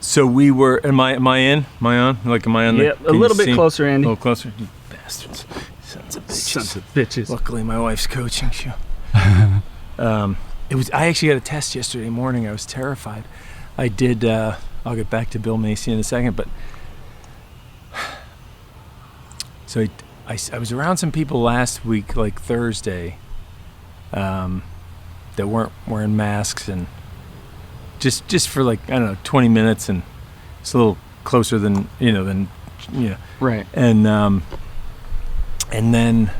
So we were. Am I in? Am I on? Like, am I on? Yeah, a little bit closer, Andy. A little closer. You bastards. Sons of bitches. Sons of bitches. Luckily, my wife's coaching. It was. I actually got a test yesterday morning. I was terrified. I did. I'll get back to Bill Macy in a second, but so I was around some people last week, like Thursday, that weren't wearing masks, and just for like, I don't know, 20 minutes, and it's a little closer than Right. And then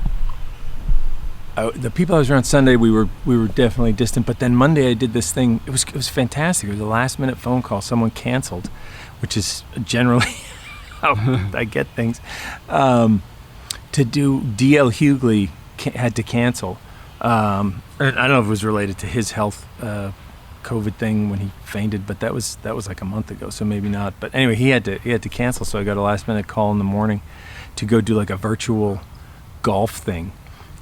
the people I was around Sunday, we were definitely distant. But then Monday I did this thing. It was fantastic. It was a last minute phone call. Someone canceled, which is generally how I get things. To do D.L. Hughley had to cancel. And I don't know if it was related to his health COVID thing when he fainted, but that was like a month ago, so maybe not. But anyway, he had to cancel. So I got a last minute call in the morning to go do like a virtual golf thing.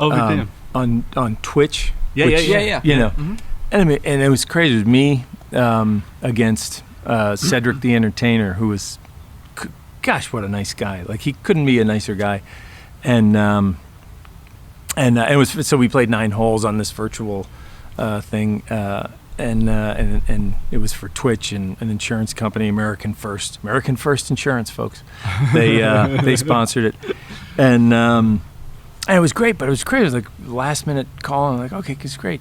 Oh, good damn. On Twitch. Yeah. You know, Mm-hmm. and it was crazy. It was me against Cedric the Entertainer, who was, gosh, what a nice guy. Like, he couldn't be a nicer guy. And it was, so we played 9 holes on this virtual thing, and it was for Twitch and an insurance company, American First Insurance, folks. They sponsored it, and it was great. But it was great. It was like last minute call, and I'm like, okay, it's great.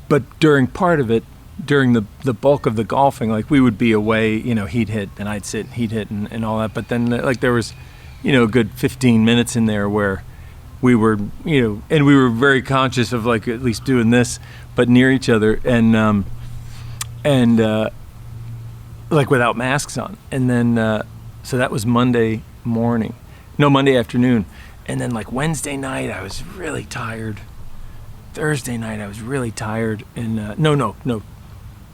But during part of it, during the bulk of the golfing, like, we would be away. You know, he'd hit and I'd sit, he'd hit and all that. But then, like, there was, a good 15 minutes in there where we were, and we were very conscious of, like, at least doing this, but near each other, and like without masks on. And then, so that was Monday afternoon. And then, like, Wednesday night, I was really tired. Thursday night, I was really tired. And no.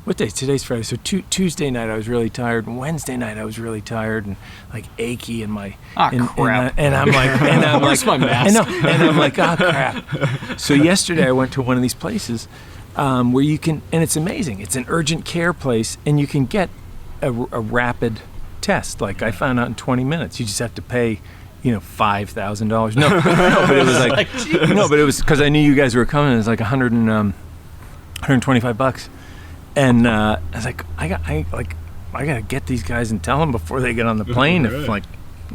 What day? Today's Friday. So Tuesday night, I was really tired. And Wednesday night, I was really tired and, like, achy in my. Crap. And I'm like, Where's my mask? I know. And I'm like, crap. So yesterday, I went to one of these places where you can, and it's amazing. It's an urgent care place, and you can get a rapid test. Like, I found out in 20 minutes. You just have to pay, $5,000. No, but it was like, but it was because I knew you guys were coming. It was like $125. And I was like, I gotta get these guys and tell them before they get on the plane if, like,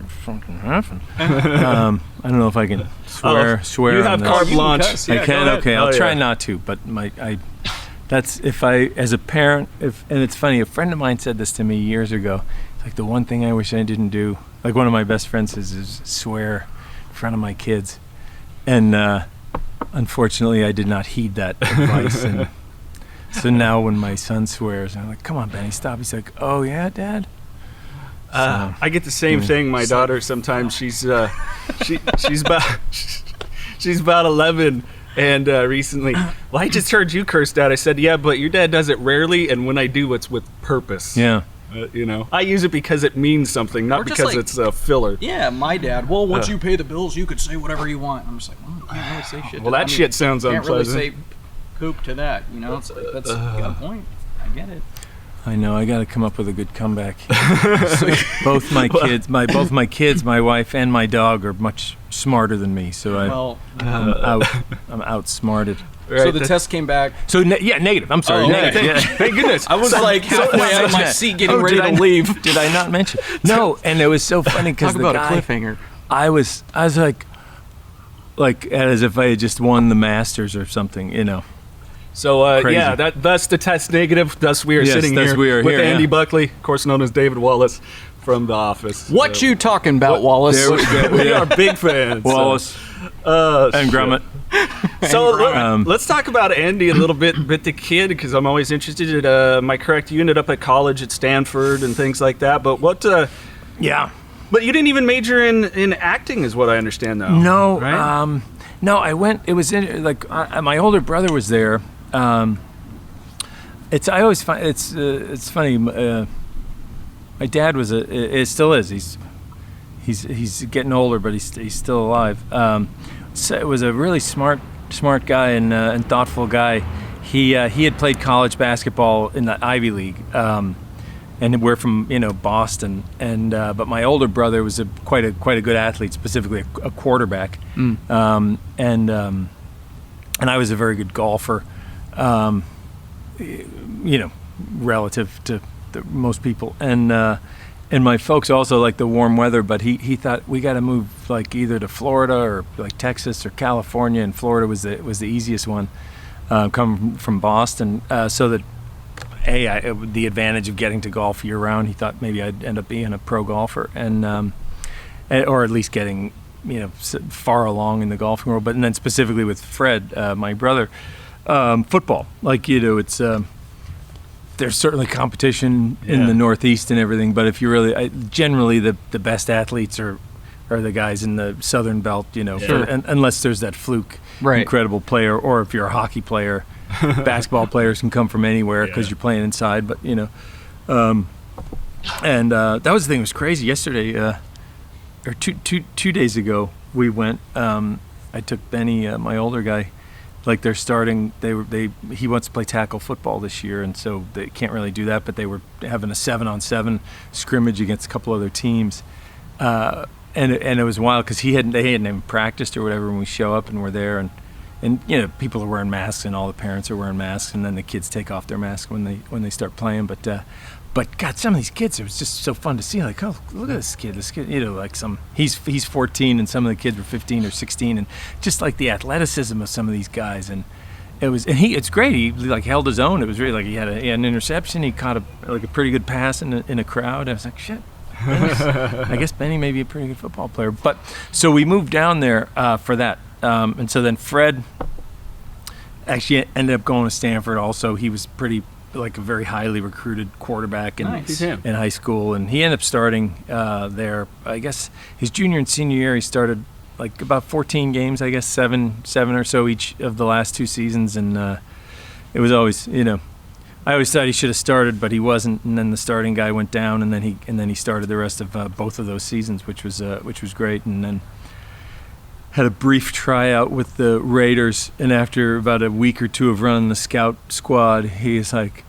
fucking happen. I don't know if I can swear. You have carte blanche. I can. Okay, I'll try not to. But that's if I, as a parent, and it's funny. A friend of mine said this to me years ago. It's like, the one thing I wish I didn't do. Like, one of my best friends says is swear in front of my kids, and unfortunately, I did not heed that advice. And so now when my son swears, I'm like, come on, Benny, stop. He's like, oh, yeah, Dad? I get the same thing. My daughter, sometimes she's about 11, and recently, well, I just heard you cursed out. I said, yeah, but your dad does it rarely, and when I do, it's with purpose. Yeah. I use it because it means something, not because, like, it's a filler. Yeah, my dad. Well, once you pay the bills, you could say whatever you want. I'm just like, well, I can't really say shit. Well, that shit sounds unpleasant. Can't really say poop to that. It's like, that's got a point. I get it. I know. I got to come up with a good comeback. both my kids, my wife, and my dog are much smarter than me. So I'm outsmarted. Right, so the test came back. So negative. I'm sorry. Negative. Thank goodness. I was like halfway out of my seat getting ready to leave. Did I not mention? No, and it was so funny because talk about a cliffhanger. I was like as if I had just won the Masters or something, So that's the test negative. Thus we are sitting here with Andy Buckley, of course known as David Wallace from The Office. What you talking about, Wallace? We are big fans. Wallace and Grummet. So let's talk about Andy a little bit the kid, because I'm always interested. Am I correct? You ended up at college at Stanford and things like that. But what? Yeah. But you didn't even major in acting, is what I understand, though. No. Right? No, I went. It was in like my older brother was there. I always find it's funny. My dad was it still is. He's getting older, but he's still alive. So it was a really smart guy and thoughtful guy. he had played college basketball in the Ivy League, and we're from Boston, and but my older brother was quite a good athlete, specifically a quarterback, and I was a very good golfer, relative to most people, and my folks also like the warm weather, but he thought we got to move like either to Florida or like Texas or California, and Florida was the easiest one, coming from Boston, so that the advantage of getting to golf year round, he thought maybe I'd end up being a pro golfer, and or at least getting far along in the golfing world. But and then specifically with Fred, my brother, football, like it's. There's certainly competition in the Northeast and everything, but if you really, generally the best athletes are the guys in the Southern Belt, unless there's that fluke incredible player, or if you're a hockey player, basketball players can come from anywhere because you're playing inside. But and that was the thing that was crazy. Yesterday, or two days ago, we went. I took Benny, my older guy. Like they're starting, he wants to play tackle football this year, and so they can't really do that. But they were having a 7-on-7 scrimmage against a couple other teams, and it was wild because they hadn't even practiced or whatever. When we show up and we're there, and people are wearing masks, and all the parents are wearing masks, and then the kids take off their masks when they start playing. But God, some of these kids, it was just so fun to see. Like, oh, look at this kid, like he's 14, and some of the kids were 15 or 16, and just like the athleticism of some of these guys, and it's great. He like held his own. It was really like he had an interception. He caught a pretty good pass in a crowd. I was like, shit. I guess Benny may be a pretty good football player. But so we moved down there for that, and so then Fred actually ended up going to Stanford. Also, he was pretty. Like a very highly recruited quarterback in high school, and he ended up starting there. I guess his junior and senior year, he started like about 14 games. I guess seven or so each of the last 2 seasons, and it was always I always thought he should have started, but he wasn't. And then the starting guy went down, and then he started the rest of both of those seasons, which was great. And then had a brief tryout with the Raiders, and after about a week or two of running the scout squad, he's like,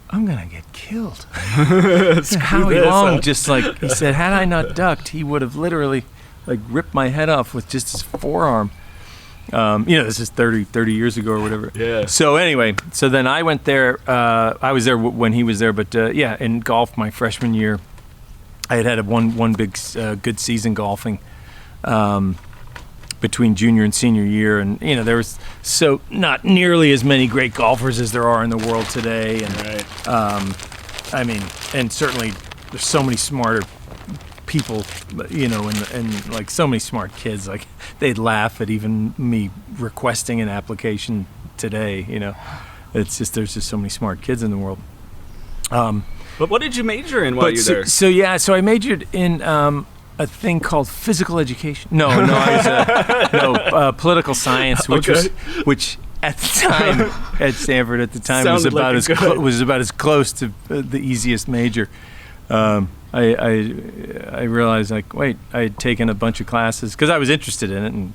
I'm gonna get killed. Howie Long, just like he said, had I not ducked, he would have literally like ripped my head off with just his forearm. This is 30 years ago or whatever. Yeah. So anyway, so then I went there. I was there when he was there, but in golf my freshman year, I had one big good season golfing. Between junior and senior year, and there was so not nearly as many great golfers as there are in the world today, and and certainly there's so many smarter people, and like so many smart kids, like they'd laugh at even me requesting an application today. It's just there's just so many smart kids in the world. But what did you major in while you were there? So I majored in a thing called physical education. No, I was political science, which at the time at Stanford was about as close to the easiest major. I realized like wait, I had taken a bunch of classes because I was interested in it and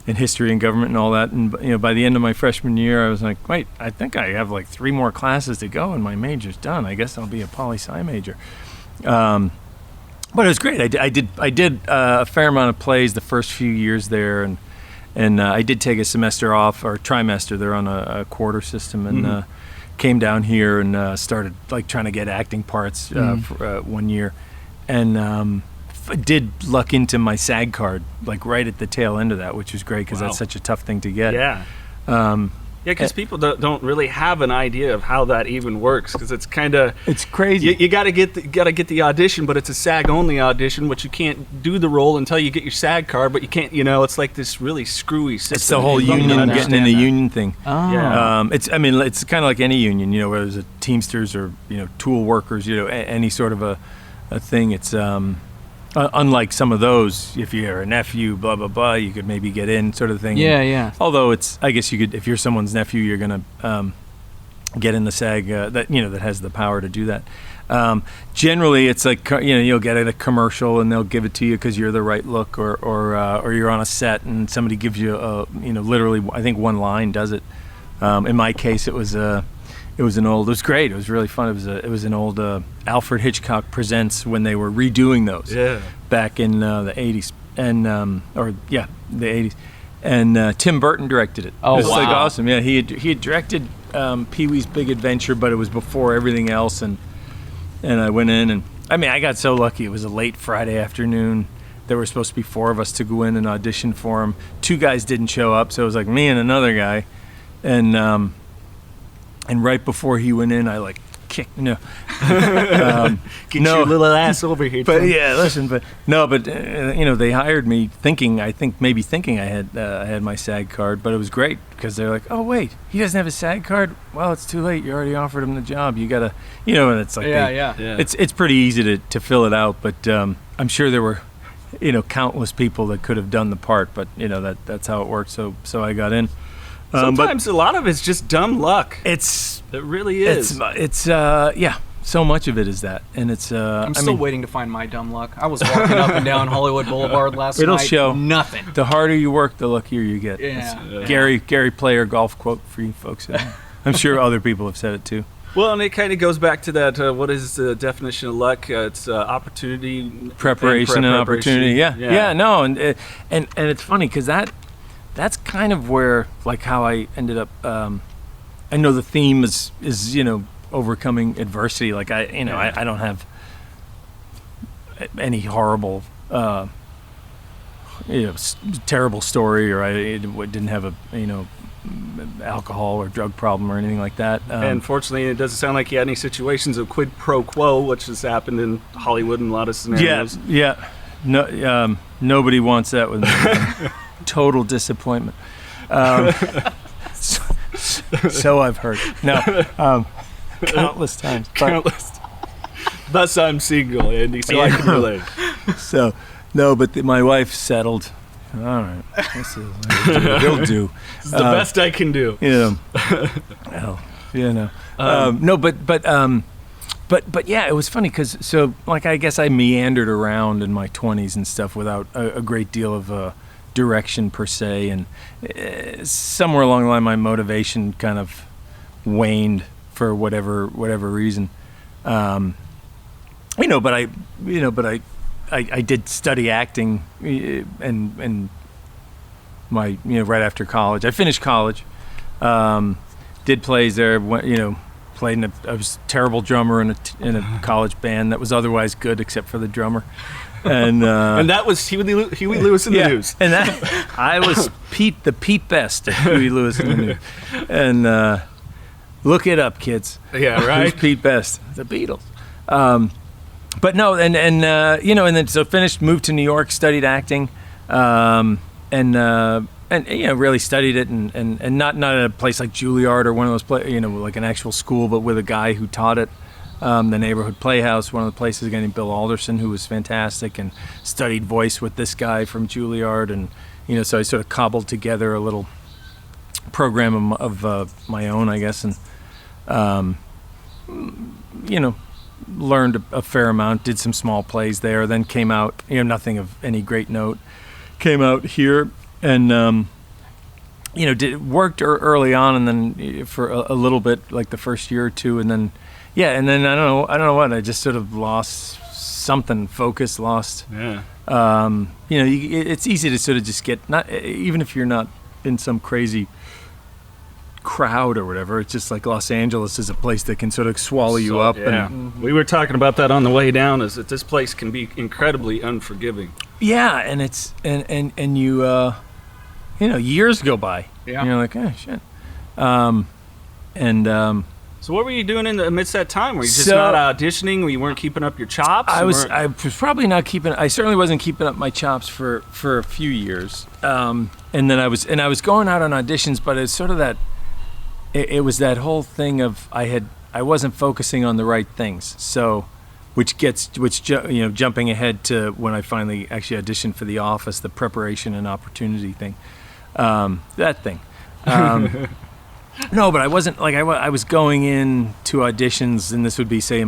in history and government and all that, and by the end of my freshman year I was like, wait, I think I have like 3 more classes to go and my major's done. I guess I'll be a poli-sci major. But it was great. I did a fair amount of plays the first few years there, and I did take a semester off or trimester. They're on a quarter system, and came down here and started like trying to get acting parts for 1 year, and did luck into my SAG card like right at the tail end of that, which was great because that's such a tough thing to get. Yeah. Because people don't really have an idea of how that even works, because it's crazy. You got to get the audition, but it's a SAG only audition, which you can't do the role until you get your SAG card. But you can't, it's like this really screwy system. It's the whole union getting in the union thing. Oh. Yeah. It's kind of like any union, whether it's a Teamsters or tool workers, any sort of a thing. It's unlike some of those, if you're a nephew, blah blah blah, you could maybe get in, sort of thing. Yeah. Although I guess you could, if you're someone's nephew, you're gonna get in the SAG that has the power to do that. Generally, it's like you'll get a commercial and they'll give it to you because you're the right look, or you're on a set and somebody gives you literally I think one line does it. In my case, it was an old. It was great. It was really fun. It was an old Alfred Hitchcock Presents when they were redoing those. Yeah. Back in the '80s and the '80s, and Tim Burton directed it. Oh, it was wow. like awesome. Yeah, he had directed Pee-wee's Big Adventure, but it was before everything else, and I went in, and I mean, I got so lucky. It was a late Friday afternoon. There were supposed to be 4 of us to go in and audition for him. 2 guys didn't show up, so it was like me and another guy, and right before he went in, I like kicked Get your little ass over here. But Tim. yeah, listen, they hired me thinking I had my SAG card, but it was great because they're like, oh wait, he doesn't have a SAG card. Well, it's too late. You already offered him the job. You gotta, and it's like Yeah. It's pretty easy to fill it out, but I'm sure there were, countless people that could have done the part, but that's how it worked. So I got in. Sometimes a lot of it's just dumb luck. It really is. It's so much of it is that, and it's. I'm still waiting to find my dumb luck. I was walking up and down Hollywood Boulevard last It'll night. show. Nothing. The harder you work, the luckier you get. Yeah. Gary Player golf quote for you folks. I'm sure other people have said it too. Well, and it kind of goes back to that. What is the definition of luck? It's opportunity, Preparation and opportunity. Yeah. No, and it's funny because that's kind of where, like, how I ended up. I know the theme is overcoming adversity. Like I don't have any horrible, terrible story, or I didn't have a alcohol or drug problem or anything like that. And fortunately, it doesn't sound like you had any situations of quid pro quo, which has happened in Hollywood in a lot of scenarios. Yeah. No, nobody wants that with me. Total disappointment. So I've heard. No, countless times. Countless. Thus, I'm single, Andy, so I can relate. So, no, but my wife settled. All right, he'll do. This is the best I can do. No, but yeah, it was funny because I guess I meandered around in my 20s and stuff without a great deal of direction per se, and somewhere along the line my motivation kind of waned for whatever reason. But I did study acting and my right after college. I finished college, did plays there. Played I was a terrible drummer in a college band that was otherwise good except for the drummer. And that was Huey Lewis in the News. And that I was the Pete Best at Huey Lewis in the News. And look it up, kids. Yeah, right. Who's Pete Best? The Beatles. But no, and then so finished, moved to New York, studied acting, and really studied it, and not at a place like Juilliard or one of those like an actual school, but with a guy who taught it. The Neighborhood Playhouse, one of the places, a guy named Bill Alderson, who was fantastic, and studied voice with this guy from Juilliard, and so I sort of cobbled together a little program of my own, I guess, and learned a fair amount, did some small plays there, then came out, nothing of any great note, came out here, and worked early on, and then for a little bit, like the first year or two, and then. Yeah, and then I don't know what, I just sort of lost something, focus, lost. Yeah. It's easy to sort of just get, not even if you're not in some crazy crowd or whatever, it's just like Los Angeles is a place that can sort of swallow you up. Yeah. And, we were talking about that on the way down, is that this place can be incredibly unforgiving. Yeah, and it's, and you, years go by. Yeah. And you're like, oh, shit. So what were you doing in the amidst that time? Were you just not auditioning? Or you weren't keeping up your chops? I was probably not keeping. I certainly wasn't keeping up my chops for a few years. And then I was going out on auditions, but it's sort of that. It was that whole thing of I wasn't focusing on the right things. So, jumping ahead to when I finally actually auditioned for The Office, the preparation and opportunity thing, that thing. No, but I wasn't like I was going in to auditions, and this would be say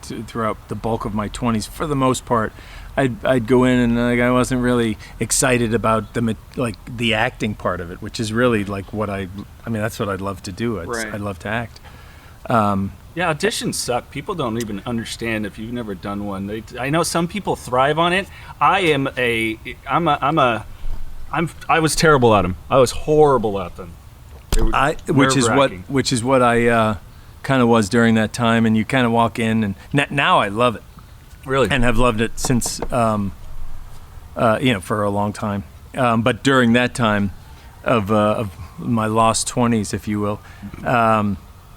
throughout the bulk of my 20s. For the most part, I'd go in and like I wasn't really excited about the acting part of it, which is really like what I mean that's what I'd love to do. I'd love to act. Yeah, auditions suck. People don't even understand if you've never done one. I know some people thrive on it. I was terrible at them. I was horrible at them. Which is what I kind of was during that time. And you kind of walk in, and now I love it. Really, and have loved it since for a long time. But during that time of my lost 20s, if you will.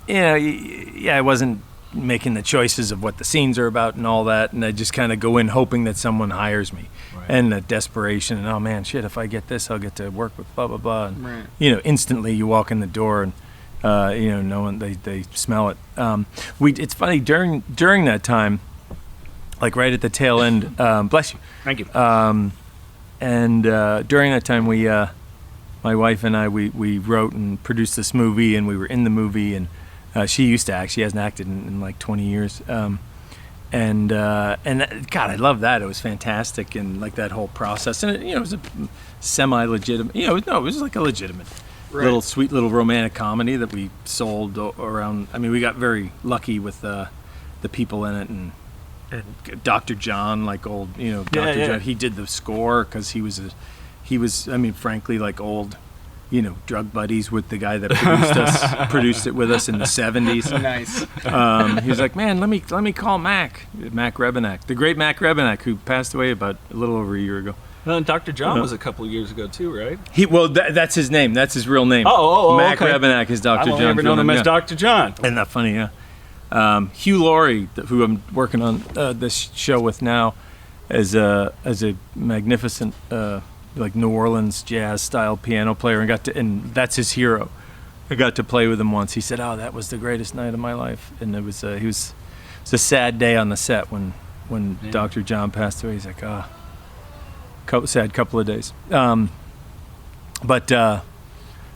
I wasn't making the choices of what the scenes are about and all that, and I just kind of go in hoping that someone hires me, and the desperation, and oh man, shit, if I get this, I'll get to work with blah blah blah, and instantly you walk in the door, and no one they smell it. It's funny during that time, like right at the tail end. Bless you. Thank you. And during that time, my wife and I, we wrote and produced this movie, and we were in the movie, and she used to act. She hasn't acted in like 20 years. And God, I love that. It was fantastic, and like that whole process. And it was a semi-legitimate. It was like a legitimate, little sweet little romantic comedy that we sold around. I mean, we got very lucky with the people in it, and Dr. John, like old, Dr. John. He did the score because he was, I mean, frankly, like old, drug buddies with the guy that produced it with us in the 70s. Nice. He was like, man, let me call Mac Rebenak, the great Mac Rebenak, who passed away about a little over a year ago. Well, and Dr. John was a couple of years ago too, right? That's his name. That's his real name. Mac Rebenak is Dr. John. I've never known him as Dr. John. Isn't that funny? Yeah. Hugh Laurie, who I'm working on this show with now, as a magnificent like New Orleans jazz style piano player, and that's his hero. I got to play with him once. He said, "Oh, that was the greatest night of my life," and it was a sad day on the set when Dr. John passed away. He's like, sad couple of days.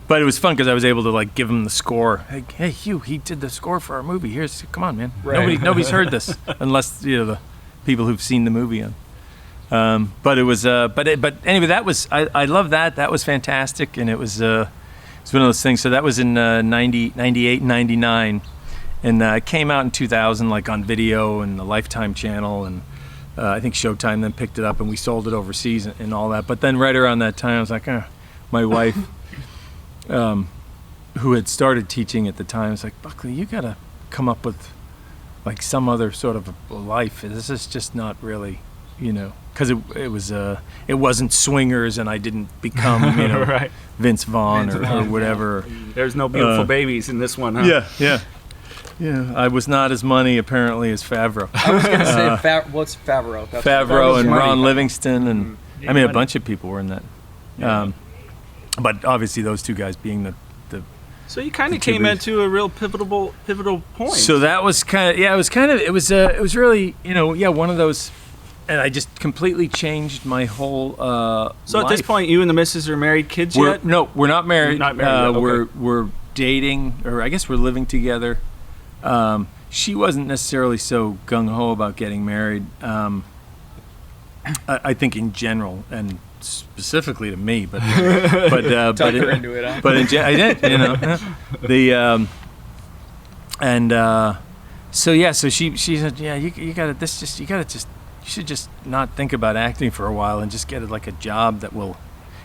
But it was fun because I was able to like give him the score. Hey, Hugh, he did the score for our movie. Come on, man. Right. Nobody's heard this unless the people who've seen the movie. But it was. But anyway, that was. I love that. That was fantastic, and it was. It's one of those things. So that was in 98, 99, and it came out in 2000, like on video and the Lifetime channel, and I think Showtime then picked it up, and we sold it overseas and all that. But then right around that time, I was like, my wife. Who had started teaching at the time, was like, Buckley, you gotta come up with like some other sort of a life. This is just not really, because it wasn't Swingers, and I didn't become right. Vince Vaughn or whatever. There's no beautiful babies in this one, huh? Yeah. I was not as money apparently as Favreau. I was gonna say what's Favreau? Favreau and Ron Livingston, and I mean a bunch of people were in that. Yeah. But obviously, those two guys being the so you kind of came into a real pivotal point. So that was it was really one of those, and I just completely changed my whole. So life. At this point, you and the missus are married, kids yet? No, we're not married. Not married. Yet. Okay. We're dating, or I guess we're living together. She wasn't necessarily so gung ho about getting married. I think in general, and specifically to me, but I did, so she said, you should just not think about acting for a while and just get like a job that will,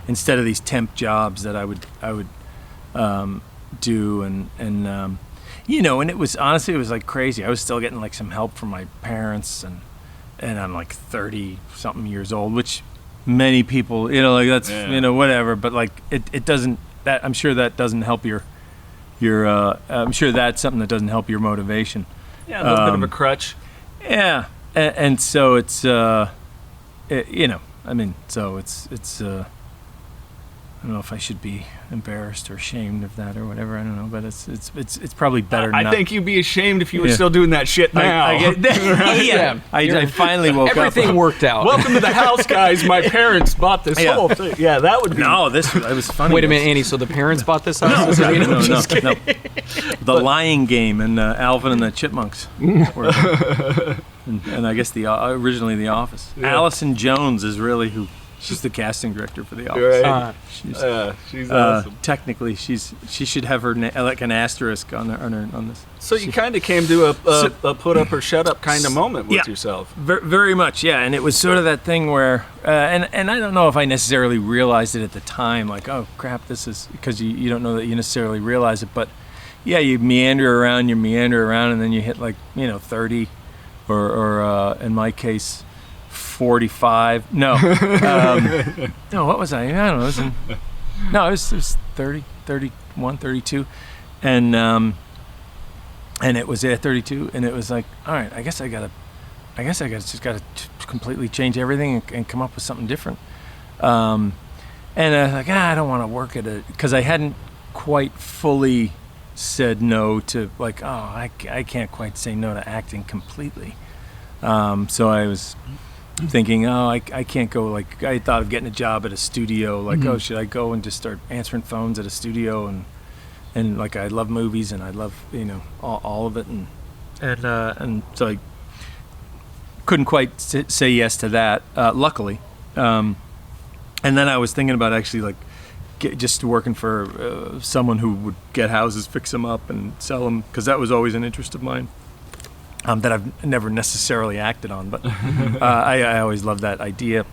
instead of these temp jobs that I would do, and it was honestly, it was like crazy. I was still getting like some help from my parents, and I'm like 30 something years old, which many people, like that's, whatever, but like it doesn't, that I'm sure that doesn't help your I'm sure that's something that doesn't help your motivation. Yeah, a little bit of a crutch. Yeah. And so it's, so it's, I don't know if I should be embarrassed or ashamed of that or whatever. I don't know, but it's probably better. I think you'd be ashamed if you were still doing that shit now. I finally woke up. Everything worked out. Welcome to the house, guys. My parents bought this whole thing. Yeah, that would be. No, that was funny. Wait a minute, Andy. So the parents bought this house? No. The Lying Game and Alvin and the Chipmunks. and I guess originally The Office. Yeah. Allison Jones is really she's the casting director for The Office. Right. She's awesome. Technically, she should have her like an asterisk on this. So you kind of came to a put up or shut up kind of moment with yourself. Very much, yeah. And it was sort of that thing where, and I don't know if I necessarily realized it at the time, like, oh crap, this is, because you don't know that you necessarily realize it, but yeah, you meander around, and then you hit like 30, or in my case, 45. No, no. What was I? I don't know. It was 30, 31, 32, and it was at 32, and it was like, all right, I guess I just gotta completely change everything and come up with something different. And I was like, I don't want to work at it, because I hadn't quite fully said no to, like, I can't quite say no to acting completely. So I was thinking, I can't go, like, I thought of getting a job at a studio, like, should I go and just start answering phones at a studio, and like, I love movies, and I love, all of it, and so I couldn't quite say yes to that, luckily. And then I was thinking about actually, like, just working for someone who would get houses, fix them up, and sell them, because that was always an interest of mine. That I've never necessarily acted on, but I always loved that idea.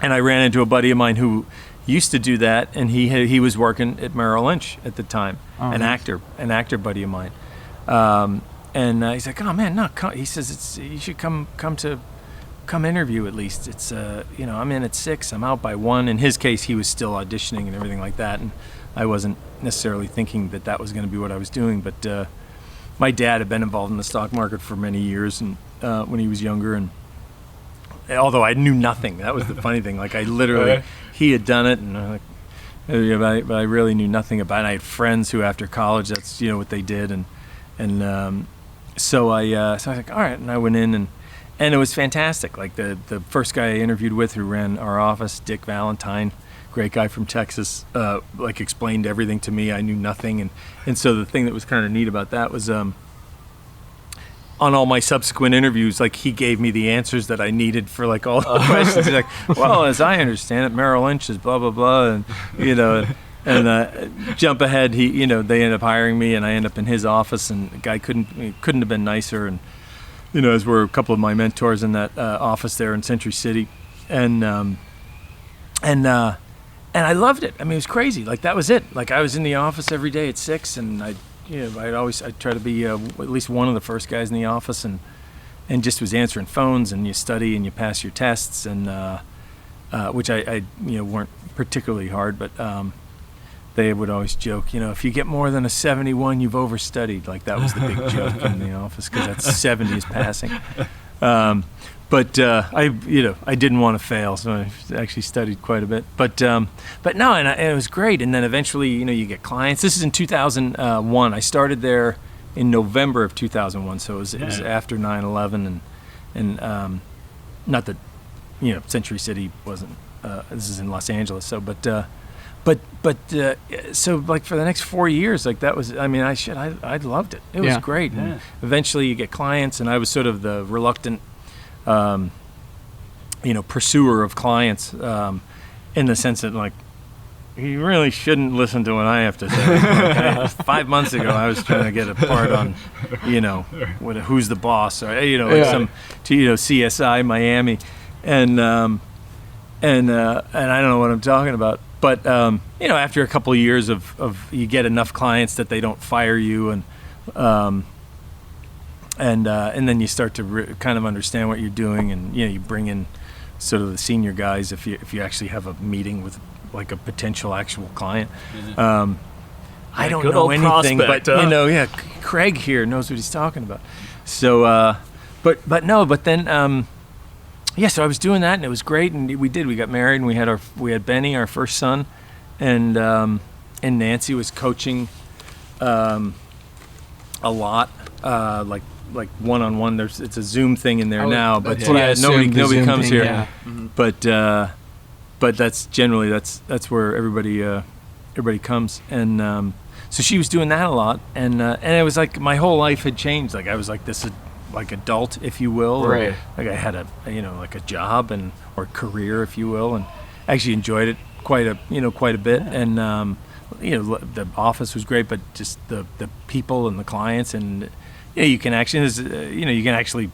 And I ran into a buddy of mine who used to do that, and he was working at Merrill Lynch at the time, an actor buddy of mine. And he's like, oh man, no, he says you should come interview at least. It's I'm in at 6, I'm out by 1. In his case, he was still auditioning and everything like that, and I wasn't necessarily thinking that was going to be what I was doing, but. My dad had been involved in the stock market for many years, and when he was younger, and although I knew nothing, that was the funny thing. Like, I literally, he had done it, and but I really knew nothing about it. I had friends who, after college, that's what they did, and so I was like, all right, and I went in, and it was fantastic. Like, the first guy I interviewed with, who ran our office, Dick Valentine. Great guy from Texas, like, explained everything to me. I knew nothing, and so the thing that was kind of neat about that was, on all my subsequent interviews, like, he gave me the answers that I needed for, like, all the questions. He's like, well, as I understand it, Merrill Lynch is blah blah blah, and jump ahead. They ended up hiring me, and I ended up in his office, and the guy couldn't have been nicer, and as were a couple of my mentors in that office there in Century City, and I loved it. I mean, it was crazy. Like, that was it. Like, I was in the office every day at 6, and I'd try to be at least one of the first guys in the office, and just was answering phones, and you study and you pass your tests, and which I weren't particularly hard, but they would always joke, if you get more than a 71, you've overstudied. Like, that was the big joke in the office, because that's 70 is passing. But I didn't want to fail, so I actually studied quite a bit. But no, and it was great. And then eventually, you get clients. This is in 2001. I started there in November of 2001, so it was after 9/11, and not that Century City wasn't. This is in Los Angeles, so so, like, for the next 4 years, like, that was. I mean, I loved it. It was great. Yeah. And eventually, you get clients, and I was sort of the reluctant. Pursuer of clients, in the sense that, like, you really shouldn't listen to what I have to say. 5 months ago, I was trying to get a part on, Who's the Boss, or some CSI Miami, and I don't know what I'm talking about. But after a couple of years of you get enough clients that they don't fire you, and then you start to kind of understand what you're doing, and you bring in sort of the senior guys if you actually have a meeting with, like, a potential actual client. I don't know anything, but Craig here knows what he's talking about. So, but then so I was doing that, and it was great, and we got married, and we had Benny, our first son, and Nancy was coaching a lot, like one-on-one. It's a Zoom thing in there now, but nobody comes here. Yeah. Mm-hmm. But that's generally that's where everybody comes, and so she was doing that a lot, and it was like my whole life had changed. Like, I was like, this like adult, if you will. Right. Like I had a like a job or career, if you will, and actually enjoyed it quite a bit. And the office was great, but just the people and the clients, and you can actually you can actually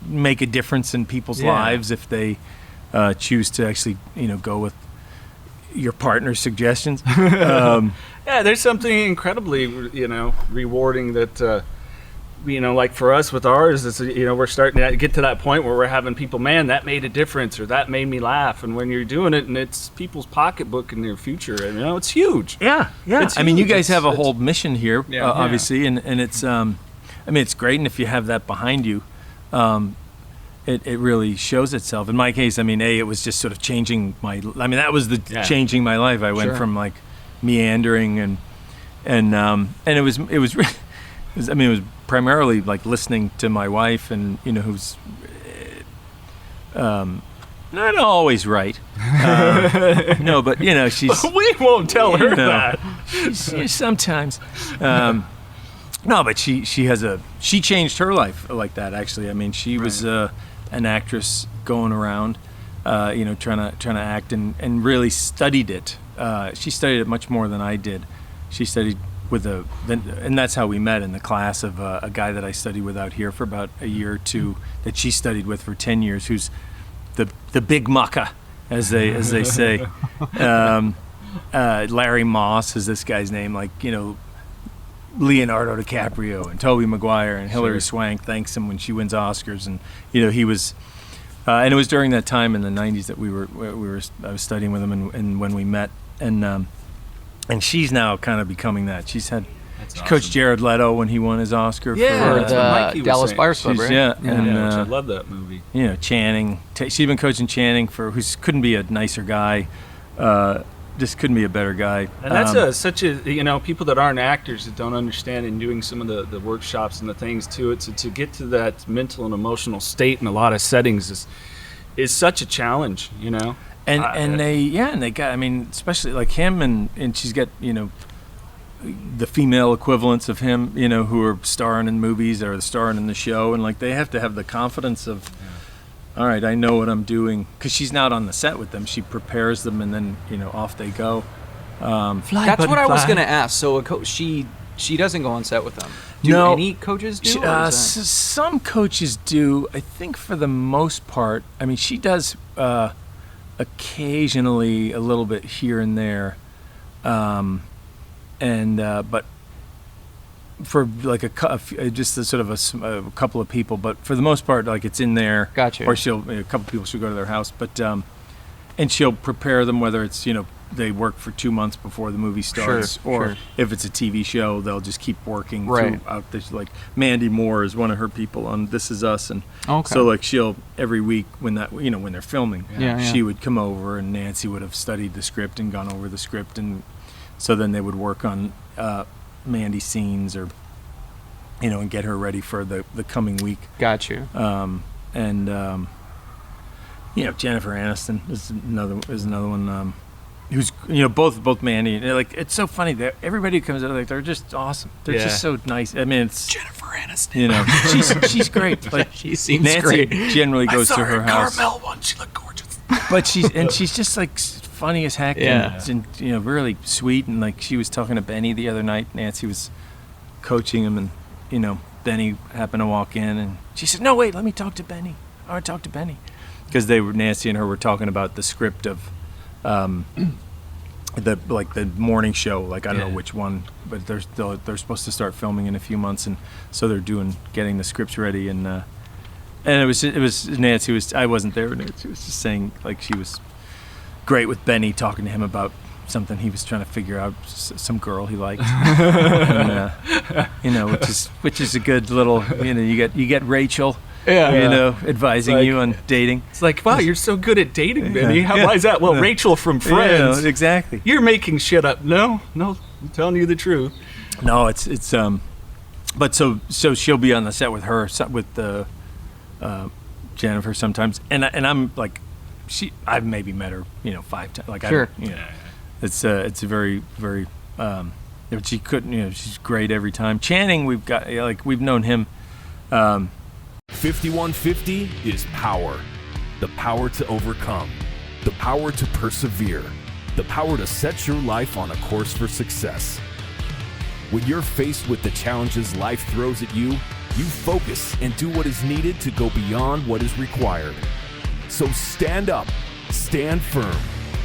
make a difference in people's lives if they choose to actually go with your partner's suggestions. Yeah, there's something incredibly rewarding that like for us with ours, it's we're starting to get to that point where we're having people, man, that made a difference, or that made me laugh. And when you're doing it and it's people's pocketbook in their future, it's huge. Yeah. It's I mean, you huge. guys have a whole mission here, Yeah. obviously, and it's it's great. And if you have that behind you, it really shows itself. In my case, it was just sort of changing that was the changing my life. I went from like meandering and it was primarily like listening to my wife, and who's not always right. No, but she's. We won't tell her that. She's sometimes. No, but she changed her life like that. Actually, she was an actress going around, trying to act and really studied it. She studied it much more than I did. She studied and that's how we met, in the class of a guy that I studied with out here for about a year or two, that she studied with for 10 years, who's the big mucka, as they say. Larry Moss is this guy's name, like Leonardo DiCaprio and Tobey Maguire and Hilary Swank thanks him when she wins Oscars, and he was and it was during that time in the 90s that I was studying with him, and when we met, and she's now kind of becoming that. She coached Jared Leto when he won his Oscar For that's what Mikey the was Dallas saying. Buyers Club, right? And which I love that movie. Channing. She's been coaching Channing who couldn't be a nicer guy. Just couldn't be a better guy. And that's such a people that aren't actors that don't understand, and doing some of the workshops and the things too. It's to get to that mental and emotional state in a lot of settings is such a challenge, And they got, especially like him, and she's got, the female equivalents of him, who are starring in movies or starring in the show, and like they have to have the confidence of, all right, I know what I'm doing, because she's not on the set with them. She prepares them, and then off they go. That's what I was gonna ask. So she doesn't go on set with them. Do any coaches do? Some coaches do. I think for the most part. She does occasionally, a little bit here and there, but for like just a sort of a couple of people. But for the most part, like it's in there. Gotcha. Or a couple of people should go to their house, but and she'll prepare them, whether it's they work for 2 months before the movie starts, or if it's a TV show, they'll just keep working throughout this. Like Mandy Moore is one of her people on This Is Us, and so like she'll every week when they're filming, she would come over, and Nancy would have studied the script and gone over the script, and so then they would work on Mandy scenes, or and get her ready for the coming week. Got you. Jennifer Aniston is another one. Who's both Mandy, like it's so funny that everybody who comes out, like they're just awesome. They're just so nice. It's Jennifer Aniston. She's great. Like She seems Nancy great. generally goes to her house. Carmel once. She looked gorgeous. But she's just like funny as heck, and really sweet. And like she was talking to Benny the other night. Nancy was coaching him, and Benny happened to walk in, and she said, "No, wait, let me talk to Benny. I want to talk to Benny," because Nancy and her were talking about the script of the morning show. Like I don't know which one, but they're supposed to start filming in a few months, and so they're getting the scripts ready, and it was Nancy I wasn't there. Nancy was just saying like she was great with Benny, talking to him about something he was trying to figure out, some girl he liked, and, which is a good little, you get Rachel, advising you on dating. It's like, wow, you're so good at dating, Benny. Why is that? Well, Rachel from Friends. Exactly. You're making shit up. No, I'm telling you the truth. No, it's but so she'll be on the set with her, with Jennifer sometimes, and I'm like, I've maybe met her 5 times. Like it's a very very she couldn't she's great every time. Channing, we've known him 5150 is power. The power to overcome. The power to persevere. The power to set your life on a course for success. When you're faced with the challenges life throws at you, you focus and do what is needed to go beyond what is required. So stand up, stand firm,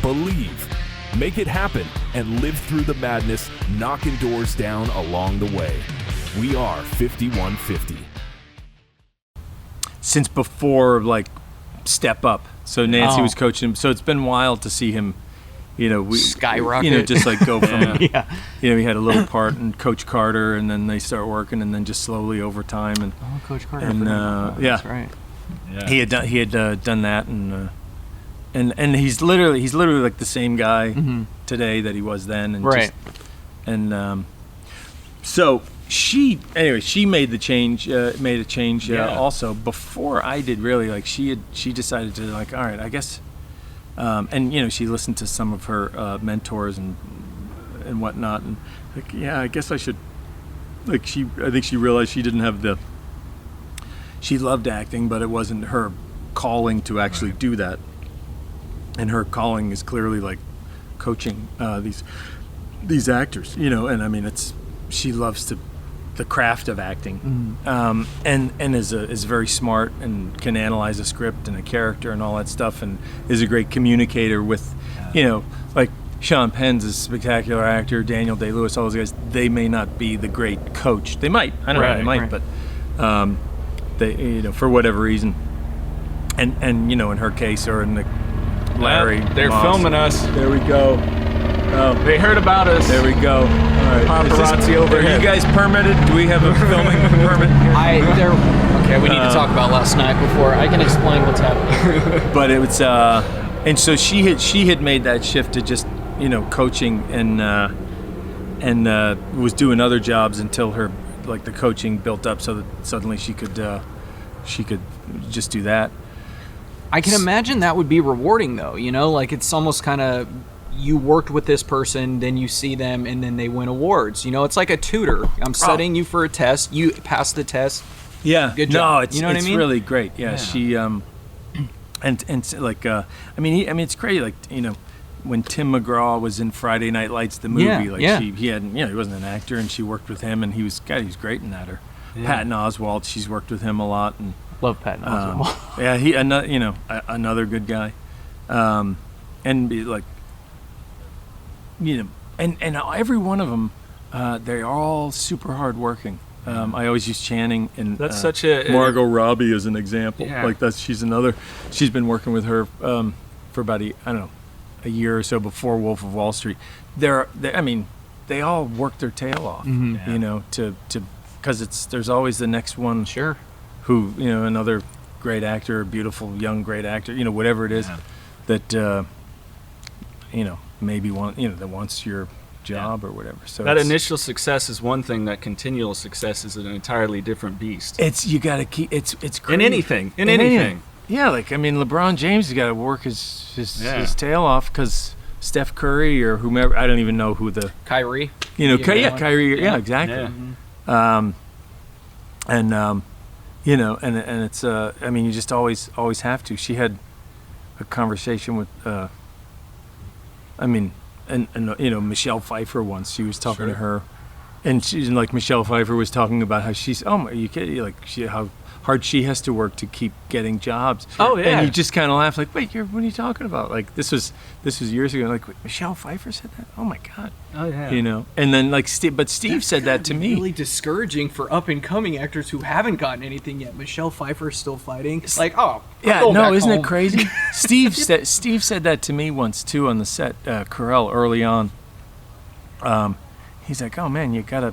believe, make it happen, and live through the madness, knocking doors down along the way. We are 5150. Since before, like, Step Up. So Nancy was coaching him. So it's been wild to see him, skyrocket. Just like go from, he had a little part in Coach Carter, and then they start working, and then just slowly over time. And Coach Carter. And that's right. Yeah. He had done that, and he's literally like the same guy today that he was then. And right. So she made the change. Made a change also before I did. Really, like she decided to, like, all right, I guess. And she listened to some of her mentors and whatnot, and like, I guess I should. Like I think she realized she didn't have she loved acting, but it wasn't her calling to actually do that. And her calling is clearly like coaching these actors, and I mean she loves the craft of acting, and is very smart and can analyze a script and a character and all that stuff, and is a great communicator with, like Sean Penn's a spectacular actor, Daniel Day-Lewis, all those guys. They may not be the great coach. They might, I don't know, they might, but they, for whatever reason, and in her case, or in the Larry, they're Moss. filming us. There we go. Oh, they heard about us. There we go. All right. Paparazzi overhead. Are you guys permitted? Do we have a filming permit? Okay, we need to talk about last night before I can explain what's happening. But it was, and so she had made that shift to just, coaching and was doing other jobs until her, like, the coaching built up so that suddenly she could just do that. I can imagine that would be rewarding, though. Like, it's almost kind of, you worked with this person, then you see them, and then they win awards. It's like a tutor. I'm studying you for a test. You pass the test. Yeah. Good job. No, it's what I mean? really great. Yeah. She and like I mean it's crazy. Like, when Tim McGraw was in Friday Night Lights, the movie, he hadn't, he wasn't an actor, and she worked with him, and he was great in that. Or Patton Oswalt, she's worked with him a lot, and love Patton Oswalt. Yeah, he another good guy, and be like. And every one of them, they're all super hardworking. I always use Channing and that's such a Margot Robbie as an example. Yeah. Like she's been working with her for about a year or so before Wolf of Wall Street. They all work their tail off, because there's always the next one. Sure. Who another great actor, beautiful young great actor, whatever it is that maybe that wants your job or whatever. So that initial success is one thing. That continual success is an entirely different beast. You got to keep. It's great. In anything. Yeah, like LeBron James has got to work his tail off because Steph Curry or whomever, I don't even know who the Kyrie. Kyrie. Yeah, exactly. Yeah. And it's you just always have to. She had a conversation with Michelle Pfeiffer once. She was talking to her, and she's like, Michelle Pfeiffer was talking about how she's, are you kidding? Like, how hard she has to work to keep getting jobs. Oh yeah. And you just kind of laugh, like, wait, what are you talking about? Like, this was years ago. Like, wait, Michelle Pfeiffer said that? Oh my God. Oh yeah. And then like Steve said that to me. Really discouraging for up and coming actors who haven't gotten anything yet. Michelle Pfeiffer's still fighting. Like, isn't it crazy? Steve said that to me once too on the set. Carell early on. He's like, oh man, you gotta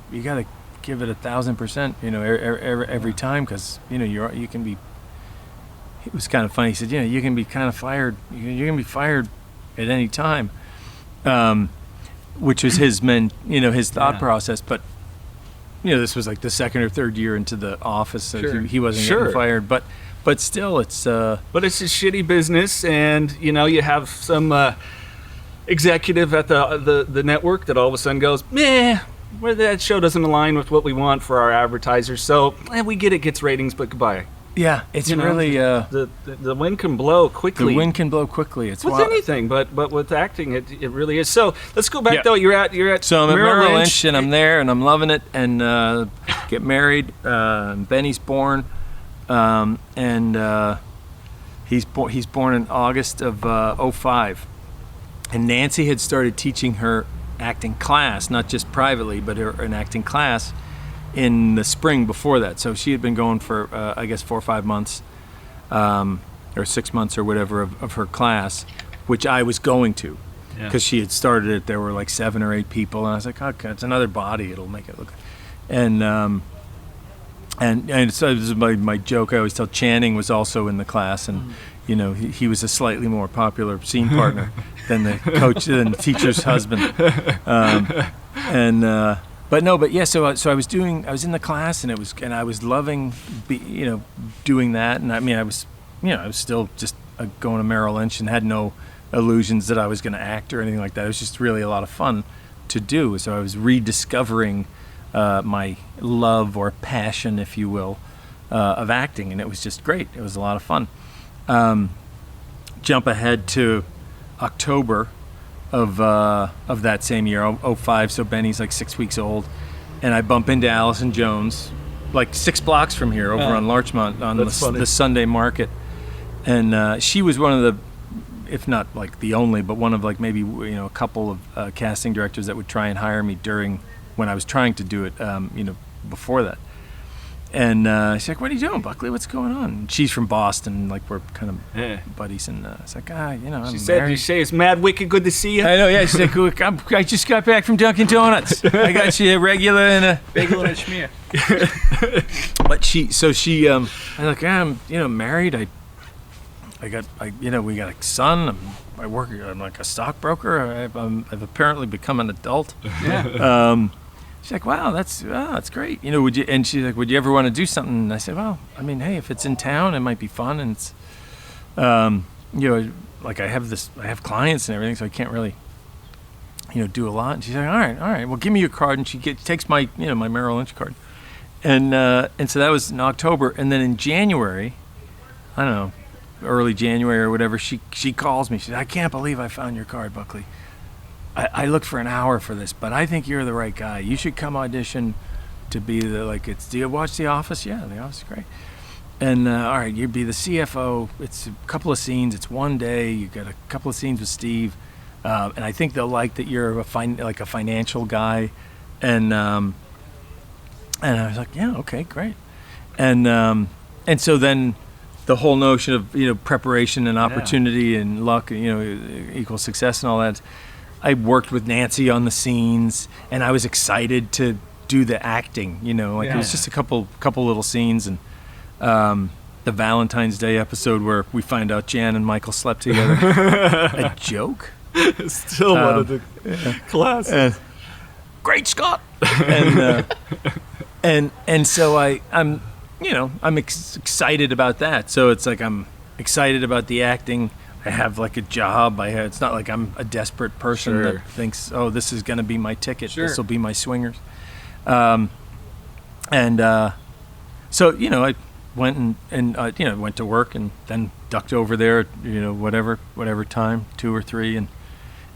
give it 1,000%, every time, because you can be. It was kind of funny. He said, you can be kind of fired. You can be fired at any time, which was his his thought process. But this was like the second or third year into the office, so he wasn't getting fired. But still, it's. But it's a shitty business, and you have some executive at the network that all of a sudden goes, meh. Where that show doesn't align with what we want for our advertisers, so we get it gets ratings, but goodbye. Yeah, it's really the wind can blow quickly. The wind can blow quickly. It's with anything, but with acting, it really is. So let's go back though. You're at so I'm at Merrill Lynch, and I'm there, and I'm loving it, and get married. Benny's born, and he's born in August of '05, and Nancy had started teaching her acting class, not just privately, but an acting class in the spring before that. So she had been going for I guess 4 or 5 months, or 6 months or whatever of her class, which I was going to, because she had started it. There were like 7 or 8 people, and I was like, okay, it's another body, it'll make it look. And so this is my joke. I always tell Channing was also in the class, and you know, he was a slightly more popular scene partner than the coach, than the teacher's husband. But yeah. So I was in the class, and I was loving, doing that. And I mean, I was still just going to Merrill Lynch and had no illusions that I was going to act or anything like that. It was just really a lot of fun to do. So I was rediscovering my love or passion, if you will, of acting, and it was just great. It was a lot of fun. Jump ahead to October of that same year, 05. So Benny's like 6 weeks old, and I bump into Allison Jones, like 6 blocks from here, over on Larchmont on the Sunday market, and she was one of the, if not like the only, but one of like maybe a couple of casting directors that would try and hire me during when I was trying to do it, before that. And she's like, "What are you doing, Buckley? What's going on?" And she's from Boston, like we're kind of buddies. And it's like, I'm she said, married. "You say it's mad wicked good to see you." I know, yeah. She's like, I just got back from Dunkin' Donuts. I got you a regular and a bagel and a schmear. But she, I'm like, I'm married. We got a son. I'm like a stockbroker. I've apparently become an adult. Yeah. She's like, wow, that's great. Would you? And she's like, would you ever want to do something? And I said, well, I mean, hey, if it's in town, it might be fun. And it's, like I have clients and everything, so I can't really, do a lot. And she's like, all right, well, give me your card. And she takes my, my Merrill Lynch card. And so that was in October. And then in January, I don't know, early January or whatever, she calls me. She said, I can't believe I found your card, Buckley. I looked for an hour for this, but I think you're the right guy. You should come audition to be do you watch The Office? Yeah, The Office is great. And all right, you'd be the CFO. It's a couple of scenes. It's one day. You got a couple of scenes with Steve, and I think they'll like that you're a financial guy. And I was like, yeah, okay, great. And so then the whole notion of preparation and opportunity and luck, equals success and all that. I worked with Nancy on the scenes, and I was excited to do the acting. It was just a couple little scenes, and the Valentine's Day episode where we find out Jan and Michael slept together. A joke. Still one of the classics. Great Scott. And so I'm excited about that. So it's like I'm excited about the acting. I have like a job. It's not like I'm a desperate person that thinks, oh, this is going to be my ticket. Sure. This will be my swingers. So I went and went to work and then ducked over there, whatever time, 2 or 3, and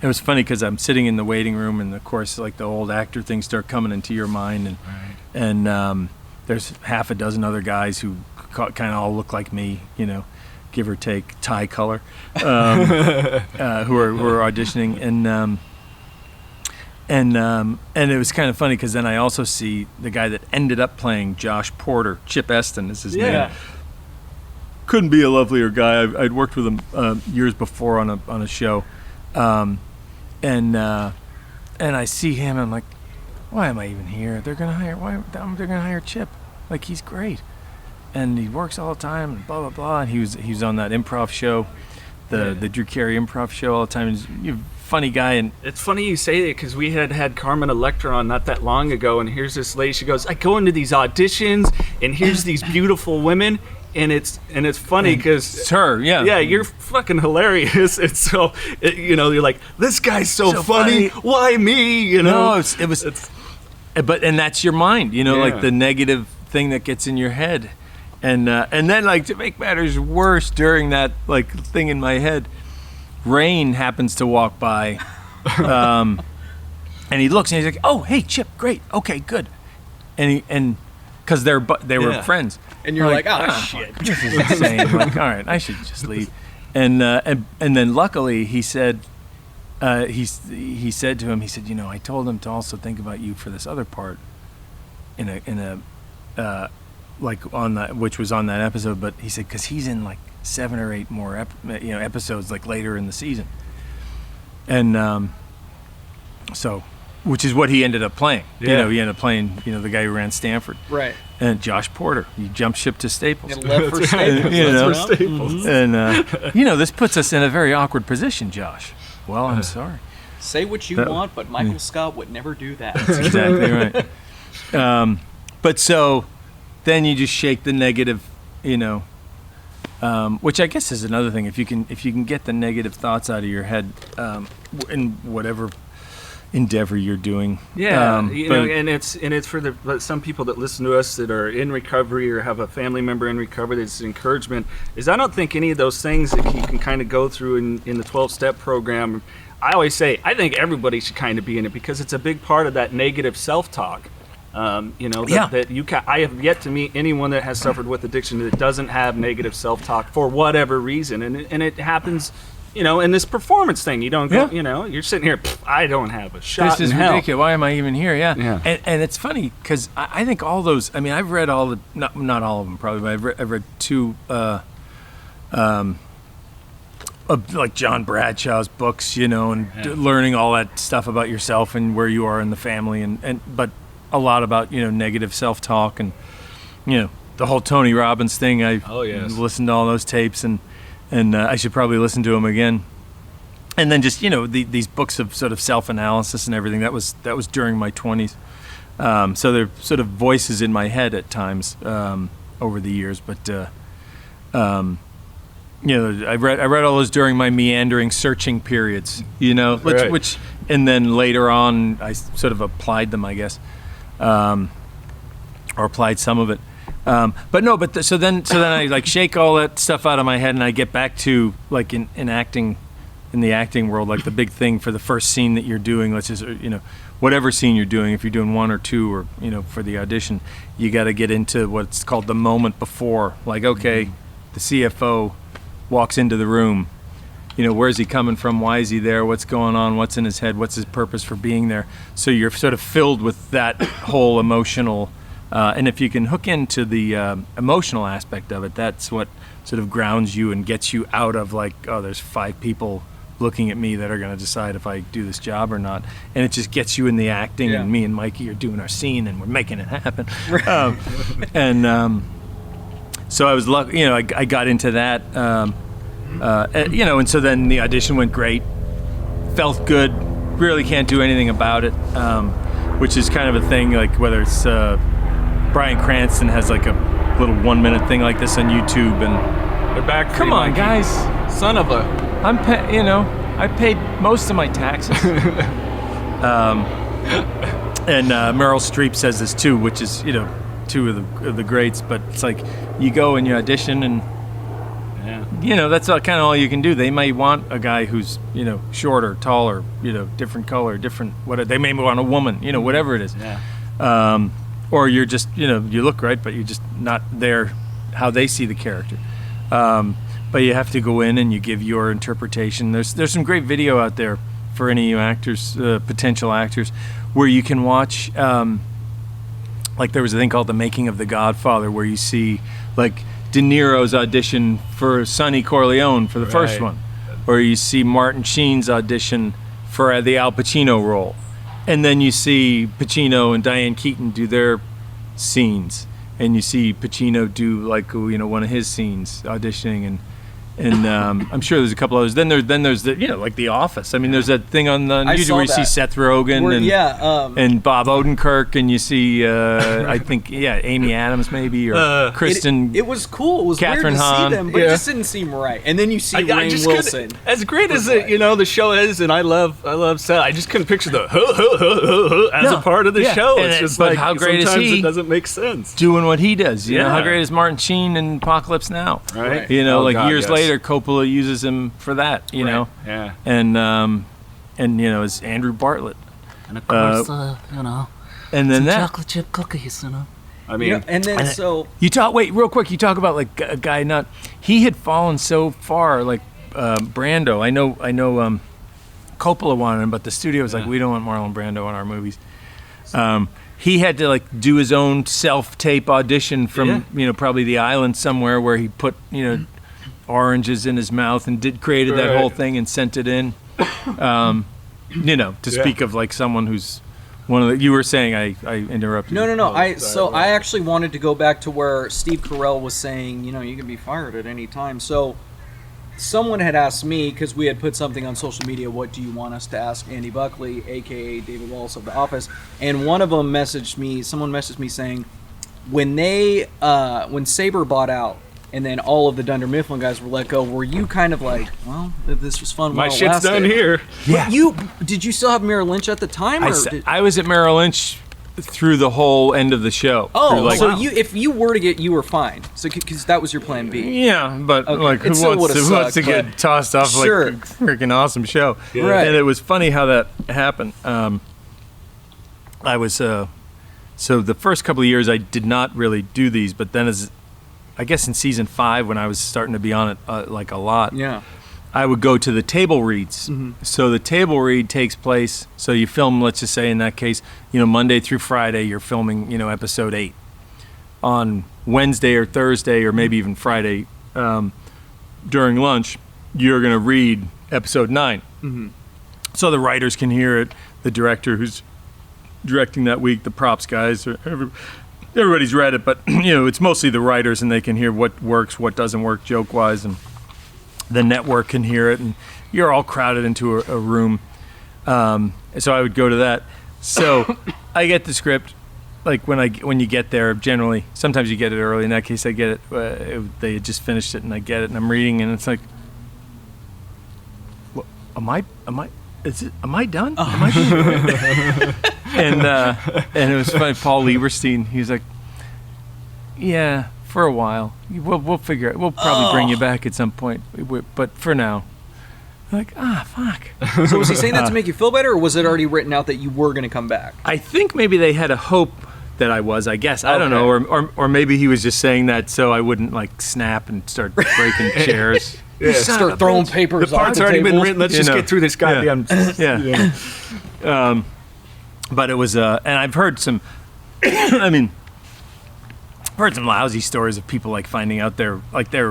it was funny because I'm sitting in the waiting room, and of course, like the old actor things start coming into your mind, and there's half a dozen other guys who kind of all look like me, give or take tie color, who are auditioning, and it was kind of funny because then I also see the guy that ended up playing Josh Porter, Chip Eston is his name. Couldn't be a lovelier guy. I'd worked with him years before on a show, and I see him. And I'm like, why am I even here? They're gonna hire Chip. Like, he's great. And he works all the time, and blah blah blah. And he was on that improv show, the Drew Carey improv show all the time. He's a funny guy, and it's funny you say that because we had Carmen Electra on not that long ago, and here's this lady. She goes, I go into these auditions, and here's these beautiful women, and it's funny because it's her, yeah, you're fucking hilarious. And so you're like, this guy's so funny. Why me? No, it was, and that's your mind, like the negative thing that gets in your head. And then, like, to make matters worse, during that, like, thing in my head, Rain happens to walk by, and he looks and he's like, "Oh, hey, Chip, great, okay, good," and because they were friends, and you're like, "Oh shit, this is insane." Like, all right, I should just leave. And then luckily he said, he said to him, he said, I told him to also think about you for this other part, in a like on that, which was on that episode, but he said because he's in like 7 or 8 more episodes like later in the season, and so, which is what he ended up playing. Yeah. He ended up playing the guy who ran Stanford, right? And Josh Porter, he jumped ship to Staples. It left for Staples. Staples. And this puts us in a very awkward position, Josh. Well, I'm sorry. Say what you want, but Michael Scott would never do that. That's exactly right. But so then you just shake the negative, which I guess is another thing. If you can get the negative thoughts out of your head in whatever endeavor you're doing. Yeah, and it's for some people that listen to us that are in recovery or have a family member in recovery. That's encouragement. Is I don't think any of those things that you can kind of go through in the 12-step program. I always say I think everybody should kind of be in it because it's a big part of that negative self-talk. That you can. I have yet to meet anyone that has suffered with addiction that doesn't have negative self-talk for whatever reason, and it happens. In this performance thing, you don't go. You're sitting here. I don't have a shot. This is in hell. ridiculous. Why am I even here? Yeah. Yeah. And it's funny because I think all those. I mean, I've read all the not all of them probably, but I've read 2. Like John Bradshaw's books, learning all that stuff about yourself and where you are in the family, but a lot about negative self-talk and the whole Tony Robbins thing. I listened to all those tapes and I should probably listen to them again. And then just these books of sort of self-analysis and everything. That was during my 20s. So they're sort of voices in my head at times over the years, but. I read all those during my meandering searching periods, which and then later on I sort of applied them, I guess, or applied some of it. So then I like shake all that stuff out of my head and I get back to like in acting, in the acting world, like the big thing for the first scene that you're doing. Let's just whatever scene you're doing, if you're doing 1 or 2 or for the audition, you got to get into what's called the moment before. Like, okay, the CFO walks into the room, where's he coming from, why is he there, what's going on, what's in his head, what's his purpose for being there. So you're sort of filled with that whole emotional, and if you can hook into the emotional aspect of it, that's what sort of grounds you and gets you out of like, oh, there's 5 people looking at me that are going to decide if I do this job or not, and it just gets you in the acting. And me and Mikey are doing our scene and we're making it happen. So I was lucky, I got into that, and so then the audition went great, felt good, really can't do anything about it, which is kind of a thing, like whether it's Bryan Cranston has like a little 1-minute thing like this on YouTube, and they're back. Come on, guys, son of a. I paid most of my taxes. And Meryl Streep says this too, which is 2 of the greats, but it's like you go and you audition and that's kind of all you can do. They may want a guy who's shorter, taller, different color, different whatever. They may want a woman, whatever it is. Or you're just you look right, but you're just not there how they see the character. But you have to go in and you give your interpretation. There's some great video out there for any of you actors, potential actors, where you can watch. Like there was a thing called The Making of the Godfather, where you see like De Niro's audition for Sonny Corleone for the first one, or you see Martin Sheen's audition for the Al Pacino role, and then you see Pacino and Diane Keaton do their scenes, and you see Pacino do like one of his scenes auditioning, And I'm sure there's a couple others. Then there's the like The Office. I mean, there's that thing on YouTube where you see Seth Rogen and Bob Odenkirk, and you see I think Amy Adams maybe or Kristen. It was cool. It was Catherine weird to Hahn. see them, but it just didn't seem right. And then you see Rainn Wilson. As great as the show is, and I love Seth. I just couldn't picture the as a part of the show. It's just but like how great is sometimes he? It doesn't make sense. Doing what he does. You know how great is Martin Sheen in Apocalypse Now? Right. You know, years later, Coppola uses him for that. You know. Yeah. And it's Andrew Bartlett. And of course, and then chocolate chip cookies. I mean, and then you talk. Wait, real quick. You talk about like a guy he had fallen so far, like Brando. I know. Coppola wanted him, but the studio was like, we don't want Marlon Brando in our movies. He had to like do his own self-tape audition from probably the island somewhere where he put oranges in his mouth and created that whole thing and sent it in. To speak of like someone who's one of the. You were saying I interrupted. No. I actually wanted to go back to where Steve Carell was saying, you can be fired at any time. So someone had asked me, because we had put something on social media, what do you want us to ask Andy Buckley, a.k.a. David Wallace of The Office? And one of them someone messaged me saying, when Sabre bought out, and then all of the Dunder Mifflin guys were let go, were you kind of like, well, this was fun while my it shit's lasted? done here. Yeah. Did you still have Merrill Lynch at the time? I was at Merrill Lynch through the whole end of the show. If you were to you were fine. So because that was your plan B. Yeah, but like who wants to get tossed off like a freaking awesome show? Yeah. Right. And it was funny how that happened. I was so the first couple of years I did not really do these, but then I guess in season 5 when I was starting to be on it like a lot. Yeah. I would go to the table reads. Mm-hmm. So the table read takes place. So you film, let's just say in that case, Monday through Friday, you're filming, episode 8. On Wednesday or Thursday or maybe even Friday, during lunch, you're going to read episode 9. Mm-hmm. So the writers can hear it. The director who's directing that week, the props guys, everybody's read it, but it's mostly the writers, and they can hear what works, what doesn't work joke-wise, and the network can hear it, and you're all crowded into a room. So I would go to that. So I get the script, like when you get there. Generally, sometimes you get it early. In that case, I get it. They had just finished it, and I get it, and I'm reading, and it's like, what, am I done? Am I doing it? And it was funny. Paul Lieberstein, he was like, yeah. For a while, we'll figure it. We'll probably bring you back at some point, but for now, like fuck. So was he saying that to make you feel better, or was it already written out that you were going to come back? I think maybe they had a hope that I was. I guess I don't know, or maybe he was just saying that so I wouldn't like snap and start breaking chairs. Yeah. Start throwing papers. The part's already been written. Let's just get through this goddamn. Yeah. But it was, and I've heard some. I've heard some lousy stories of people like finding out they're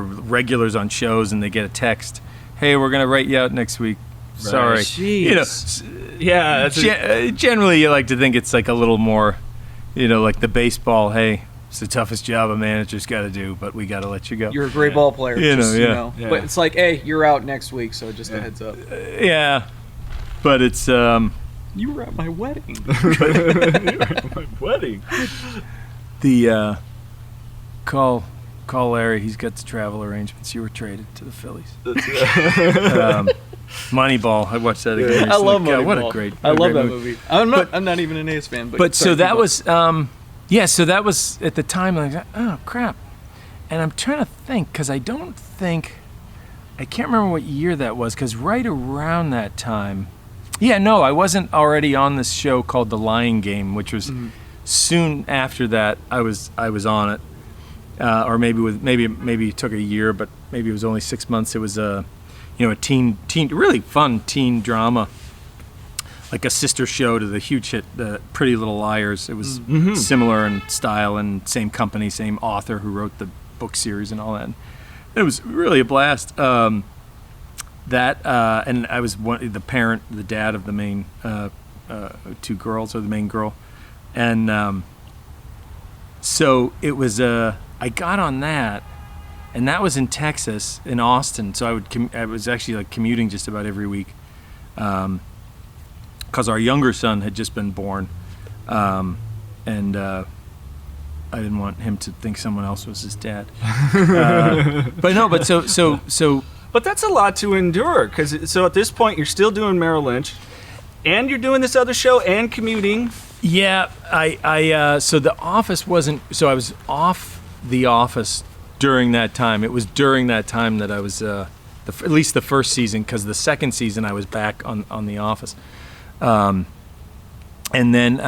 regulars on shows and they get a text, "Hey, we're gonna write you out next week. Sorry." Jeez. Generally you like to think it's like a little more, like the baseball. Hey, it's the toughest job a manager's got to do, but we got to let you go. You're a great ball player. Yeah. But it's like, hey, you're out next week, so just a heads up. Yeah, but it's You were at my wedding. You were at my wedding. The call Larry. He's got the travel arrangements. You were traded to the Phillies. Moneyball. I watched that again recently. I love Moneyball. What a great I love that movie. I'm not even an A's fan. But so that was so that was at the time like, oh crap, and I'm trying to think because I can't remember what year that was, because right around that time, I wasn't already on this show called The Lying Game, which was soon after that. I was on it. Or maybe it took a year, but maybe it was only 6 months. It was a teen, really fun teen drama, like a sister show to the huge hit, Pretty Little Liars. It was similar in style and same company, same author who wrote the book series and all that. It was really a blast. And I was the dad of the main 2 girls, or the main girl, and so it was I got on that, and that was in Texas, in Austin. So I was actually like commuting just about every week, because our younger son had just been born, and I didn't want him to think someone else was his dad. But But that's a lot to endure, because at this point you're still doing Merrill Lynch, and you're doing this other show and commuting. Yeah, so The Office wasn't. So I was off The Office during that time. It was during that time that I was, at least the first season, because the second season I was back on The Office, and then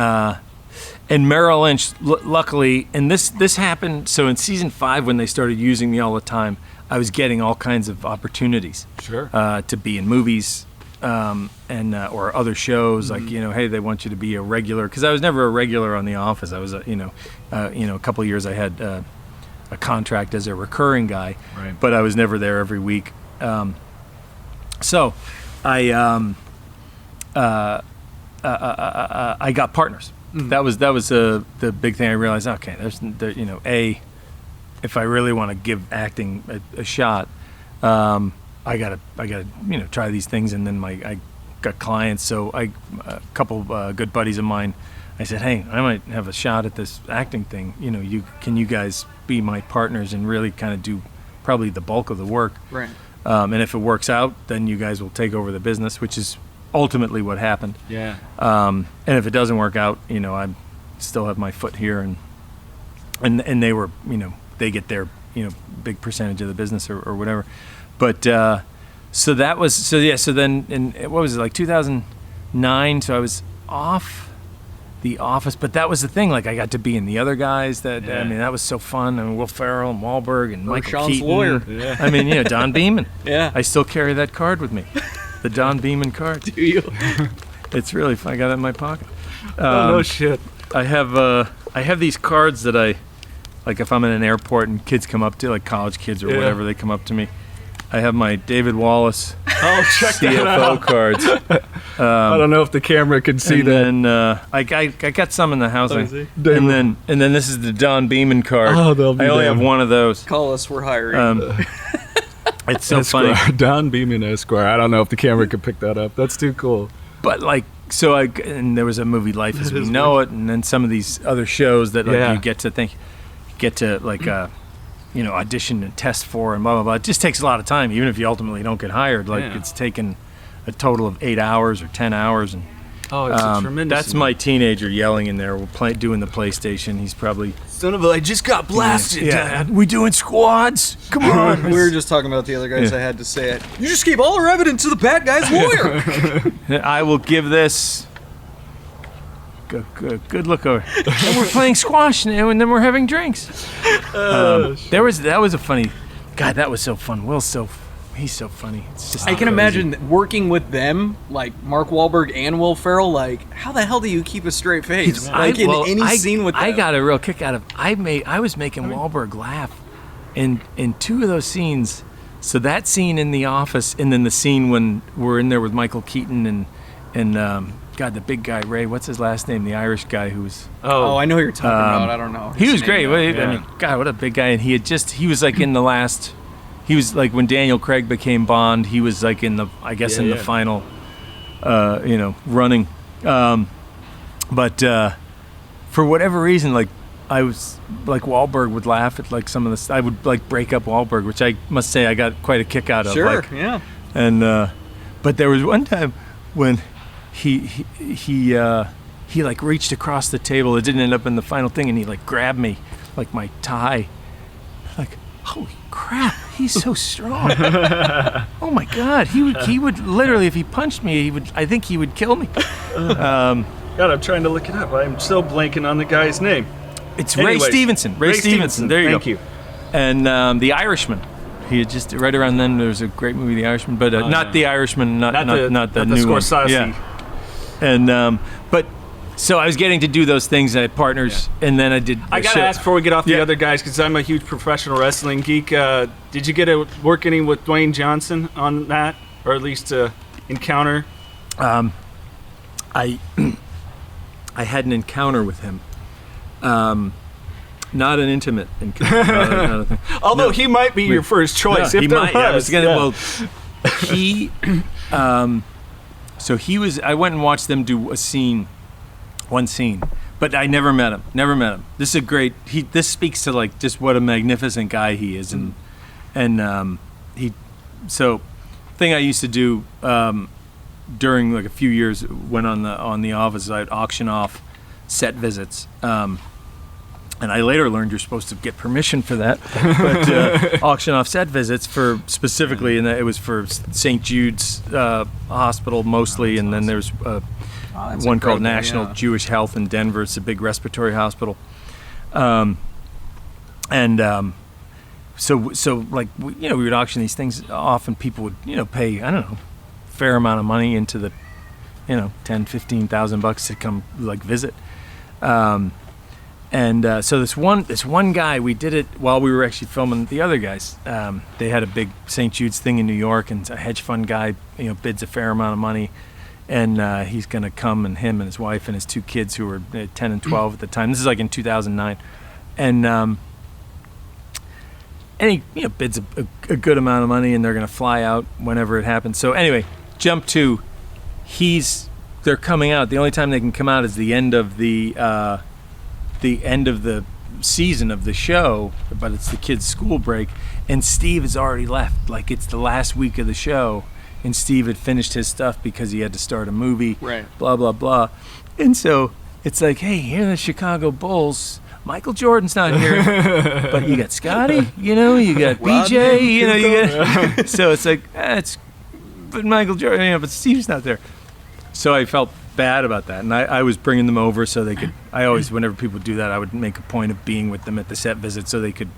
and Merrill Lynch, luckily, and this happened. So in season 5, when they started using me all the time, I was getting all kinds of opportunities. Sure. To be in movies. And or other shows, like, hey, they want you to be a regular, because I was never a regular on The Office. I was a couple of years I had a contract as a recurring guy, right. But I was never there every week. So I got partners. That was the big thing. I realized, okay, if I really want to give acting a shot, I gotta try these things, and then I got clients. So a couple good buddies of mine, I said, hey, I might have a shot at this acting thing. Can you guys be my partners and really kind of do probably the bulk of the work? Right. And if it works out, then you guys will take over the business, which is ultimately what happened. Yeah. And if it doesn't work out, I still have my foot here, and they were, they get their big percentage of the business or whatever. But so then what was it, like 2009? So I was off The Office, but that was the thing. Like, I got to be in the other guys. That was so fun. I mean, Will Ferrell and Wahlberg and Michael Sean's Keaton. lawyer. Yeah. I mean, Don Beeman. Yeah. I still carry that card with me, the Don Beeman card. Do you? It's really fun. I got it in my pocket. No shit. I have these cards that like if I'm in an airport and kids come up to, like college kids or whatever, they come up to me. I have my David Wallace check that CFO out. cards. I don't know if the camera can see and that. then I got some in the house. I see. And then this is the Don Beeman card. Oh, they'll be I only damned. have one of those. Call us, we're hiring. It's so Esquire. funny. Don Beeman Esquire. I don't know if the camera could pick that up. That's too cool. But and there was a movie, Life as We Know It, and then some of these other shows that you get to audition and test for and blah, blah, blah. It just takes a lot of time, even if you ultimately don't get hired. It's taken a total of 8 hours or 10 hours. And Oh, it's a tremendous. that's my teenager yelling in there. We're doing the PlayStation. He's probably... Son of a, I just got blasted, Dad. We doing squads? Come on. We were just talking about the other guys. I had to say it. You just gave all our evidence to the bad guy's lawyer. I will give this... Good look over. And we're playing squash now, and then we're having drinks. That was a funny... God, that was so fun. He's so funny. It's just I can crazy. imagine working with them, like Mark Wahlberg and Will Ferrell. Like, how the hell do you keep a straight face? Any scene with them. I got a real kick out of. I was making Wahlberg laugh in 2 of those scenes. So that scene in The Office, and then the scene when we're in there with Michael Keaton and God, the big guy, Ray. What's his last name? The Irish guy who was. Oh, I know who you're talking about. I don't know. He was great. Though. I mean, God, what a big guy! And he was like in the last. He was like when Daniel Craig became Bond. He was like in the final, running. But for whatever reason, like I was like Wahlberg would laugh at like some of this. I would like break up Wahlberg, which I must say I got quite a kick out of. Sure. Like, yeah. And but there was one time when he like reached across the table. It didn't end up in the final thing, and he like grabbed me like my tie. Like, holy crap, he's so strong. Oh my God, he would literally, if he punched me, I think he would kill me. God, I'm trying to look it up. I'm still blanking on the guy's name. It's Anyways, Ray Stevenson. Ray Stevenson. There you go. Thank you. And The Irishman. He had just right around then. There was a great movie, The Irishman, but not The Irishman, not the new Scorsese. one. Yeah. And but so I was getting to do those things. I had partners, and then I did. I gotta ask before we get off the other guys, because I'm a huge professional wrestling geek. Did you get to work any with Dwayne Johnson on that, or at least encounter? I had an encounter with him. not an intimate. Not a thing. Although he might be your first choice. If he there might. was. I was gonna. Well, he. So he was. I went and watched them do one scene, but I never met him. This is a great. This speaks to like just what a magnificent guy he is, and he. So, thing I used to do during like a few years when on the office, I'd auction off set visits. And I later learned you're supposed to get permission for that, but auction off set visits for specifically, and it was for St. Jude's Hospital mostly, and then there's one called National Jewish Health in Denver. It's a big respiratory hospital, so like we would auction these things off, and people would pay a fair amount of money into the $10,000-$15,000 to come like visit. So this one guy, we did it while we were actually filming the other guys. They had a big St. Jude's thing in New York, and a hedge fund guy, bids a fair amount of money, and he's going to come, and him and his wife and his two kids who were 10 and 12 at the time. This is like in 2009, and he bids a good amount of money, and they're going to fly out whenever it happens. So anyway, jump to, they're coming out. The only time they can come out is the end of the season of the show, but it's the kids' school break, and Steve has already left. Like, it's the last week of the show, and Steve had finished his stuff because he had to start a movie, right? Blah blah blah. And so it's like, hey, here are the Chicago Bulls. Michael Jordan's not here, but you got Scotty, you got BJ, you got. So it's like, but Michael Jordan, but Steve's not there. So I felt bad about that, and I was bringing them over so they could. I always, whenever people do that, I would make a point of being with them at the set visit so they could,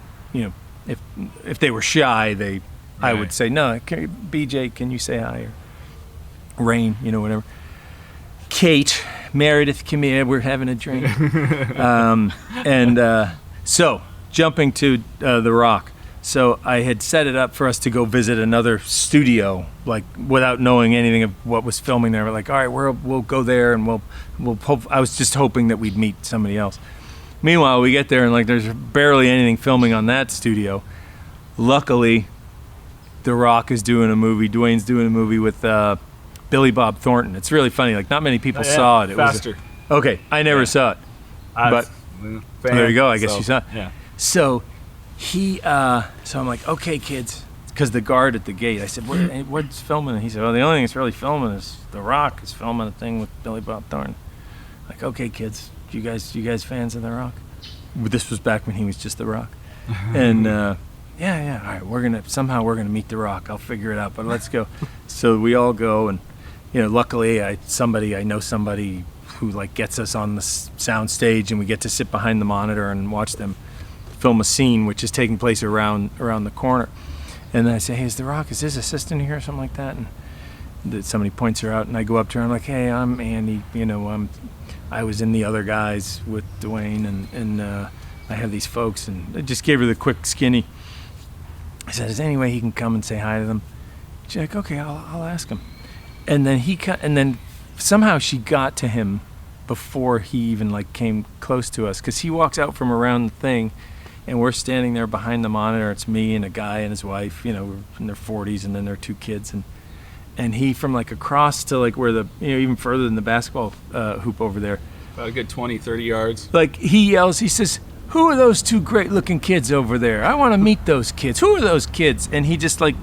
if they were shy, I would say, no, BJ, can you say hi, or Rain, whatever. Kate, Meredith, come here, we're having a drink. So jumping to The Rock. So I had set it up for us to go visit another studio, like without knowing anything of what was filming there. We're like, all right, we'll go there, and we'll hope. I was just hoping that we'd meet somebody else. Meanwhile, we get there, and like there's barely anything filming on that studio. Luckily, The Rock is doing a movie. Dwayne's doing a movie with Billy Bob Thornton. It's really funny. Like, not many people saw it. It Faster. Okay, I never saw it, but there you go. I guess you saw it. Yeah. So so I'm like, okay, kids, because the guard at the gate, I said, what's filming? And he said, well, the only thing that's really filming is The Rock is filming a thing with Billy Bob Thornton. Like, okay, kids, you guys fans of The Rock? This was back when he was just The Rock. And yeah, all right, we're gonna meet The Rock. I'll figure it out, but let's go. So we all go, and luckily I know somebody who like gets us on the sound stage, and we get to sit behind the monitor and watch them film a scene which is taking place around the corner. And then I say, hey, is The Rock, is his assistant here or something like that? And somebody points her out, and I go up to her, I'm like, hey, I'm Andy, I was in the other guys with Dwayne, and I have these folks, and I just gave her the quick skinny. I said, is there any way he can come and say hi to them? She's like, okay, I'll ask him. And then somehow she got to him before he even like came close to us, because he walks out from around the thing, and we're standing there behind the monitor. It's me and a guy and his wife, we're in their 40s, and then their two kids, and he from like across to like where the even further than the basketball hoop over there, about a good 20-30 yards, like he yells, he says, who are those two great looking kids over there? I want to meet those kids. Who are those kids? And he just like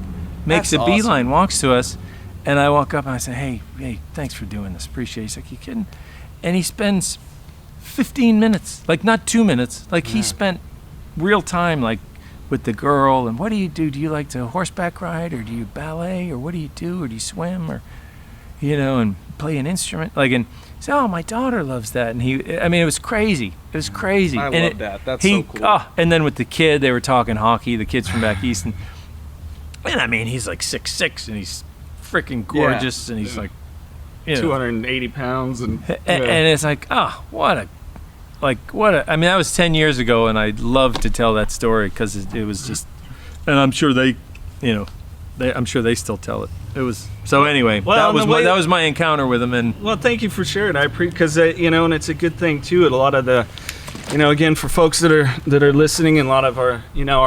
makes That's a beeline, awesome. Walks to us, and I walk up and I say, hey, thanks for doing this, appreciate it. He's like, you kidding? And he spends 15 minutes, like not 2 minutes, like he spent real time, like with the girl. And what do? Do you like to horseback ride, or do you ballet, or what do you do, or do you swim, or and play an instrument? Like, and he said, oh, my daughter loves that. And it was crazy. It was crazy. I and love that. That's so cool. And then with the kid, they were talking hockey, the kids from back east, and he's like 6'6", and he's freaking gorgeous, and he's like 280 pounds, and it's like, oh, what a that was 10 years ago, and I'd love to tell that story, because it was just, and I'm sure they still tell it. It was, so anyway, that was my encounter with him. And well, thank you for sharing. I because and it's a good thing too. And a lot of the again, for folks that are listening, and a lot of our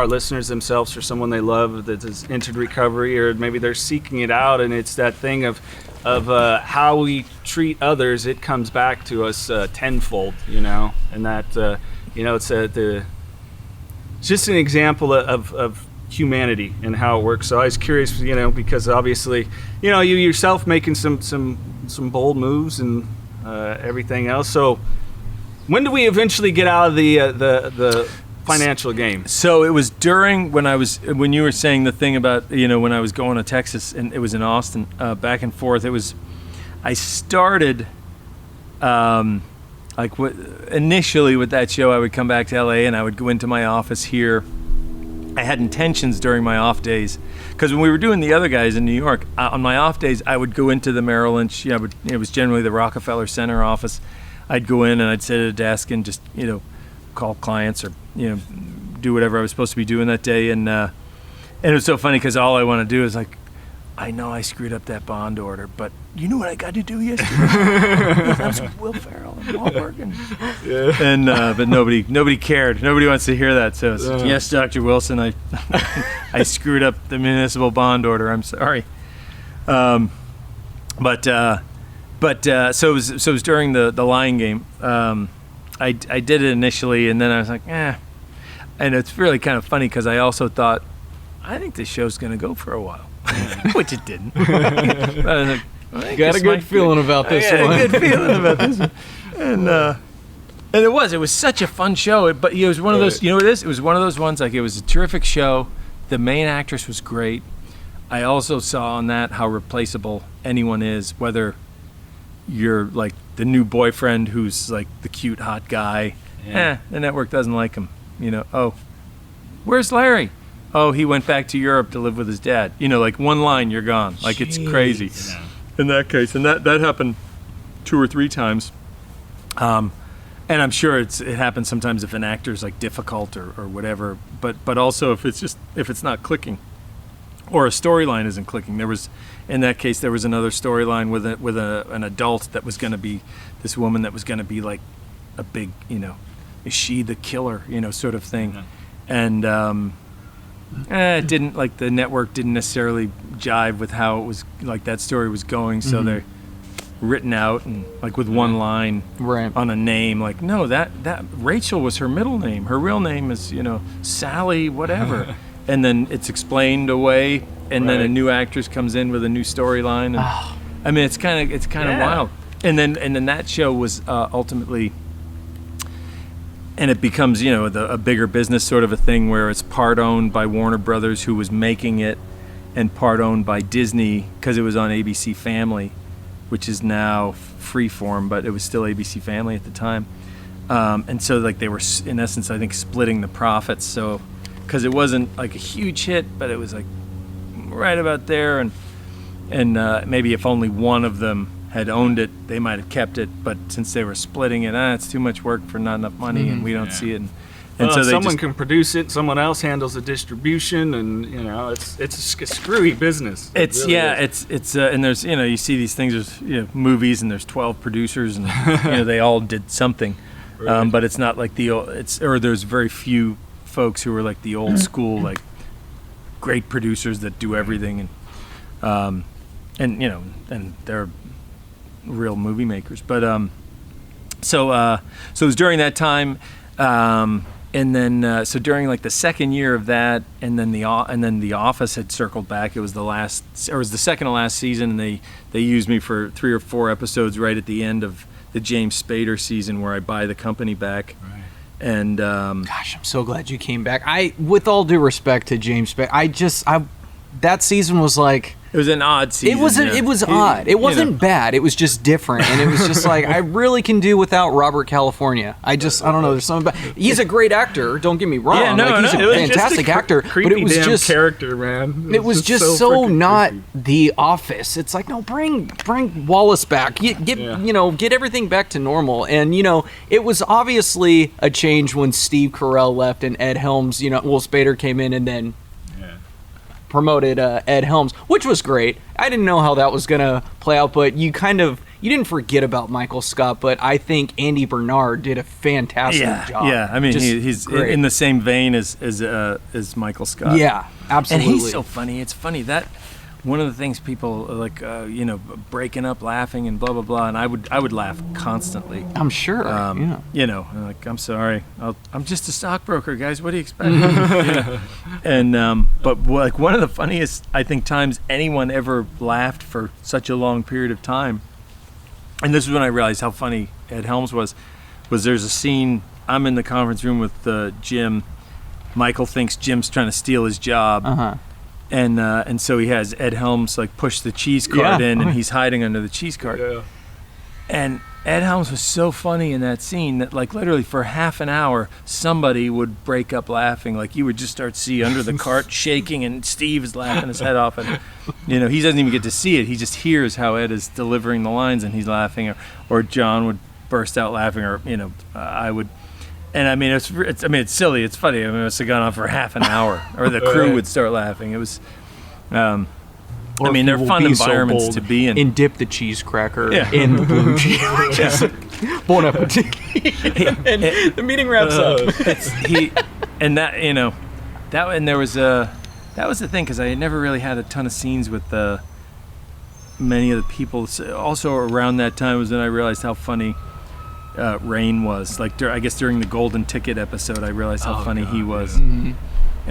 listeners themselves, or someone they love that has entered recovery, or maybe they're seeking it out, and it's that thing of how we treat others. It comes back to us tenfold, and that it's just an example of humanity and how it works. So I was curious, because obviously, you yourself making some bold moves and everything else. So when do we eventually get out of the financial game? So it was during when you were saying the thing about when I was going to Texas, and it was in Austin, back and forth. I started initially with that show. I would come back to LA and I would go into my office here. I had intentions during my off days, because when we were doing the other guys in New York, on my off days, I would go into the Merrill Lynch. It was generally the Rockefeller Center office. I'd go in and I'd sit at a desk and just call clients or do whatever I was supposed to be doing that day. And it was so funny because all I want to do is I know I screwed up that bond order, but you know what I got to do yesterday? That was with Will Ferrell and Wahlberg, and but nobody cared. Nobody wants to hear that. So yes, Dr. Wilson, I screwed up the municipal bond order. I'm sorry. So it was during the Lion Game. I did it initially, and then I was like, and it's really kind of funny because I also thought, I think this show's going to go for a while, which it didn't. I was like, got a good feeling about this one. I had a good feeling about this one. And it was such a fun show. But it was one of those, you know what it is? It was one of those ones, it was a terrific show. The main actress was great. I also saw on that how replaceable anyone is, whether you're the new boyfriend who's the cute hot guy. The network doesn't like him. Oh, where's Larry? Oh, he went back to Europe to live with his dad. One line, you're gone. It's crazy. In that case, and that happened 2 or 3 times. And I'm sure it happens sometimes if an actor's difficult or whatever. But also if it's not clicking, or a storyline isn't clicking. In that case, there was another storyline with an adult that was going to be this woman that was going to be a big, is she the killer, sort of thing. And it didn't, the network didn't necessarily jive with how it was, that story was going. So they're written out and with one line on a name, no, that Rachel was her middle name. Her real name is, Sally, whatever. And then it's explained away, and then a new actress comes in with a new storyline. I mean, it's kind of wild. And then that show was ultimately, and it becomes a bigger business sort of a thing where it's part owned by Warner Brothers, who was making it, and part owned by Disney because it was on ABC Family, which is now Freeform, but it was still ABC Family at the time. And so they were in essence, I think, splitting the profits. So because it wasn't a huge hit, but it was right about there, and maybe if only one of them had owned it, they might have kept it. But since they were splitting it, it's too much work for not enough money, and we don't see it. And so someone can produce it, someone else handles the distribution, and it's a screwy business. It's and there's you see these things. There's movies, and there's 12 producers, and they all did something, but it's not there's very few folks who are the old school great producers that do everything, and they're real movie makers. But so it was during that time, and then so during the second year of that, and then the Office had circled back. It was the second to last season, and they used me for 3 or 4 episodes right at the end of the James Spader season, where I buy the company back. Right. And gosh, I'm so glad you came back. With all due respect to James Spader, that season was it was an odd season. It was odd. It wasn't bad. It was just different, and it was just I really can do without Robert California. I don't know. There's something about. He's a great actor. Don't get me wrong. He's a fantastic actor. But it was just character, man. It was just so not creepy. The Office. It's no, bring Wallace back. Get everything back to normal. And it was obviously a change when Steve Carell left and Ed Helms. Spader came in and then promoted Ed Helms, which was great. I didn't know how that was gonna play out, but you kind of you didn't forget about Michael Scott, but I think Andy Bernard did a fantastic job. Yeah, I mean, he's in the same vein as Michael Scott. Yeah, absolutely. And he's so funny. It's funny that one of the things people like, breaking up, laughing, and blah blah blah, and I would laugh constantly. I'm sure. Like, I'm sorry, I'm just a stockbroker, guys. What do you expect? And but like one of the funniest, I think, times anyone ever laughed for such a long period of time, and this is when I realized how funny Ed Helms was there's a scene. I'm in the conference room with Jim. Michael thinks Jim's trying to steal his job. Uh-huh. And so he has Ed Helms like push the cheese cart in, and he's hiding under the cheese cart. Yeah. And Ed Helms was so funny in that scene that like literally for half an hour somebody would break up laughing. Like you would just start to see under the cart shaking, and Steve is laughing his head off, and he doesn't even get to see it. He just hears how Ed is delivering the lines, and he's laughing, or John would burst out laughing, or I would. And I mean, it's silly. It's funny. I mean, it must have gone on for half an hour, or the crew would start laughing. It was, they're fun environments to be in. And dip the cheese cracker in the blue cheese. Bon appetit. And the meeting wraps up. That was the thing, because I had never really had a ton of scenes with many of the people. Also around that time was when I realized how funny Rain was. Like I guess during the Golden Ticket episode, I realized how funny he was. Mm-hmm.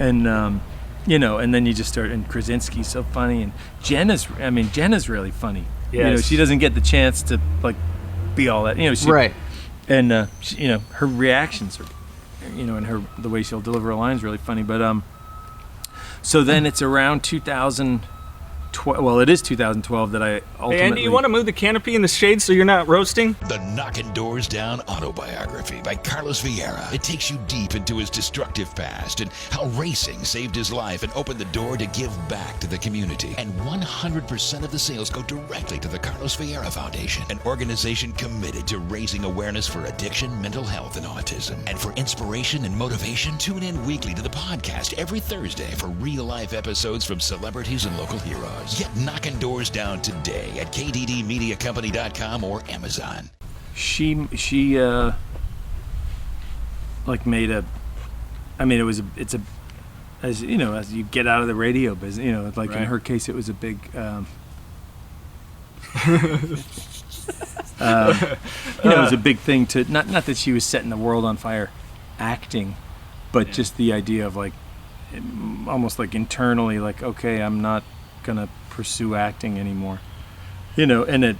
And and then you just start. And Krasinski's so funny, and Jenna's really funny. Yes. She doesn't get the chance to like be all that. Right. And her reactions are, and the way she'll deliver her lines really funny. But so then it's around 2012. Well, it is 2012 that I ultimately... Hey, Andy, you want to move the canopy in the shade so you're not roasting? The Knockin Doorz Down autobiography by Carlos Vieira. It takes you deep into his destructive past and how racing saved his life and opened the door to give back to the community. And 100% of the sales go directly to the Carlos Vieira Foundation, an organization committed to raising awareness for addiction, mental health, and autism. And for inspiration and motivation, tune in weekly to the podcast every Thursday for real-life episodes from celebrities and local heroes. Get Knockin Doorz Down today at kddmediacompany.com or Amazon. She like made a, I mean, it's a, as you know, as you get out of the radio business, like in her case, it was a big, it was a big thing to, not that she was setting the world on fire acting, but just the idea of like, almost like internally, like, okay, I'm not gonna pursue acting anymore, and it,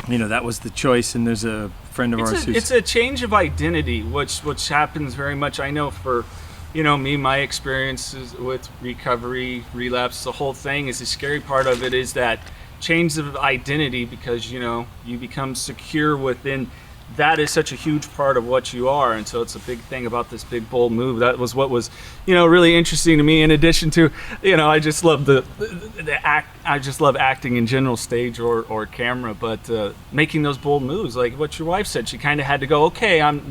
that was the choice. And there's a friend of ours it's a change of identity, which happens very much. I know for me, my experiences with recovery, relapse, the whole thing is the scary part of it is that change of identity, because you become secure within. That is such a huge part of what you are, and so it's a big thing about this big bold move. That was what was, really interesting to me. In addition to, I just love the act. I just love acting in general, stage or camera. But making those bold moves, like what your wife said, she kind of had to go. Okay, I'm,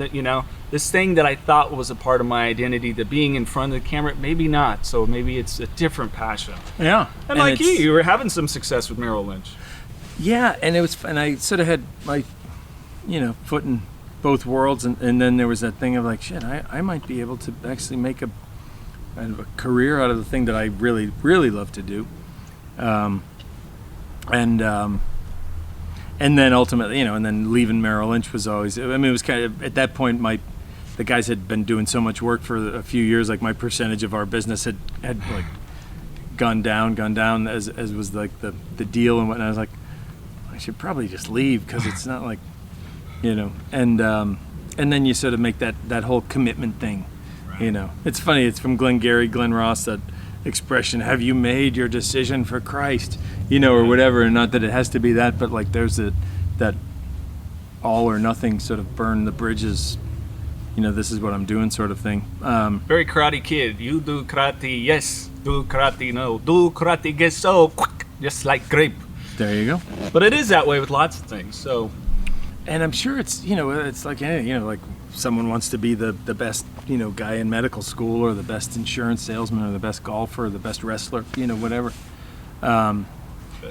this thing that I thought was a part of my identity, the being in front of the camera, maybe not. So maybe it's a different passion. Yeah, and like you were having some success with Merrill Lynch. Yeah, and I sort of had my foot in both worlds, and then there was that thing of like, shit, I might be able to actually make a career out of the thing that I really, really love to do. And then ultimately, and then leaving Merrill Lynch was always, it was kind of, at that point, the guys had been doing so much work for a few years, like my percentage of our business had like gone down as was like the deal and whatnot. I was like, I should probably just leave, because it's not like, and then you sort of make that whole commitment thing, right. It's funny, it's from Glenn Ross, that expression, have you made your decision for Christ, or whatever, and not that it has to be that, but like there's that all or nothing sort of burn the bridges, this is what I'm doing sort of thing. Very Karate Kid. You do karate, yes. Do karate, no. Do karate, guess so. Just like grape. There you go. But it is that way with lots of things, so... And I'm sure it's, it's like anything, like someone wants to be the best, guy in medical school, or the best insurance salesman, or the best golfer, or the best wrestler, whatever.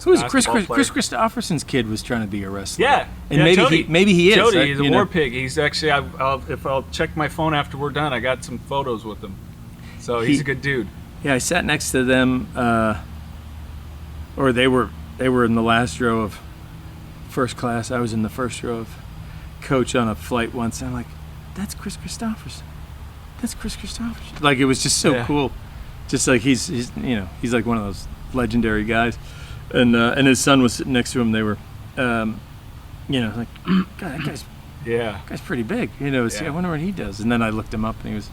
Who was Chris Christopherson's kid was trying to be a wrestler. Yeah, and yeah, maybe he is. Jody, he's a war pig. He's actually. If I'll check my phone after we're done, I got some photos with him. So he's a good dude. Yeah, I sat next to them, or they were in the last row of first class. I was in the first row of coach on a flight once. And I'm like, that's Chris Christopherson. That's Chris Christopherson. Like, it was just so cool. Just like he's like one of those legendary guys. And his son was sitting next to him. They were, like, God, that guy's pretty big. I wonder what he does. And then I looked him up, and he was.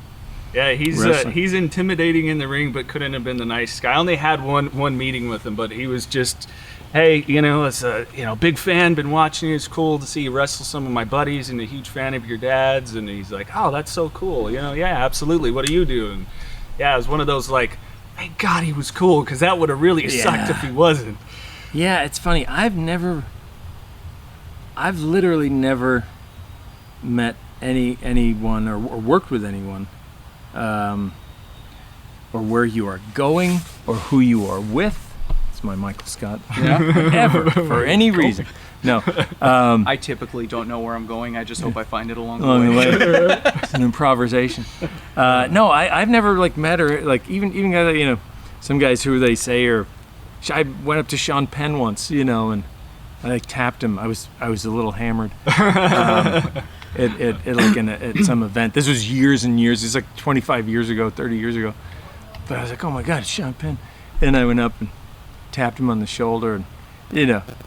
Yeah, he's intimidating in the ring, but couldn't have been the nice guy. I only had one meeting with him, but he was just, hey, it's a big fan, been watching you. It's cool to see you wrestle some of my buddies, and a huge fan of your dad's. And he's like, oh, that's so cool. Yeah, absolutely. What do you do? And yeah, it was one of those like, thank God he was cool, because that would have really sucked if he wasn't. Yeah, it's funny. I've literally never met anyone or worked with anyone. Or where you are going, or who you are with. It's my Michael Scott. Ever, for any reason. No. I typically don't know where I'm going. I just hope I find it along the way. It's an improvisation. No, I've never met her. Even guys, some guys who they say are. I went up to Sean Penn once, and I tapped him. I was a little hammered. At some event. This was years and years. It's like 25 years ago, 30 years ago. But I was like, oh my God, it's Sean Penn. And I went up and tapped him on the shoulder, and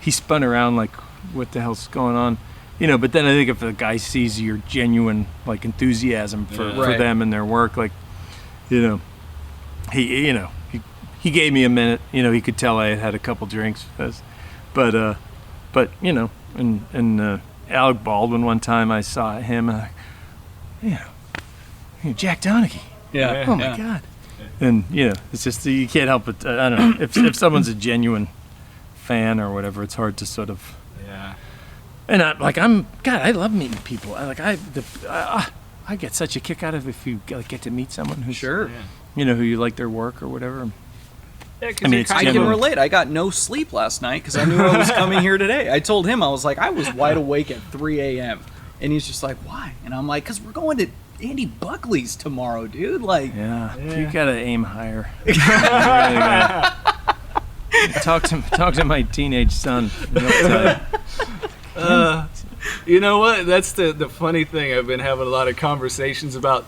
he spun around like, what the hell's going on? But then I think if a guy sees your genuine enthusiasm for them and their work, he gave me a minute. He could tell I had had a couple drinks, but Alec Baldwin, one time I saw him, Jack Donaghy. Yeah. Oh my God. And it's just, you can't help it. I don't know, if someone's a genuine fan or whatever, it's hard to sort of. Yeah. And I love meeting people. I get such a kick out of if you get to meet someone who's sure, who you like their work or whatever. Yeah, I can relate. I got no sleep last night because I knew I was coming here today. I told him, I was like, I was wide awake at 3 a.m. And he's just like, why? And I'm like, because we're going to Andy Buckley's tomorrow, dude. You gotta aim higher. Talk to my teenage son. You know what? That's the funny thing. I've been having a lot of conversations about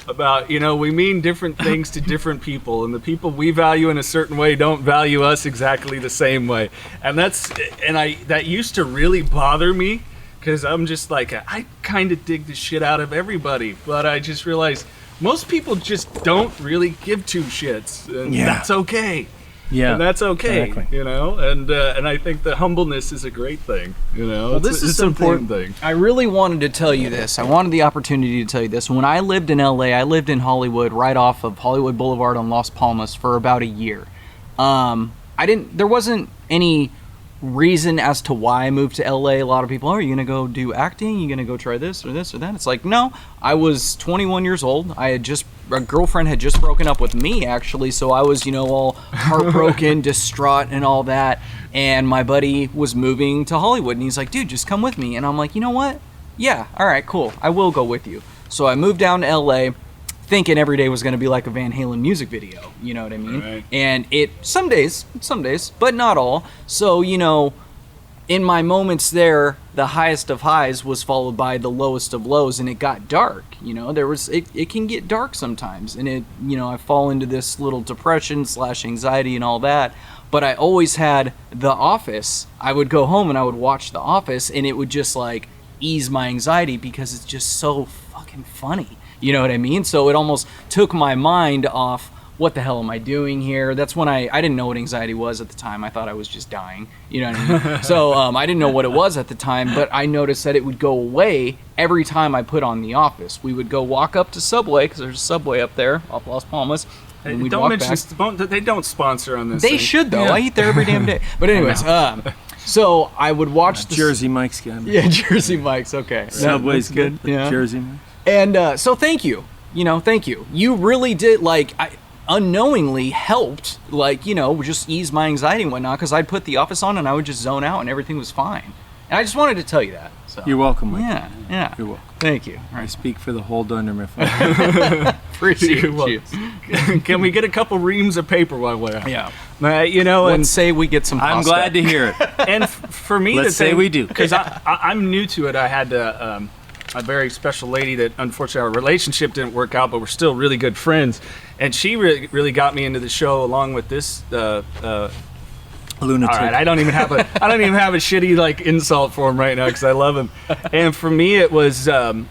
we mean different things to different people, and the people we value in a certain way don't value us exactly the same way. And that used to really bother me, because I'm just like, I kind of dig the shit out of everybody, but I just realized most people just don't really give two shits, and that's okay. Yeah, and that's okay. Exactly. And I think the humbleness is a great thing. Well, this is an important thing. I really wanted to tell you this. I wanted the opportunity to tell you this. When I lived in LA, I lived in Hollywood, right off of Hollywood Boulevard on Las Palmas for about a year. There wasn't any reason as to why I moved to LA. A lot of people, are you gonna go do acting? You gonna go try this or that? It's like, no. I was 21 years old. A girlfriend had just broken up with me, actually, so I was, all heartbroken, distraught, and all that. And my buddy was moving to Hollywood, and he's like, dude, just come with me. And I'm like, you know what? Yeah, all right, cool. I will go with you. So I moved down to LA, thinking every day was going to be like a Van Halen music video, you know what I mean? Right. And some days, but not all. So, in my moments there, the highest of highs was followed by the lowest of lows, and it got dark. It can get dark sometimes, and I fall into this little depression / anxiety and all that. But I always had The Office. I would go home and I would watch The Office, and it would just ease my anxiety because it's just so fucking funny. You know what I mean? So it almost took my mind off, what the hell am I doing here? That's when I didn't know what anxiety was at the time. I thought I was just dying. You know what I mean? So I didn't know what it was at the time, but I noticed that it would go away every time I put on The Office. We would go walk up to Subway, because there's a Subway up there off Las Palmas. Hey, don't mention, they don't sponsor on this. They should, though. Yeah. I eat there every damn day. But anyways, so I would watch the Jersey Mike's good. Yeah, Jersey Mike's, okay. Subway's good. Yeah. Jersey Mike's. And so thank you. Thank you. You really did, unknowingly helped, like, just ease my anxiety and whatnot, because I'd put The Office on and I would just zone out and everything was fine. And I just wanted to tell you that. So. You're welcome, Mike. Yeah. You're welcome. Thank you. I speak for the whole Dunder Mifflin. Appreciate you. Can we get a couple reams of paper while we're out? Yeah. And say we get some pasta. I'm glad to hear it. And for me, let's say we do, because I'm new to it. I had a very special lady that unfortunately our relationship didn't work out, but we're still really good friends, and she really got me into the show along with this. Lunatic. All right, I don't even have a shitty like insult for him right now because I love him. And for me, it was and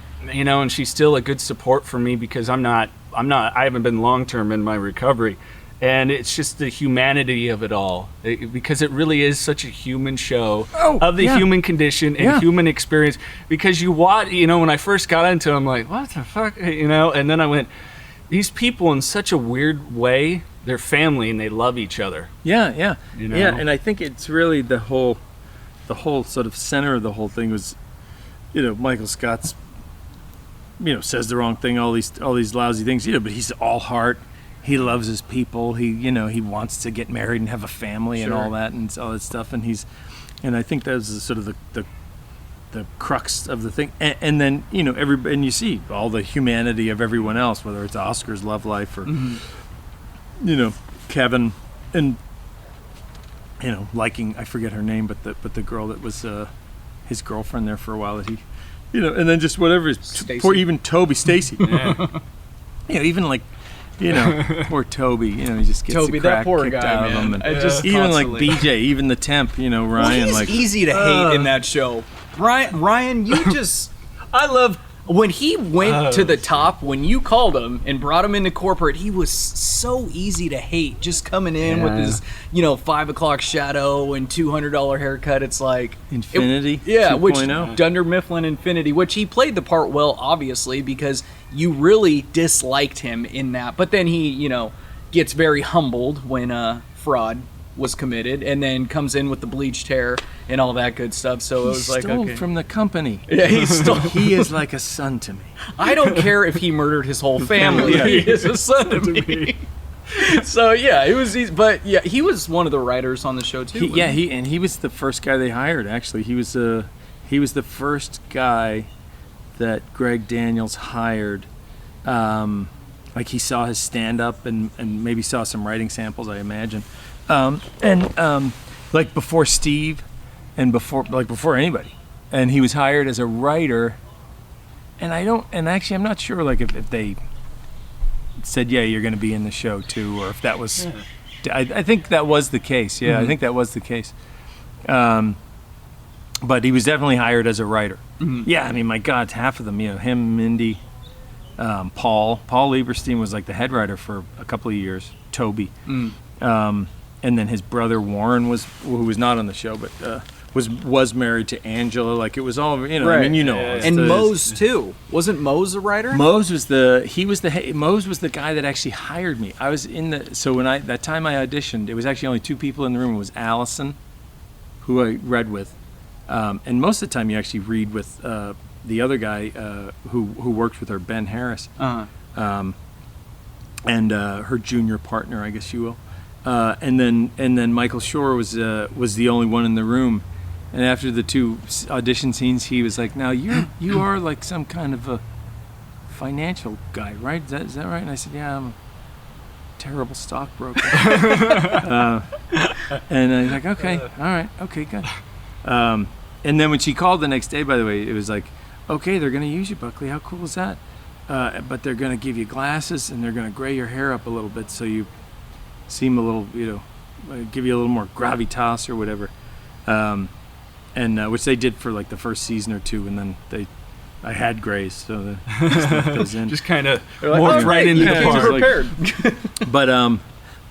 she's still a good support for me because I haven't been long term in my recovery, and it's just the humanity of it all because it really is such a human show of the human condition and human experience. Because you watch, when I first got into it, I'm like, what the fuck, and then I went, these people in such a weird way. They're family and they love each other. Yeah. And I think it's really the whole sort of center of the whole thing was, Michael Scott's, says the wrong thing, all these lousy things, but he's all heart. He loves his people. He wants to get married and have a family and all that and all that stuff. And I think that was sort of the crux of the thing. And then and you see all the humanity of everyone else, whether it's Oscar's love life or. Kevin and liking, I forget her name, but the girl that was his girlfriend there for a while that he and then just whatever poor even Toby Stacy. Even like poor Toby, he just gets Toby, the crap that poor kicked guy, out of him. man. And Just even constantly. like BJ, even the temp, Ryan. Well, he's easy to hate in that show. Ryan, you just I love when he went to the top, when you called him and brought him into corporate, he was so easy to hate. Just coming in with his, 5 o'clock shadow and $200 haircut. It's like Infinity. which 2.0. Dunder Mifflin Infinity, which he played the part well, obviously, because you really disliked him in that. But then he, gets very humbled when fraud was committed, and then comes in with the bleached hair and all that good stuff. So it was like, stole okay, from the company. yeah, he stole. He is like a son to me. I don't care if he murdered his whole family. Yeah. He is a son to me. So yeah, it was easy. But yeah, he was one of the writers on the show too. He was the first guy they hired. Actually, he was the first guy that Greg Daniels hired. Like he saw his stand up and maybe saw some writing samples, I imagine. Like before Steve and before anybody. And he was hired as a writer. And actually I'm not sure like if they said, yeah, you're going to be in the show too, or if that was, I think that was the case. Yeah, I think that was the case. But he was definitely hired as a writer. Yeah, I mean, my God, half of them, him, Mindy, Paul Lieberstein was like the head writer for a couple of years, Toby. And then his brother Warren who was not on the show, but was married to Angela. Like it was all, Right. I mean, And Mose too. Wasn't Mose a writer? Mose was the guy that actually hired me. I was that time I auditioned, it was actually only two people in the room. It was Allison, who I read with, and most of the time you actually read with the other guy who worked with her, Ben Harris, and her junior partner, I guess you will. And then Michael Shore was the only one in the room, and after the two audition scenes, he was like, "Now you are like some kind of a financial guy, right? Is that right?" And I said, "Yeah, I'm a terrible stockbroker." And I was like, "Okay, all right, okay, good." And then when she called the next day, by the way, it was like, "Okay, they're going to use you, Buckley. How cool is that? But they're going to give you glasses and they're going to gray your hair up a little bit so you seem a little, give you a little more gravitas or whatever." And which they did for like the first season or two, and then I had grays, so they just left those in. Just kind of Like, morphed right into the came part. prepared.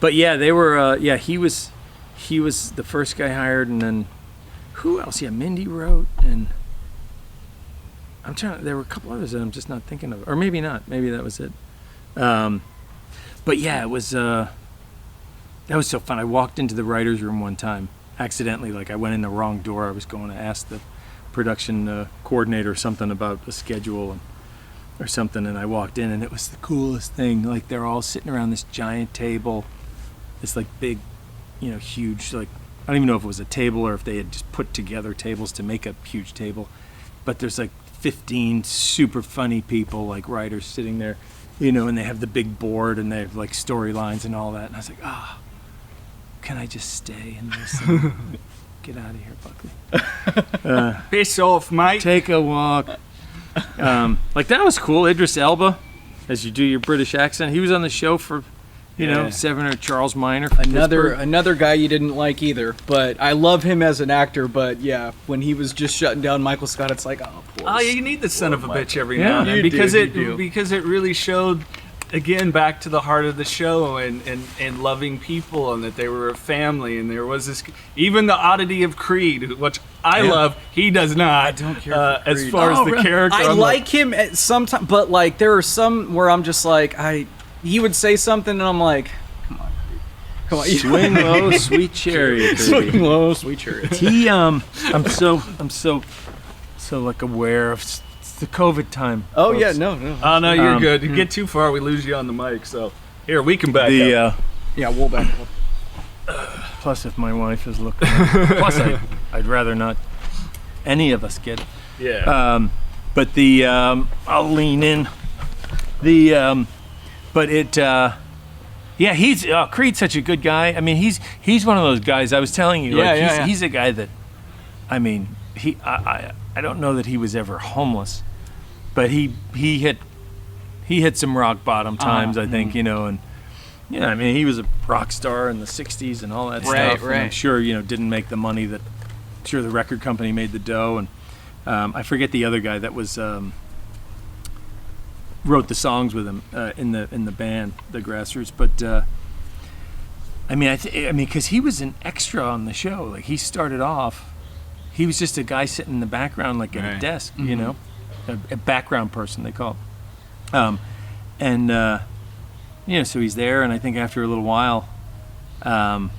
But yeah, they were. He was the first guy hired, and then who else? Yeah, Mindy wrote, and I'm trying. There were a couple others that I'm just not thinking of, or maybe not. Maybe that was it. But yeah, it was. That was so fun. I walked into the writer's room one time, accidentally. Like I went in the wrong door. I was going to ask the production coordinator something about a schedule, or something, and I walked in, and it was the coolest thing. Like, they're all sitting around this giant table, this like big, huge, like, I don't even know if it was a table or if they had just put together tables to make a huge table, but there's like 15 super funny people, like writers sitting there, and they have the big board and they have like storylines and all that, and I was like, can I just stay and listen? Get out of here, Buckley. Piss off, mate. Take a walk. Like, that was cool. Idris Elba, as you do your British accent, he was on the show for, 7 or Charles Minor. Another guy you didn't like either, but I love him as an actor. But yeah, when he was just shutting down Michael Scott, it's like, you need the son of a bitch every now and then because it really showed. Again, back to the heart of the show and loving people, and that they were a family, and there was this, even the oddity of Creed, which I love, he does not. I don't care as far as the character. I like him at sometimes, but like there are some where I'm just like, he would say something and I'm like, come on, swing low, sweet chariot. Swing low, sweet chariot. I'm so like aware of the COVID time. Oh, folks. yeah, no. Oh, no, you're good. You get too far, we lose you on the mic. So here, we can back up. Yeah, we'll back up. Plus, if my wife is looking, plus I'd rather not any of us get it. Yeah. But I'll lean in. But it. He's Creed's such a good guy. I mean, he's one of those guys. I was telling you, he's a guy that, I mean, I don't know that he was ever homeless. But he hit some rock bottom times, I think, and I mean, he was a rock star in the 60s and all that stuff. Right. And I'm sure, didn't make the money that, sure, the record company made the dough. And I forget the other guy that was wrote the songs with him in the band, the Grassroots. But I mean, because he was an extra on the show. Like, he started off, he was just a guy sitting in the background, like at a desk, a background person, they call it. So he's there, and I think after a little while,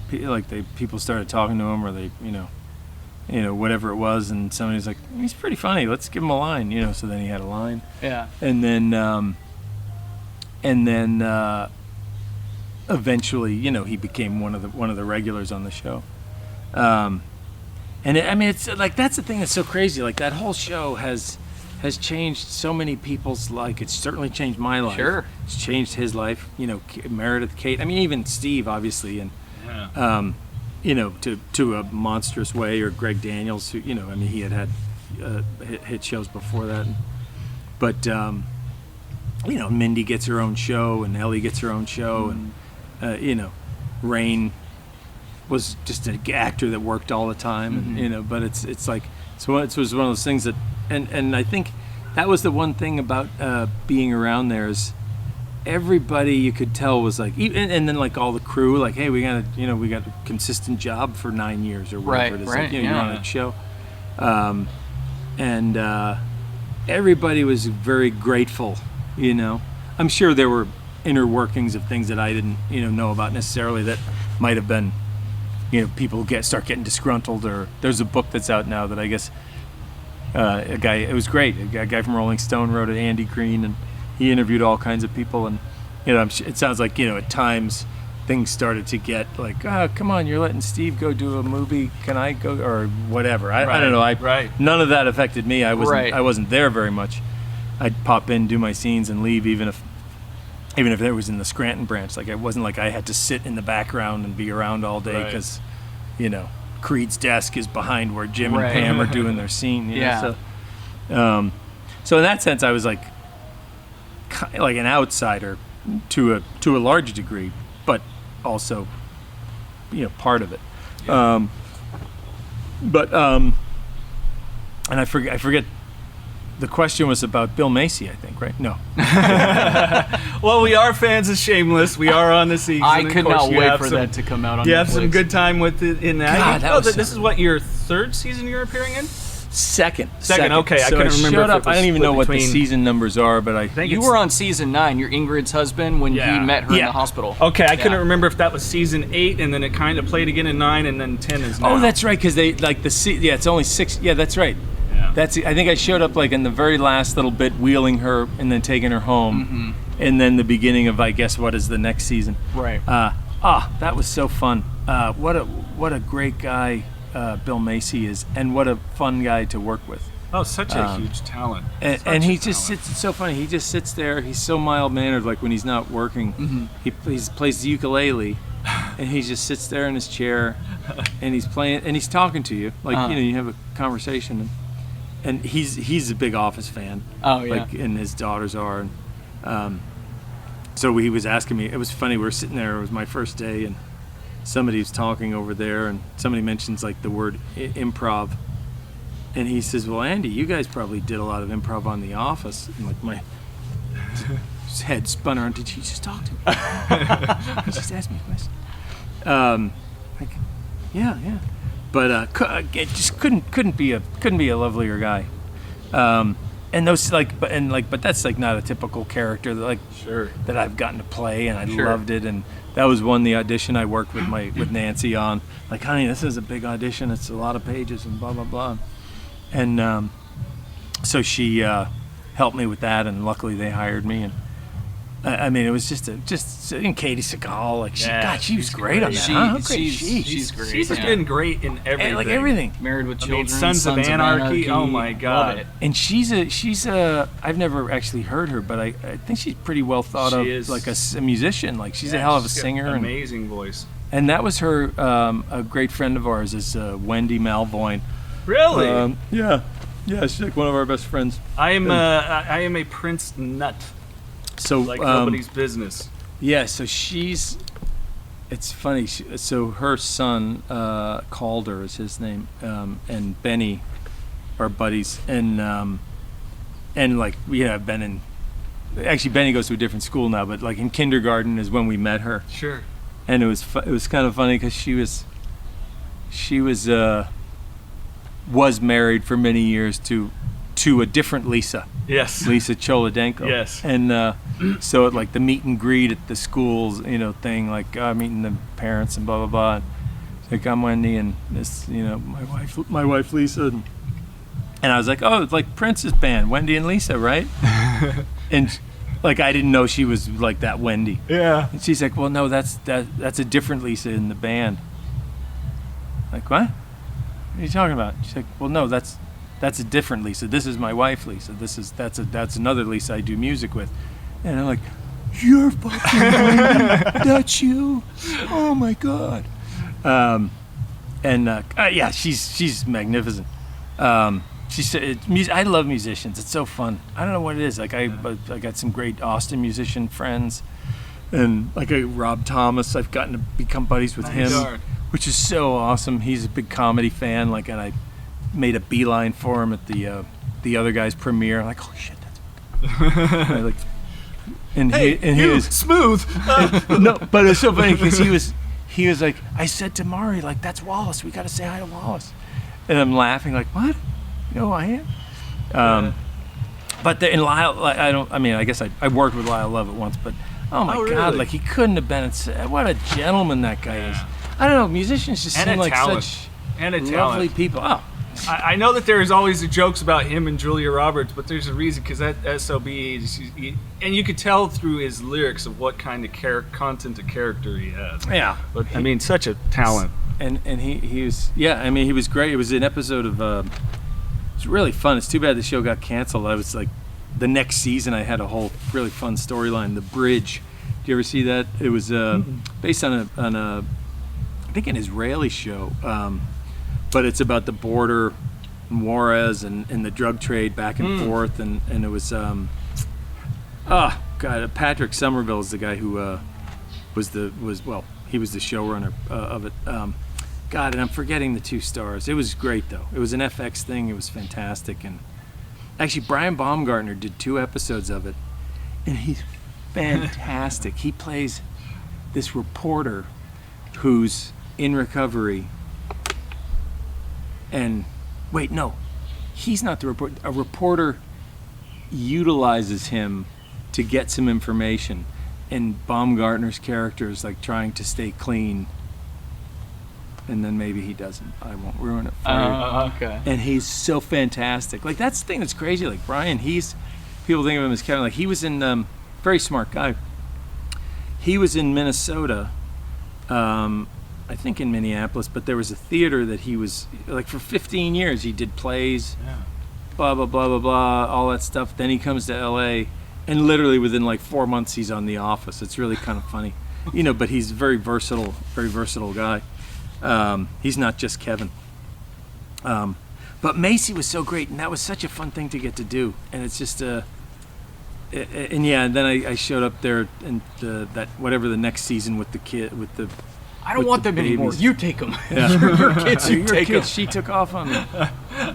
people started talking to him, or they, whatever it was, and somebody's like, he's pretty funny, let's give him a line, so then he had a line. Yeah. And then eventually, he became one of the regulars on the show. It's like, that's the thing that's so crazy. Like, that whole show has changed so many people's life. It's certainly changed my life. Sure. It's changed his life. Meredith, Kate. I mean, even Steve, obviously, and to a monstrous way. Or Greg Daniels, who he had hit shows before that. But Mindy gets her own show, and Ellie gets her own show, and Rain was just an actor that worked all the time, and but it's like, so it was one of those things that, and I think that was the one thing about being around there, is everybody, you could tell, was like, and then like all the crew, like, hey, we got a consistent job for 9 years or whatever it is, like, you're on a show, and everybody was very grateful. I'm sure there were inner workings of things that I didn't know about necessarily, that might have been, people start getting disgruntled. Or there's a book that's out now that I guess a guy, it was great, a guy from Rolling Stone wrote it, Andy Green, and he interviewed all kinds of people, and it sounds like at times things started to get like, come on, you're letting Steve go do a movie, can I go, or whatever. I don't know. None of that affected me. I wasn't there very much. I'd pop in, do my scenes, and leave, even if it was in the Scranton branch. Like, it wasn't like I had to sit in the background and be around all day, because Creed's desk is behind where Jim and Pam are doing their scene. So in that sense, I was like an outsider to a large degree, but also part of it. And I forget. The question was about Bill Macy, I think, right? No. Well, we are fans of Shameless. We are on the season. I could not wait for that to come out on Netflix. You have some good time with it in that. God, this is what, your third season you're appearing in? Second. Okay, so I couldn't remember. Showed up. I don't even know what the season numbers are, but I think you were on season 9. You're Ingrid's husband when he met her in the hospital. Okay, I couldn't remember if that was season 8, and then it kind of played again in 9, and then 10 is now. Oh, that's right, because they like it's only 6. Yeah, that's right. I think I showed up like in the very last little bit, wheeling her and then taking her home, and then the beginning of, I guess, what is the next season. Right. That was so fun. What a great guy Bill Macy is, and what a fun guy to work with. Oh, such a huge talent. And he just sits. It's so funny. He just sits there. He's so mild mannered. Like when he's not working, he plays the ukulele, and he just sits there in his chair, and he's playing, and he's talking to you. Like you have a conversation, and he's a big Office fan. Oh yeah. Like, and his daughters are, and so he was asking me. It was funny. We were sitting there. It was my first day, and somebody was talking over there, and somebody mentions like the word improv. And he says, "Well, Andy, you guys probably did a lot of improv on The Office." And like my head spun around. Did you just talk to me? He just asked me a question. Like, yeah. But it just couldn't be a lovelier guy. And those but that's like not a typical character that I've gotten to play, and I loved it. And that was the audition I worked with Nancy on. Like, honey, this is a big audition. It's a lot of pages and blah blah blah. And so she helped me with that, and luckily they hired me. And I mean, it was just and Katie Seagal, like she was great on that. How great is she? She's great. She's been great in everything. Like everything. Married with Children, Sons of Anarchy. Oh my God! Love it. And she's I've never actually heard her, but I think she's pretty well thought of, like a musician. Like she's a hell of a singer. Amazing voice. And that was her. A great friend of ours is Wendy Malvoin. Really? Yeah, she's like one of our best friends. I am a Prince nut. So like nobody's business. Yeah, so it's funny. So her son, Calder is his name, and Benny are buddies, and like I've been in. Actually, Benny goes to a different school now, but like in kindergarten is when we met her. Sure. And it was kind of funny because she was married for many years to a different Lisa. Yes. Lisa Cholodenko. Yes. And so at like the meet and greet at the schools, thing, like meeting the parents and blah blah blah. And it's like, I'm Wendy, and this, my wife Lisa, and I was like, oh, it's like Prince's band, Wendy and Lisa, right? And like I didn't know she was like that Wendy. Yeah. And she's like, well, no, that's a different Lisa in the band. Like, what? What are you talking about? She's like, well, no, that's a different Lisa. This is my wife, Lisa. That's another Lisa I do music with. And I'm like, you're fucking Wendy. That's you. Oh my God. She's magnificent. She said, I love musicians. It's so fun. I don't know what it is. Like I got some great Austin musician friends, and like Rob Thomas. I've gotten to become buddies with him. Darn. Which is so awesome. He's a big comedy fan, and I made a beeline for him at the other guy's premiere. I'm like, oh shit, that's he was smooth. No, but it's so funny because he was like, I said to Mari, like, that's Wallace. We got to say hi to Wallace, and I'm laughing like, what? I am. But in Lyle, I guess I worked with Lyle Lovett once, but oh my God, like he couldn't have been. What a gentleman that guy is. I don't know, musicians just seem like such lovely people. Oh. I know that there's always the jokes about him and Julia Roberts, but there's a reason, because that SOB, and you could tell through his lyrics of what kind of content of character he has. Yeah. But such a talent. And he was, he was great. It was an episode of, it was really fun. It's too bad the show got canceled. I was like, the next season I had a whole really fun storyline, The Bridge. Did you ever see that? It was based on a I think an Israeli show, but it's about the border, and Juarez, and the drug trade back and forth, and it was, Patrick Somerville is the guy who he was the showrunner of it. God, and I'm forgetting the two stars. It was great though. It was an FX thing. It was fantastic, and actually Brian Baumgartner did 2 episodes of it, and he's fantastic. He plays this reporter who's in recovery, and he's not the reporter. A reporter utilizes him to get some information, and Baumgartner's character is like trying to stay clean and then maybe he doesn't. I won't ruin it for you. Okay. And he's so fantastic. Like, that's the thing that's crazy. Like, Brian, people think of him as Kevin. Like, he was in, very smart guy. He was in Minnesota, I think in Minneapolis, but there was a theater that he was, like, for 15 years, he did plays, blah, blah, blah, blah, blah, all that stuff. Then he comes to LA, and literally within like 4 months, he's on The Office. It's really kind of funny, but he's a very versatile guy. He's not just Kevin. But Macy was so great, and that was such a fun thing to get to do. And it's just and then I showed up there and that whatever the next season with the kid with the. I don't want them anymore. You take them. Yeah. your kids, you take them. She took off on me.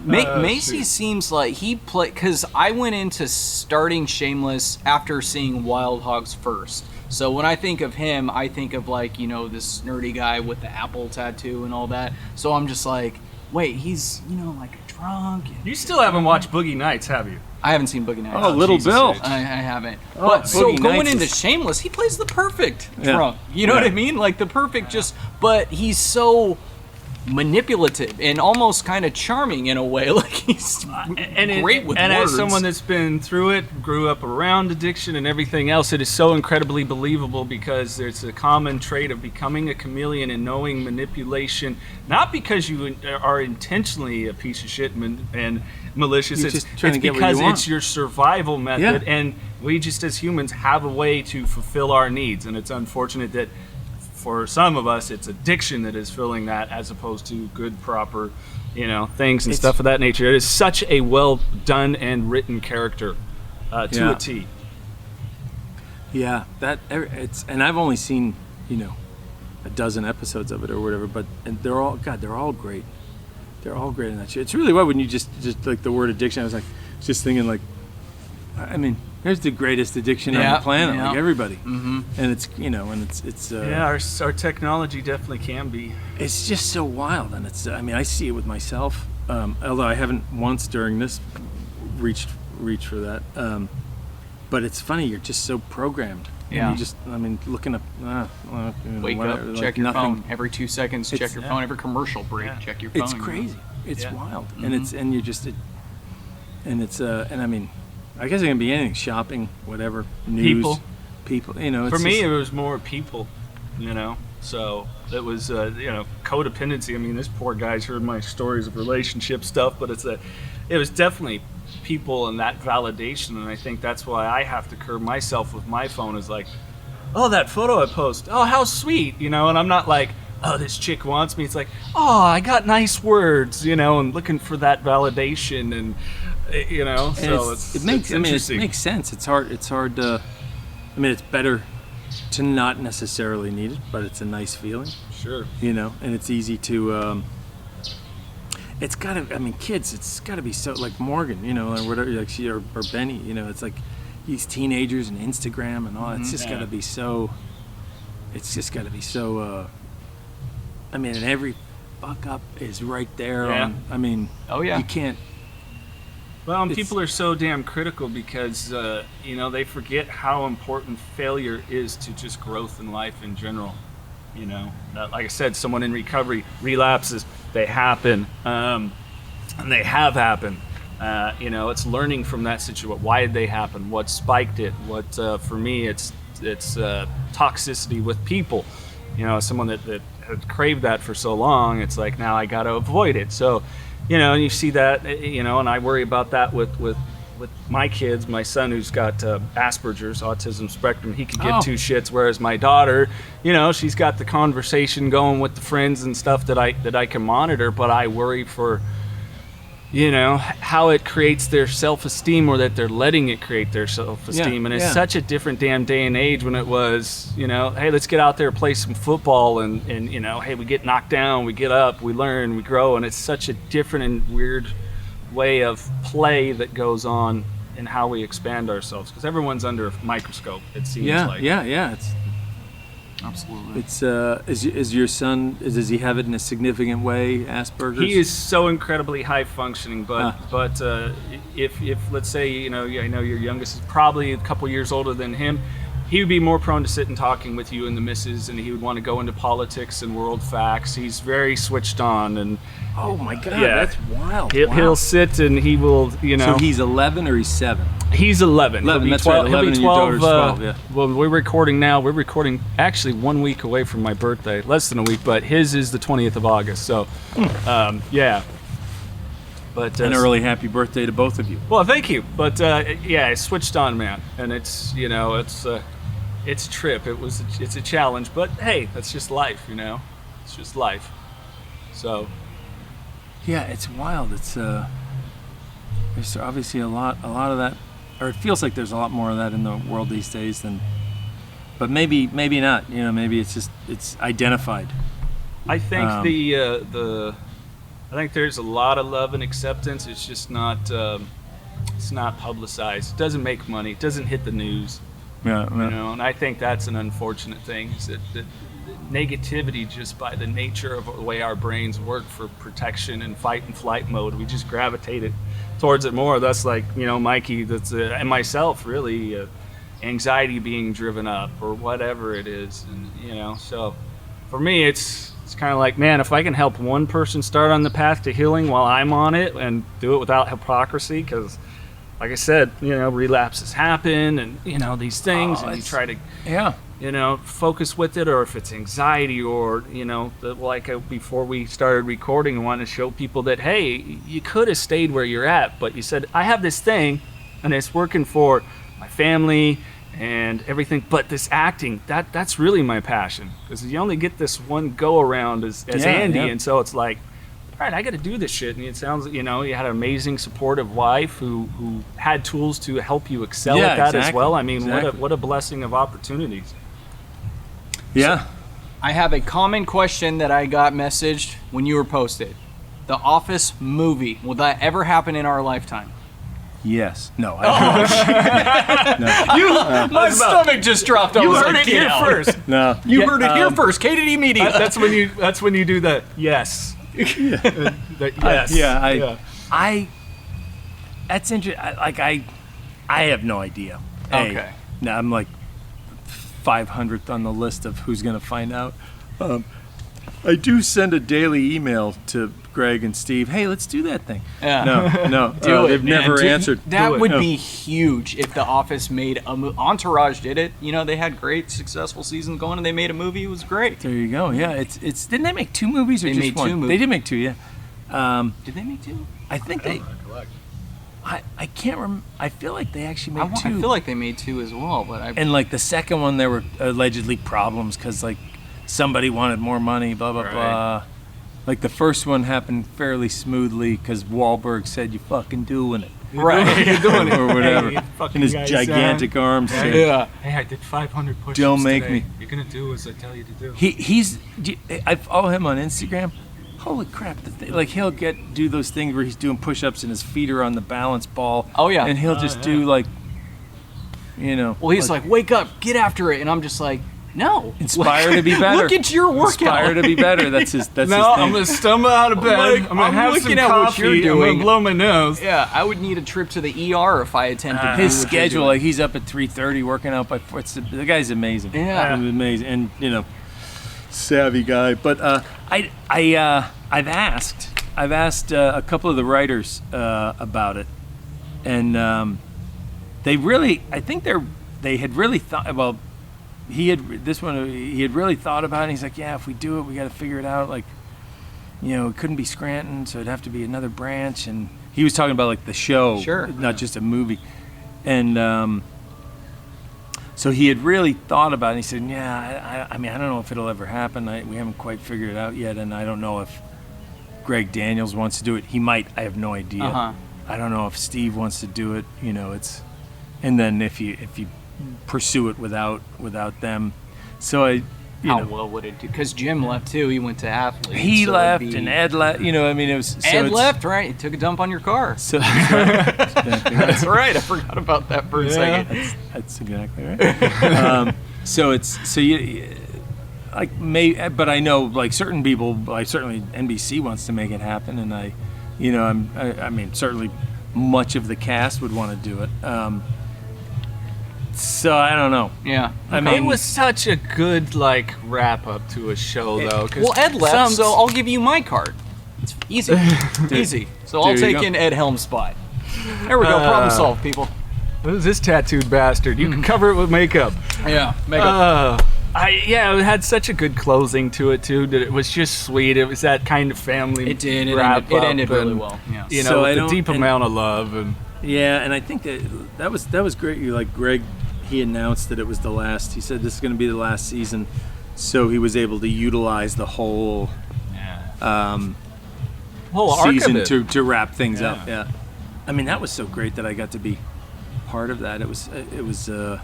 Macy seems like he played, because I went into starting Shameless after seeing Wild Hogs first. So when I think of him, I think of like, this nerdy guy with the apple tattoo and all that. So I'm just like, wait, he's, like drunk. You still haven't watched Boogie Nights, have you? I haven't seen Boogie Nights. Oh, Little Bill. I haven't. Oh, But so Boogie going Nights into is- Shameless, he plays the perfect Yeah. drunk. You know what I Yeah. mean? Like the perfect but he's so manipulative and almost kind of charming in a way. Like he's great with and words. as someone that's been through it, grew up around addiction and everything else, it is so incredibly believable because there's a common trait of becoming a chameleon and knowing manipulation, not because you are intentionally a piece of shit and malicious. You're It's just trying to get what you because want. it's your survival method, Yeah. and we just as humans have a way to fulfill our needs, and it's unfortunate that for some of us, it's addiction that is filling that, as opposed to good, proper, things and stuff of that nature. It is such a well done and written character to Yeah. a T. Yeah, and I've only seen, a dozen episodes of it or whatever, and they're all great. They're all great in that shit. It's really when you just like the word addiction, I was just thinking like, I mean, there's the greatest addiction on the planet, like everybody. Mm-hmm. And it's, it's our technology definitely can be. It's just so wild, and I see it with myself, although I haven't once during this reached for that. But it's funny, you're just so programmed. Yeah. And you just, looking up, Wake whatever, up, check your nothing. phone every 2 seconds. Check your phone every commercial break. Check your phone. It's crazy. It's wild, Mm-hmm. and I guess it can be anything: shopping, whatever, news, people. It's For me, it was more people, So it was, codependency. This poor guy's heard my stories of relationship stuff, but it was definitely people and that validation, and I think that's why I have to curb myself with my phone. Is like, oh, that photo I post, oh, how sweet, and I'm not like, oh, this chick wants me. It's like, oh, I got nice words, and looking for that validation and. So it makes interesting. It makes sense. It's hard to. It's better to not necessarily need it, but it's a nice feeling. Sure. And it's easy to. It's gotta. Kids. It's gotta be so like Morgan. Or whatever. Like she or Benny. It's like these teenagers and Instagram and all. It's just gotta be so. It's just gotta be so. And every fuck up is right there. Yeah. Oh yeah. You can't. Well, and people are so damn critical because, they forget how important failure is to just growth in life in general. Like I said, someone in recovery, relapses, they happen, and they have happened. It's learning from that situation. Why did they happen? What spiked it? What, for me, it's toxicity with people. Someone that had craved that for so long, it's like, now I got to avoid it. So, and you see that, and I worry about that with my kids. My son, who's got Asperger's, autism spectrum, he could give two shits. Whereas my daughter, she's got the conversation going with the friends and stuff that I can monitor. But I worry for, how it creates their self-esteem, or that they're letting it create their self-esteem. And it's such a different damn day and age when it was, hey, let's get out there, play some football, and hey, we get knocked down, we get up, we learn, we grow. And it's such a different and weird way of play that goes on in how we expand ourselves, because everyone's under a microscope, it seems like. Yeah. It's Absolutely. It's is your son? Does he have it in a significant way? Asperger's. He is so incredibly high functioning, but if let's say I know your youngest is probably a couple years older than him, he would be more prone to sit and talking with you and the missus, and he would want to go into politics and world facts. He's very switched on, and Oh my God, Yeah. that's wild. he'll sit and he will, So he's 11 or he's 7? He's 11. 11, He'll be that's 12, right, he'll 11 be and your 12, daughter's 12, yeah. Well, we're recording now. We're recording actually 1 week away from my birthday, less than a week, but his is the 20th of August. So, yeah. But An early happy birthday to both of you. Well, thank you. But yeah, I switched on, man, and it's it's a trip. It's a challenge, but hey, that's just life, It's just life. So. Yeah, it's wild. It's there's obviously a lot of that, or it feels like there's a lot more of that in the world these days than. But maybe not. Maybe it's identified. I think I think there's a lot of love and acceptance. It's just not it's not publicized. It doesn't make money. It doesn't hit the news. Yeah. And I think that's an unfortunate thing. Is that negativity, just by the nature of the way our brains work for protection and fight and flight mode, we just gravitated towards it more. That's like Mikey, and myself, really, anxiety being driven up or whatever it is, and so for me, it's kind of like, man, if I can help one person start on the path to healing while I'm on it, and do it without hypocrisy, because like I said, relapses happen, and these things, and you try to focus with it, or if it's anxiety, or before we started recording, I wanted to show people that, hey, you could have stayed where you're at, but you said, I have this thing and it's working for my family and everything, but this acting, that's really my passion, because you only get this one go around as Andy, and so it's like, all right, I got to do this shit. And it sounds, you had an amazing supportive wife who had tools to help you excel at that as well. I mean, what a blessing of opportunities. Yeah. I have a common question that I got messaged when you were posted. The Office movie, will that ever happen in our lifetime? Yes. No. My stomach just dropped. You heard it here first. No. You heard it here first. KDD Media. That's when you do the yes. Yes. That's interesting. I have no idea. Okay. Now I'm like 500th on the list of who's going to find out. I do send a daily email to Greg and Steve. Hey, let's do that thing. Yeah. No. They've never answered. That would be huge if The Office made a movie. Entourage did it. They had great, successful seasons going, and they made a movie. It was great. There you go. Yeah, it's. Didn't they make 2 movies or they just made one? 2 movies. They did make 2. Yeah. Did they make 2? I think they. I can't remember. I feel like they actually made 2. I feel like they made 2 as well, but And like the second one, there were allegedly problems because like somebody wanted more money. Blah blah blah. Like the first one happened fairly smoothly because Wahlberg said, "You fucking doing it." Right. You're doing it. Or whatever. Hey, in his gigantic arms. Yeah. Hey, I did 500 push-ups Don't make today. me. You're gonna do as I tell you to do. I follow him on Instagram. Holy crap! Like he'll do those things where he's doing push-ups and his feet are on the balance ball. Oh yeah. And he'll just do like, Well, he's like, wake up, get after it, and I'm just like, no. Inspire to be better. Look at your workout. Inspire to be better. That's his. That's No, his thing. I'm gonna stumble out of bed. I'm gonna have looking some at coffee. what you're I'm doing. gonna blow my nose. Yeah, I would need a trip to the ER if I attempted to do His what you're schedule, doing. like he's up at 3:30 working out by 4. The guy's amazing. Yeah. He's amazing, and savvy guy. But I've asked a couple of the writers about it, and they had really thought. Well, he had really thought about it. And he's like, yeah, if we do it, we got to figure it out. Like, it couldn't be Scranton, so it'd have to be another branch. And he was talking about like the show, Sure, not just a movie. And so he had really thought about it. And he said, yeah, I mean, I don't know if it'll ever happen. We haven't quite figured it out yet, and I don't know if Greg Daniels wants to do it. He might. I have no idea. I don't know if Steve wants to do it. And then if you pursue it without them. So How well would it do? Because Jim left too. He went to athletes. He left, and Ed left. I mean, it was. Ed left, right? He took a dump on your car. So that's right. I forgot about that for a second. That's exactly right. But I know like certain people. Like certainly NBC wants to make it happen, and I mean, certainly much of the cast would want to do it. So I don't know. Yeah. I mean, it was such a good wrap up to a show though. 'Cause Well, Ed left, so I'll give you my card. It's easy. Easy. So I'll take in Ed Helms' spot. There we go. Problem solved, people. Who's this tattooed bastard? You can cover it with makeup. Yeah. Makeup. It had such a good closing to it too. That it was just sweet. It was that kind of family. It did. It wrap ended up really and, well. Yeah. You know, So with the deep amount of love and. Yeah, and I think that was great. You like Greg, he announced that it was the last. He said this is going to be the last season, so he was able to utilize the whole whole arc season of it. to wrap things up. Yeah, I mean that was so great that I got to be part of that. It was. I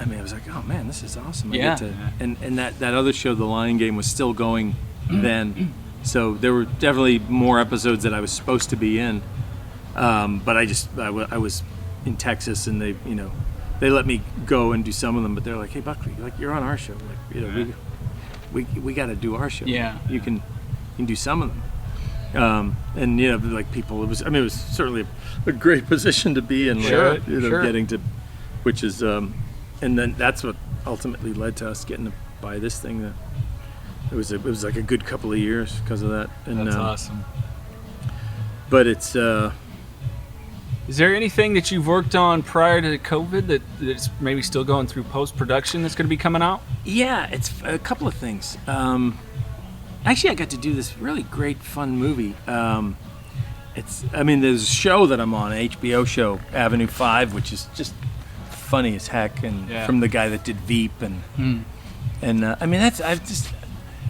mean, I was like, oh man, this is awesome. Yeah. And that other show, The Lion Game, was still going then, so there were definitely more episodes that I was supposed to be in. But I was in Texas, and they let me go and do some of them. But they're like, hey Buckley, like you're on our show, like we got to do our show. Yeah. You can do some of them. And like people, it was certainly a great position to be in. Sure, like, sure. Getting to, which is, and then that's what ultimately led to us getting to buy this thing. It was like a good couple of years because of that. And, That's awesome. But it's. Is there anything that you've worked on prior to COVID that's maybe still going through post-production that's going to be coming out? Yeah, it's a couple of things. Actually, I got to do this really great, fun movie. There's a show that I'm on, an HBO show, Avenue 5, which is just funny as heck, and from the guy that did Veep,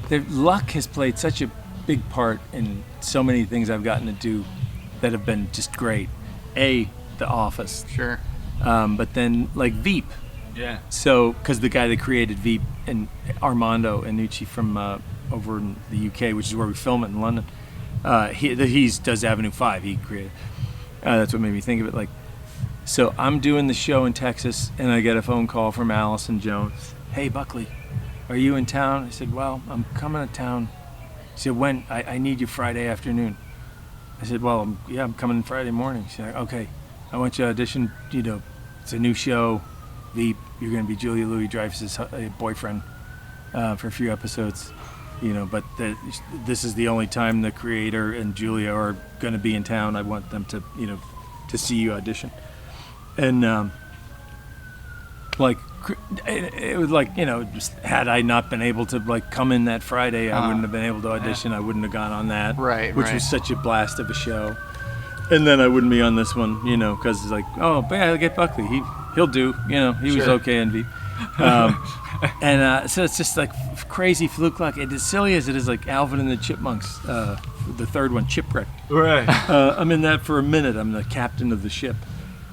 their luck has played such a big part in so many things I've gotten to do that have been just great. The Office. Sure. But then like Veep. Yeah. So, because the guy that created Veep, and Armando Iannucci from over in the UK, which is where we film it in London, he does Avenue 5. He created. That's what made me think of it. Like, so I'm doing the show in Texas, and I get a phone call from Allison Jones. Hey Buckley, are you in town? I said, well, I'm coming to town. She said, when? I need you Friday afternoon. I said, well, I'm coming Friday morning. She's like, okay, I want you to audition. It's a new show, Veep. You're going to be Julia Louis-Dreyfus's boyfriend for a few episodes. But this is the only time the creator and Julia are going to be in town. I want them to, to see you audition. And it was like, just had I not been able to like come in that Friday, I wouldn't have been able to audition. I wouldn't have gone on that, which was such a blast of a show. And then I wouldn't be on this one, because it's like, oh, but yeah, I'll get Buckley. He'll do, he was okay in Veep. So it's just like crazy fluke luck. And as silly as it is, like Alvin and the Chipmunks, the third one, Chipwreck. Right. I'm in that for a minute. I'm the captain of the ship.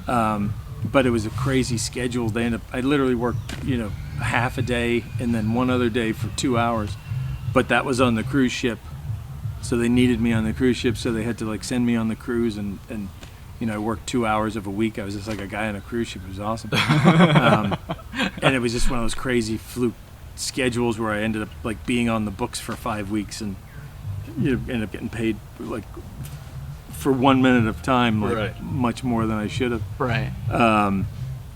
But it was a crazy schedule. I literally worked, half a day and then one other day for 2 hours. But that was on the cruise ship. So they needed me on the cruise ship, so they had to like send me on the cruise, and I worked 2 hours of a week. I was just like a guy on a cruise ship. It was awesome. And it was just one of those crazy fluke schedules where I ended up like being on the books for 5 weeks, and ended up getting paid like for 1 minute of time, like much more than I should have. Right.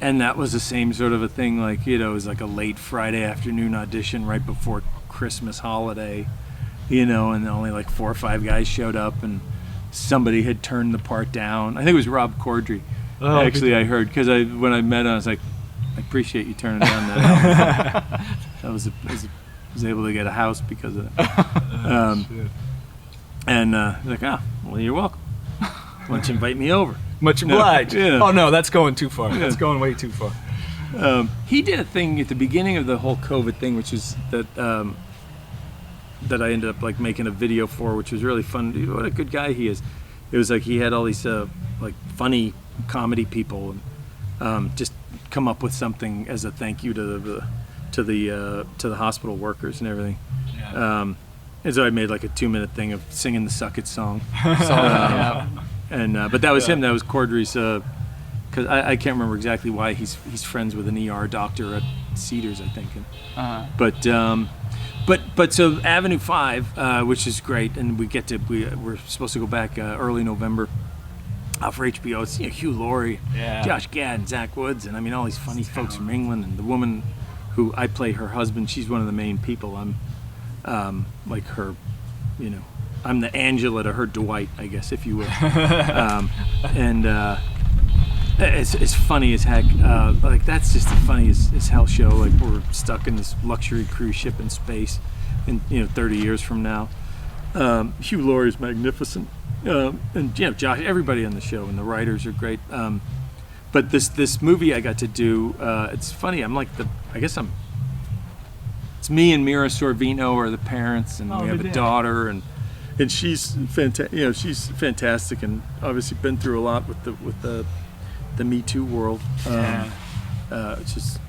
And that was the same sort of a thing, like, it was like a late Friday afternoon audition right before Christmas holiday, and only like 4 or 5 guys showed up, and somebody had turned the part down. I think it was Rob Corddry. Actually, I heard, because when I met him, I was like, I appreciate you turning down that. I was able to get a house because of that. Like, well, you're welcome. Why don't you invite me over? Much obliged. Yeah. Oh no, that's going too far. Yeah. That's going way too far. He did a thing at the beginning of the whole COVID thing, which is that I ended up like making a video for, which was really fun. What a good guy he is. It was like he had all these like funny comedy people, and just come up with something as a thank you to the hospital workers and everything. Yeah. And so I made like a 2-minute thing of singing the Suck It song. But that was him. That was Corddry's. Because I can't remember exactly why he's friends with an ER doctor at Cedars, I think. But so Avenue 5, which is great, and we're supposed to go back early November. for HBO. It's Hugh Laurie, Josh Gad, and Zach Woods, and I mean all these funny folks from England. And the woman who I play her husband, she's one of the main people. I'm like her, I'm the Angela to her Dwight, I guess, if you will. It's funny as heck. Like that's just the funny as hell show. Like we're stuck in this luxury cruise ship in space, in 30 years from now. Hugh Laurie is magnificent, and Josh, everybody on the show, and the writers are great. But this movie I got to do, it's funny. I'm like it's me and Mira Sorvino are the parents, and we have a daughter, and she's fantastic. She's fantastic, and obviously been through a lot with the Me Too world. It's just,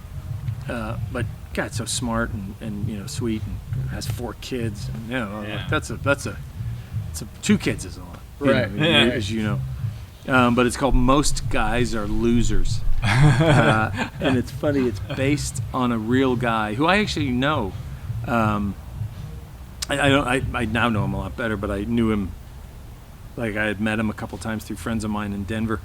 but God, so smart and sweet, and has 4 kids. And, like, it's 2 kids is a lot, right? As you know. But it's called Most Guys Are Losers, and it's funny. It's based on a real guy who I actually know. I now know him a lot better, but I knew him. Like I had met him a couple times through friends of mine in Denver.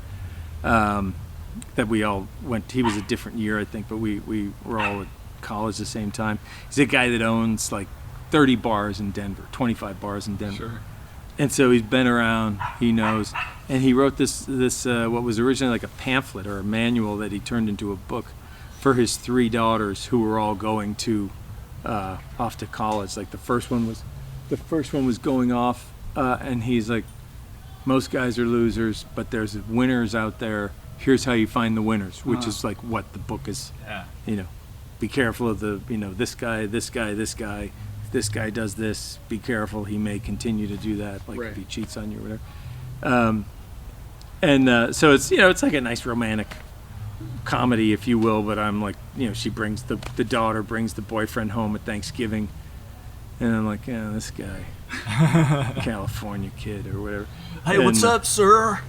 That we all went. He was a different year, I think, but we were all at college at the same time. He's a guy that owns like 30 bars in Denver, 25 bars in Denver. Sure. And so he's been around, he knows, and he wrote this what was originally like a pamphlet or a manual that he turned into a book for his 3 daughters who were all going to off to college. Like the first one was going off, and he's like, most guys are losers, but there's winners out there. Here's how you find the winners, which is like what the book is. Yeah. Be careful of the this guy. If this guy does this, be careful. He may continue to do that, like if he cheats on you or whatever. So it's it's like a nice romantic comedy, if you will. But I'm like, she brings the daughter brings the boyfriend home at Thanksgiving, and I'm like, this guy, California kid or whatever. Hey, what's up, sir?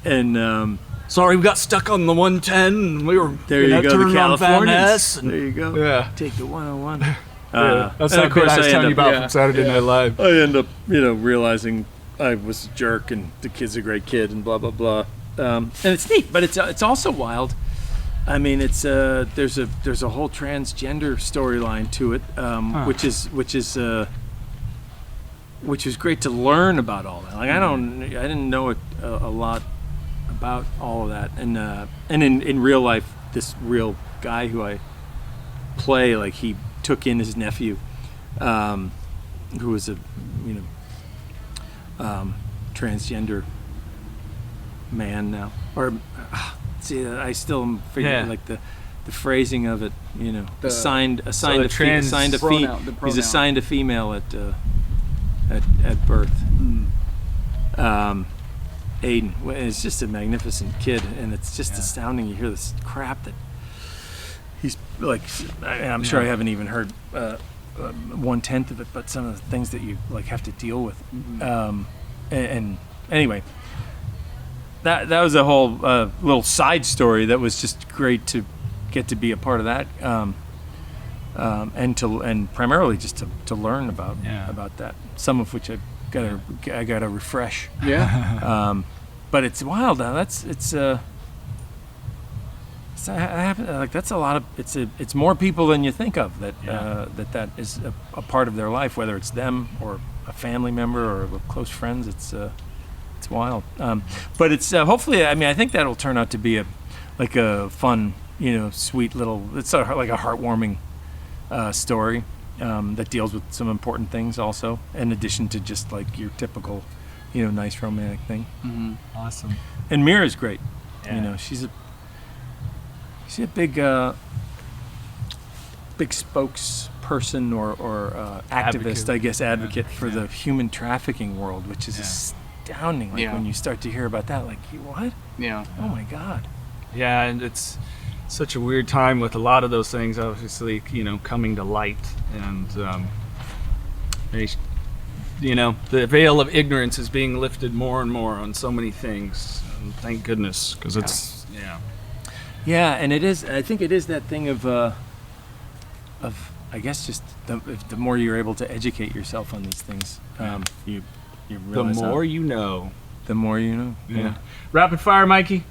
And sorry, we got stuck on the 110. We were there. You go, the Californians. There you go. Yeah, take the 101. That's that bit I was telling you about from Saturday Night Live. I end up, realizing I was a jerk, and the kid's a great kid, and blah blah blah. And it's neat, but it's also wild. I mean, it's there's a whole transgender storyline to it, which is great to learn about all that. Like I didn't know a lot about all of that, and in real life, this real guy who I play, like he took in his nephew, who was a transgender man now, or see, I still am figuring like the phrasing of it, assigned a female. He's assigned a female at birth. Aiden, it's just a magnificent kid, and it's just astounding. You hear this crap that he's like. I'm sure I haven't even heard 1/10 of it, but some of the things that you like have to deal with. And anyway, that was a whole little side story that was just great to get to be a part of that, and primarily just to learn about that. Some of which I gotta refresh. Yeah. But it's wild now. That's a lot of it's more people than you think of that is a part of their life, whether it's them or a family member or close friends. It's wild. But it's hopefully. I mean, I think that'll turn out to be a fun, sweet little. It's like a heartwarming story that deals with some important things also, in addition to just like your typical, nice romantic thing. Mm-hmm. Awesome. And Mira's great. She's a big spokesperson or activist, I guess, advocate for the human trafficking world, which is astounding. Like when you start to hear about that, like what? Yeah. Oh my God. Yeah, and it's such a weird time with a lot of those things, obviously, coming to light, and the veil of ignorance is being lifted more and more on so many things. And thank goodness, because it's Yeah, and it is. I think it is that thing of I guess just the more you're able to educate yourself on these things, you realize the more you know. the more you know. Yeah. Rapid fire, Mikey.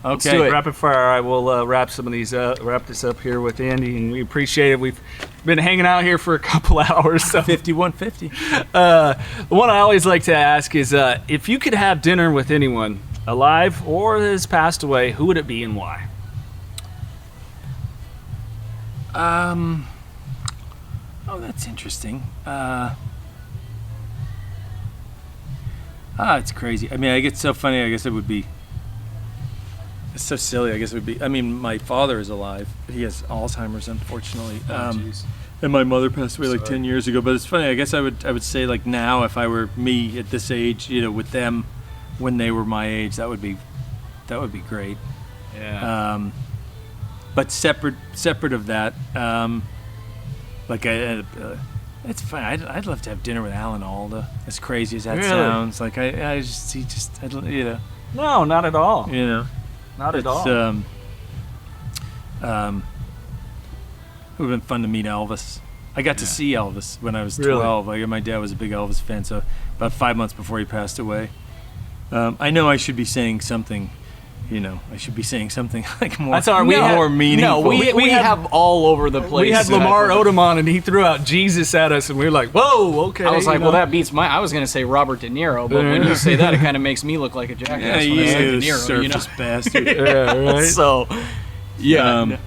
Okay. Let's do it. Rapid fire. All right, we'll wrap some of these wrap this up here with Andy, and we appreciate it. We've been hanging out here for a couple hours. So 5150. The one I always like to ask is, if you could have dinner with anyone, alive or has passed away, who would it be and why? Oh, that's interesting. It's crazy. I mean, I get so funny. I guess it would be. It's so silly. I guess it would be. I mean, my father is alive. He has Alzheimer's, unfortunately. And my mother passed away like 10 years ago. But it's funny. I guess I would say like now, if I were me at this age, you know, with them when they were my age, that would be great. Yeah. But separate of that, it's fun. I'd love to have dinner with Alan Alda. As crazy as that sounds, like No, not at all. You know, Not at all. It would have been fun to meet Elvis. I got to see Elvis when I was 12. Like, my dad was a big Elvis fan, so about 5 months before he passed away. I know I should be saying something. You know, I should be saying something like more, more meaningful. No, we have all over the place. We had Lamar Odom on, and he threw out Jesus at us, and we were like, "Whoa, okay." I was like, "Well, that beats my." I was going to say Robert De Niro, but when you say that, it kind of makes me look like a jackass. Yeah, when I say De Niro, surface bastard. Yeah, right. So, yeah.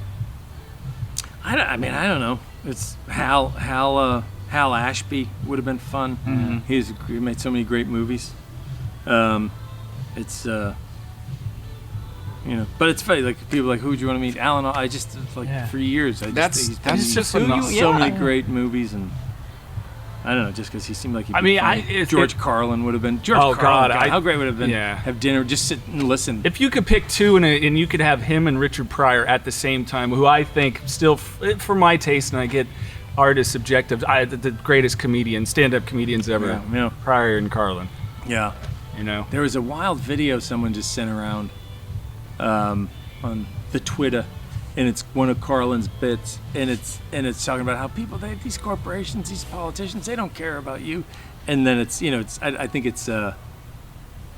I mean, I don't know. It's Hal Ashby would have been fun. Mm-hmm. He made so many great movies. You know, but it's funny. Like people are like, who would you want to meet? Alan. I just for years. That's just so many great movies, and I don't know, just because he seemed like he'd be funny. George Carlin would have been. God, how great would it have been? Have dinner, just sit and listen. If you could pick two, and you could have him and Richard Pryor at the same time, who I think still, for my taste, and I get art is subjective. The greatest stand-up comedians ever. Yeah. Pryor and Carlin. Yeah. You know, there was a wild video someone just sent around on the Twitter, and it's one of Carlin's bits, and it's talking about how these corporations, these politicians, they don't care about you, and then it's I think it's I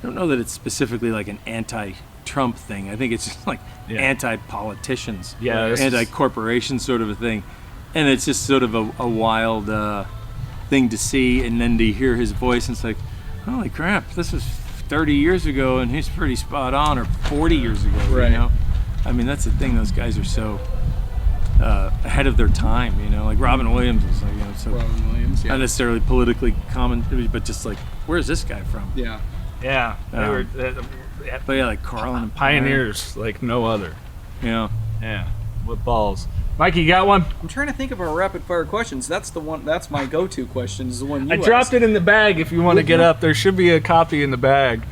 don't know that it's specifically like an anti-Trump thing. I think it's just like anti-politicians, anti-corporation sort of a thing, and it's just sort of a wild thing to see, and then to hear his voice, and it's like, holy crap, this was 30 years ago, and he's pretty spot on, or 40 years ago, right? You know, I mean, that's the thing. Those guys are so ahead of their time. You know, like Robin Williams was like, Robin Williams, not necessarily politically common, but just like, where's this guy from? Yeah. They were, but like Carlin and pioneers like no other. Yeah. What balls? Mikey, you got one? I'm trying to think of our rapid fire questions. That's the one. That's my go-to question. Is the one you I dropped it in the bag. If you want to get up, there should be a copy in the bag.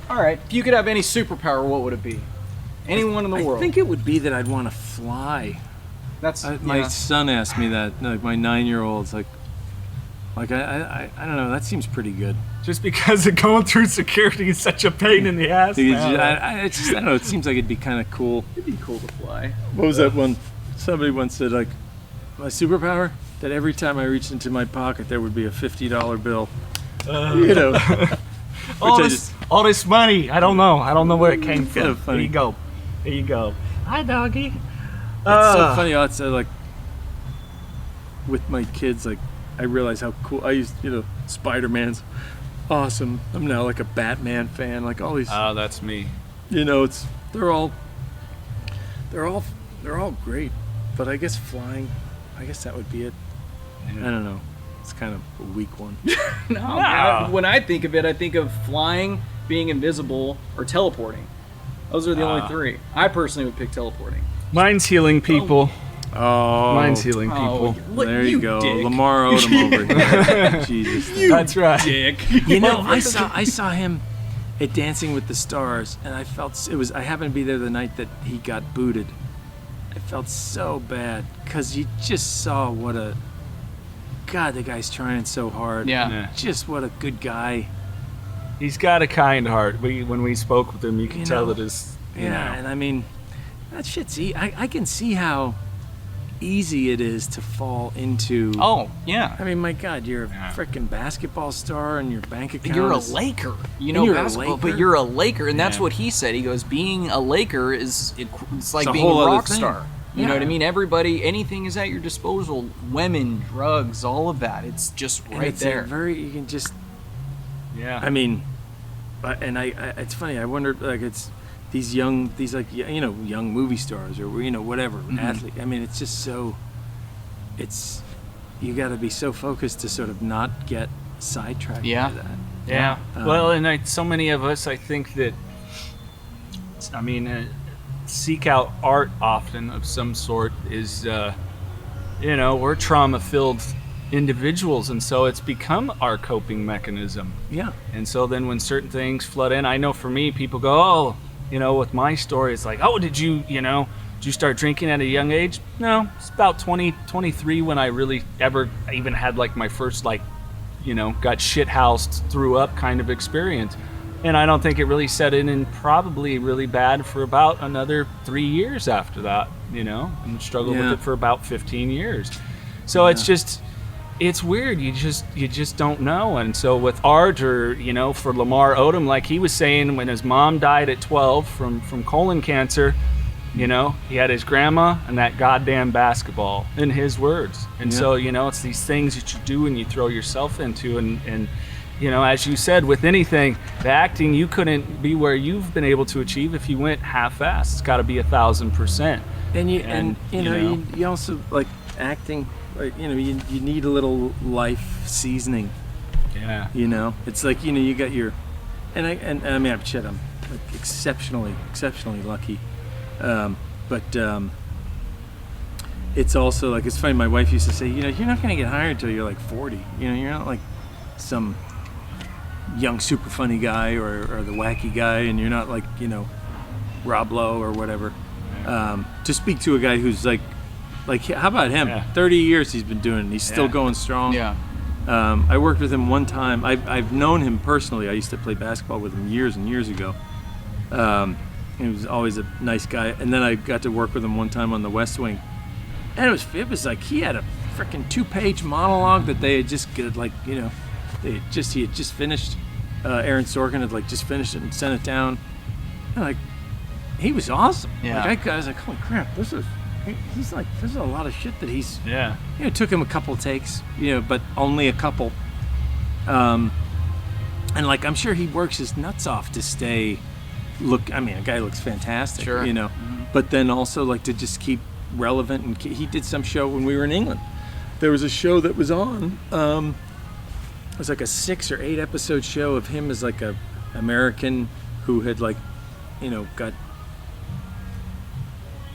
All right. If you could have any superpower, what would it be? Anyone in the world. I think it would be that I'd want to fly. My son asked me that. Like my 9-year-old's like I don't know. That seems pretty good. Just because going through security is such a pain in the ass. I don't know. It seems like it'd be kind of cool. It'd be cool to fly. What was that one? Somebody once said, like, my superpower? That every time I reached into my pocket, there would be a $50 bill. You know. all this money. I don't know where it came from. Funny. There you go. Hi, doggy. It's so funny. It's like, with my kids, like, I realize how cool. I used, Spider-Man's awesome. I'm now like a Batman fan. Like all these. Oh, that's me. You know, they're all great. But I guess flying, I guess that would be it. Yeah. I don't know. It's kind of a weak one. No. When I think of it, I think of flying, being invisible, or teleporting. Those are the only three. I personally would pick teleporting. Mine's healing people. Oh, mine's healing people. There you go, dick. Lamar Odom over here. Jesus, that's right. Dick. You know, I saw him at Dancing with the Stars, and I felt it was. I happened to be there the night that he got booted. I felt so bad because you just saw what a God. The guy's trying so hard. Yeah. Just what a good guy. He's got a kind heart. When we spoke with him, you can tell that his. And I mean, that shit's. I can see how. easy it is to fall into. Oh, yeah. I mean, my God, you're a freaking basketball star, and your bank account. You're a is, Laker. You know basketball, but you're a Laker, and that's what he said. He goes, being a Laker it's like being a rock star. You know what I mean? Everybody, anything is at your disposal. Women, drugs, all of that. It's just right there. You can just. Yeah. I mean, and it's funny. I wonder, like, it's these young movie stars or whatever athlete. I mean, it's just so. You got to be so focused to sort of not get sidetracked by that. Yeah. Well, and so many of us, I think that. I mean. Seek out art often of some sort is we're trauma-filled individuals, and so it's become our coping mechanism. Yeah. And so then when certain things flood in, I know for me, people go, with my story, it's like, oh, did you start drinking at a young age? No, it's about 23 when I really ever even had like my first got shithoused, threw up kind of experience. And I don't think it really set in and probably really bad for about another 3 years after that, and struggled with it for about 15 years. So it's weird. You just don't know. And so with art or, for Lamar Odom, like he was saying when his mom died at 12 from colon cancer, he had his grandma and that goddamn basketball, in his words. And so, it's these things that you do and you throw yourself into and as you said, with anything, the acting, you couldn't be where you've been able to achieve if you went half-assed. It's got to be 1,000%. And you also, like, acting, like, you need a little life seasoning. Yeah. It's like, you got your, and I mean, I'm like exceptionally lucky, but it's also like, it's funny. My wife used to say, you're not going to get hired until you're like 40. You're not like some young super funny guy or the wacky guy, and you're not like Rob Lowe or whatever. To speak to a guy who's like how about him? 30 years he's been doing it, and he's still going strong. I worked with him one time. I've known him personally. I used to play basketball with him years and years ago. He was always a nice guy, and then I got to work with him one time on The West Wing, and it was like he had a freaking 2-page monologue that they had just he had just finished. Aaron Sorkin had just finished it and sent it down. And he was awesome. Yeah. I was like, holy crap, there's a lot of shit that he's. Yeah. It took him a couple takes, but only a couple. And I'm sure he works his nuts off to stay. A guy looks fantastic. Sure. Mm-hmm. But then also to just keep relevant. And he did some show when we were in England. There was a show that was on. It was like a 6 or 8 episode show of him as like a American who had got,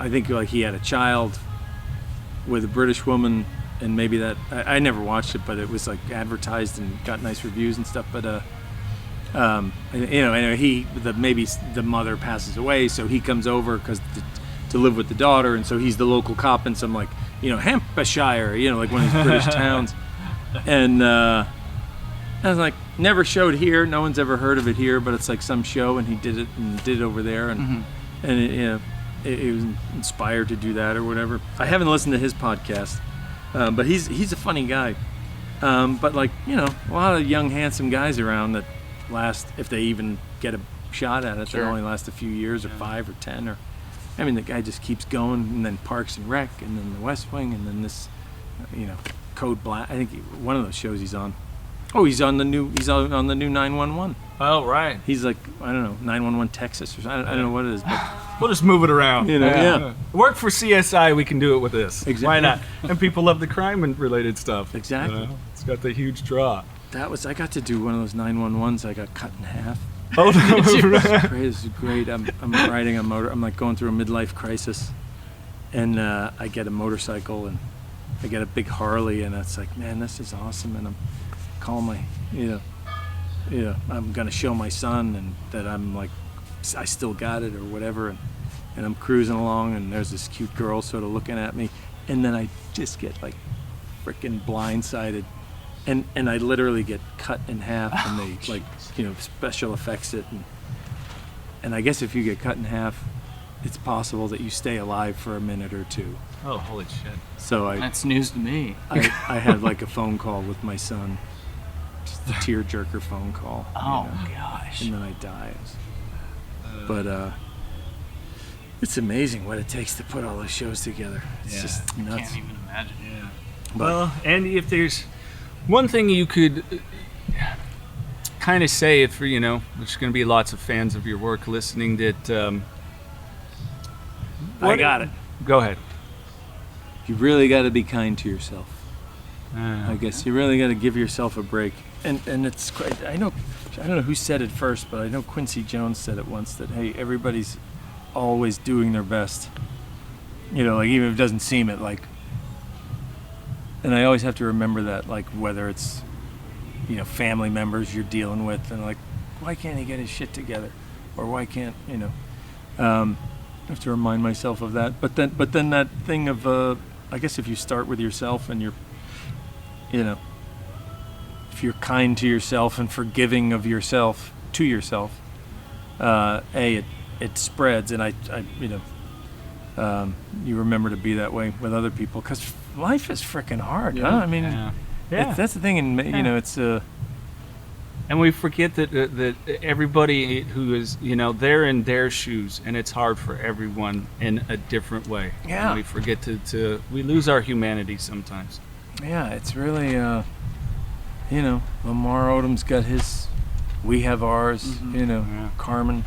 I think he had a child with a British woman, and maybe that, I never watched it, but it was advertised and got nice reviews and stuff. But anyway, maybe the mother passes away, so he comes over to live with the daughter, and so he's the local cop in some Hampshire, one of these British towns, and I was like, never showed here. No one's ever heard of it here, but it's like some show, and he did it over there, and it was inspired to do that or whatever. I haven't listened to his podcast, but he's a funny guy. But a lot of young handsome guys around that last, if they even get a shot at it, they only last a few years or 5 or 10 or. I mean, the guy just keeps going, and then Parks and Rec, and then The West Wing, and then this, Code Black. I think one of those shows he's on. Oh, he's on the new 911. Oh, right. He's I don't know, 911 Texas or something. I don't know what it is, but we'll just move it around. Yeah. Work for CSI, we can do it with this. Exactly. Why not? And people love the crime and related stuff. Exactly. It's got the huge draw. I got to do one of those 911s. I got cut in half. Oh, This is great. I'm riding a motor. I'm going through a midlife crisis, and I get a motorcycle, and I get a big Harley, and it's like, man, this is awesome. And I'm calling my, I'm gonna show my son and that I still got it or whatever, and I'm cruising along, and there's this cute girl sort of looking at me, and then I just get freaking blindsided. And I literally get cut in half, and they special effects it, and I guess if you get cut in half, it's possible that you stay alive for a minute or two. Oh, holy shit. So That's news to me. I had like a phone call with my son, just a tearjerker phone call. Oh gosh. And then I died. But it's amazing what it takes to put all those shows together. It's just nuts. Can't even imagine. Yeah. But, Well, Andy, if there's one thing you could kind of say, if there's going to be lots of fans of your work listening, that I got it. Go ahead. You really got to be kind to yourself. I guess you really got to give yourself a break. And it's quite, I don't know who said it first, but I know Quincy Jones said it once, that hey, everybody's always doing their best. Like even if it doesn't seem it, like. And I always have to remember that, like whether it's family members you're dealing with, and like, why can't he get his shit together, or why can't I have to remind myself of that. But then that thing of I guess if you start with yourself and you're if you're kind to yourself and forgiving of yourself to yourself, it spreads, and you remember to be that way with other people, because life is freaking hard, huh? I mean, that's the thing, and it's and we forget that everybody who is they're in their shoes, and it's hard for everyone in a different way. Yeah. And we forget we lose our humanity sometimes. Yeah, it's really Lamar Odom's got his, we have ours. Carmen,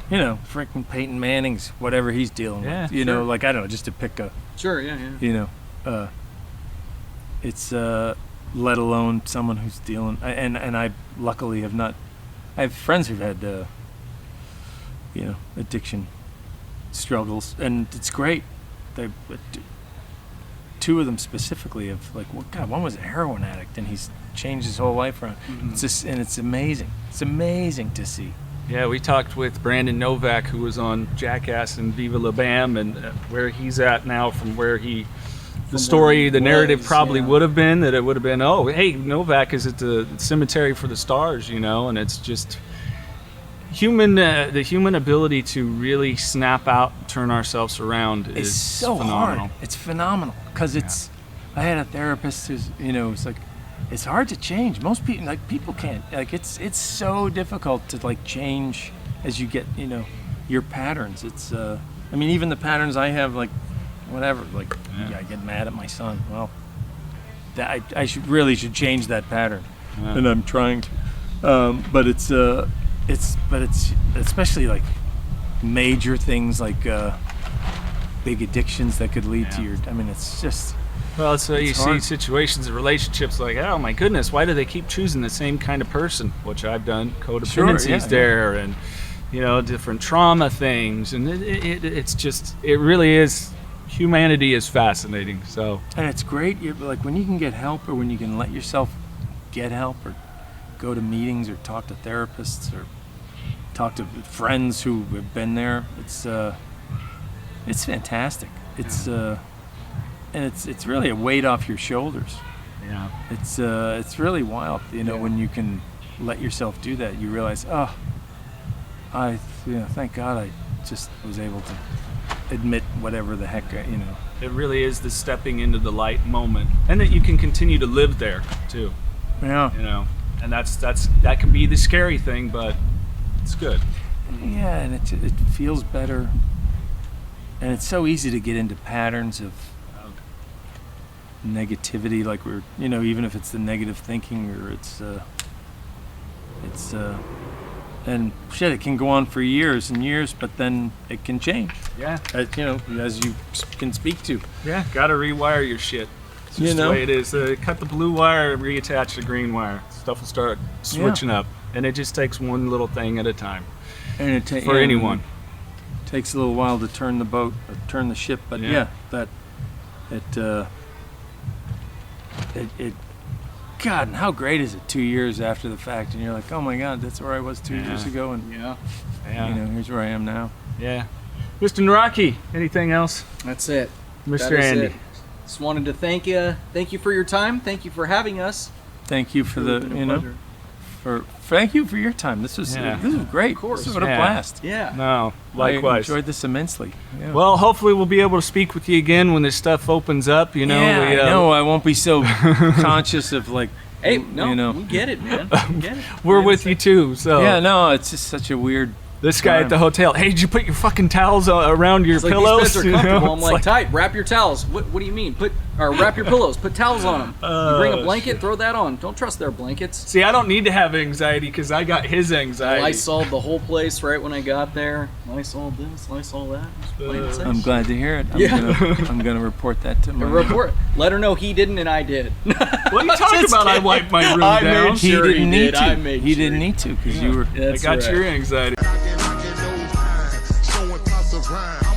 freaking Peyton Manning's whatever he's dealing with. Sure. Like I don't know, just to pick a. Sure. Yeah. It's let alone someone who's dealing, and I luckily have not. I have friends who've had addiction struggles, and it's great. Two of them specifically have one was a heroin addict, and he's changed his whole life around. It's just, and it's amazing. It's amazing to see. Yeah, we talked with Brandon Novak, who was on Jackass and Viva La Bam, and where he's at now from where the narrative probably would have been, that it would have been, oh, hey, Novak is at the cemetery for the stars, and it's just the human ability to really snap out, turn ourselves around is so phenomenal. hard. It's phenomenal, because I had a therapist who's, it's like, it's hard to change. Most people can't. It's so difficult to change as you get your patterns. It's even the patterns I have, whatever. I get mad at my son. Well, I should change that pattern, and I'm trying to. But it's especially major things big addictions that could lead to your. It's just. Well, so you hard. see situations and relationships oh my goodness, why do they keep choosing the same kind of person? Which I've done. Codependency's there, and different trauma things, and it's just, it really is. Humanity is fascinating. So. And it's great. When you can get help, or when you can let yourself get help, or go to meetings, or talk to therapists, or talk to friends who have been there. It's fantastic. It's and it's really a weight off your shoulders. Yeah. It's really wild, when you can let yourself do that. You realize, thank God I just was able to admit whatever the heck, It really is the stepping into the light moment, and that you can continue to live there too. Yeah. And that can be the scary thing, but it's good. Yeah, and it feels better, and it's so easy to get into patterns of negativity, even if it's the negative thinking, or and shit, it can go on for years and years, but then it can change. Yeah. As you can speak to. Yeah, gotta rewire your shit. It's just the way it is. Cut the blue wire, reattach the green wire. Stuff will start switching up, and it just takes one little thing at a time. And for anyone. It takes a little while to turn the boat, or turn the ship, but God, and how great is it 2 years after the fact, and you're like, oh my God, that's where I was 2 years ago, and here's where I am now. Yeah. Mr. Naraki, anything else? That's it. Mr. Andy. Just wanted to thank you for your time. Thank you for having us. Thank you for thank you for your time. This was great. Of course. This was a blast. Yeah. No, likewise. I enjoyed this immensely. Yeah. Well, hopefully we'll be able to speak with you again when this stuff opens up. You know, I know. I won't be so conscious of like. Hey, no, we get it, man. We get it. We're with you too. So yeah, no, it's just such a weird. This guy at the hotel. Hey, did you put your fucking towels around your It's like, pillows? these beds are comfortable. I'm like, tight. Wrap your towels. What do you mean? Wrap your pillows. Put towels on them. You bring a blanket, throw that on. Don't trust their blankets. See, I don't need to have anxiety because I got his anxiety. Lysoled the whole place right when I got there. Lysoled this, Lysol that. I'm glad to hear it. I'm gonna report that to my Let her know he didn't and I did. What are you talking about? I wiped my room down. Made sure he didn't need to. I made he sure. didn't need to because you were. I got your anxiety. Showing thoughts of rhyme.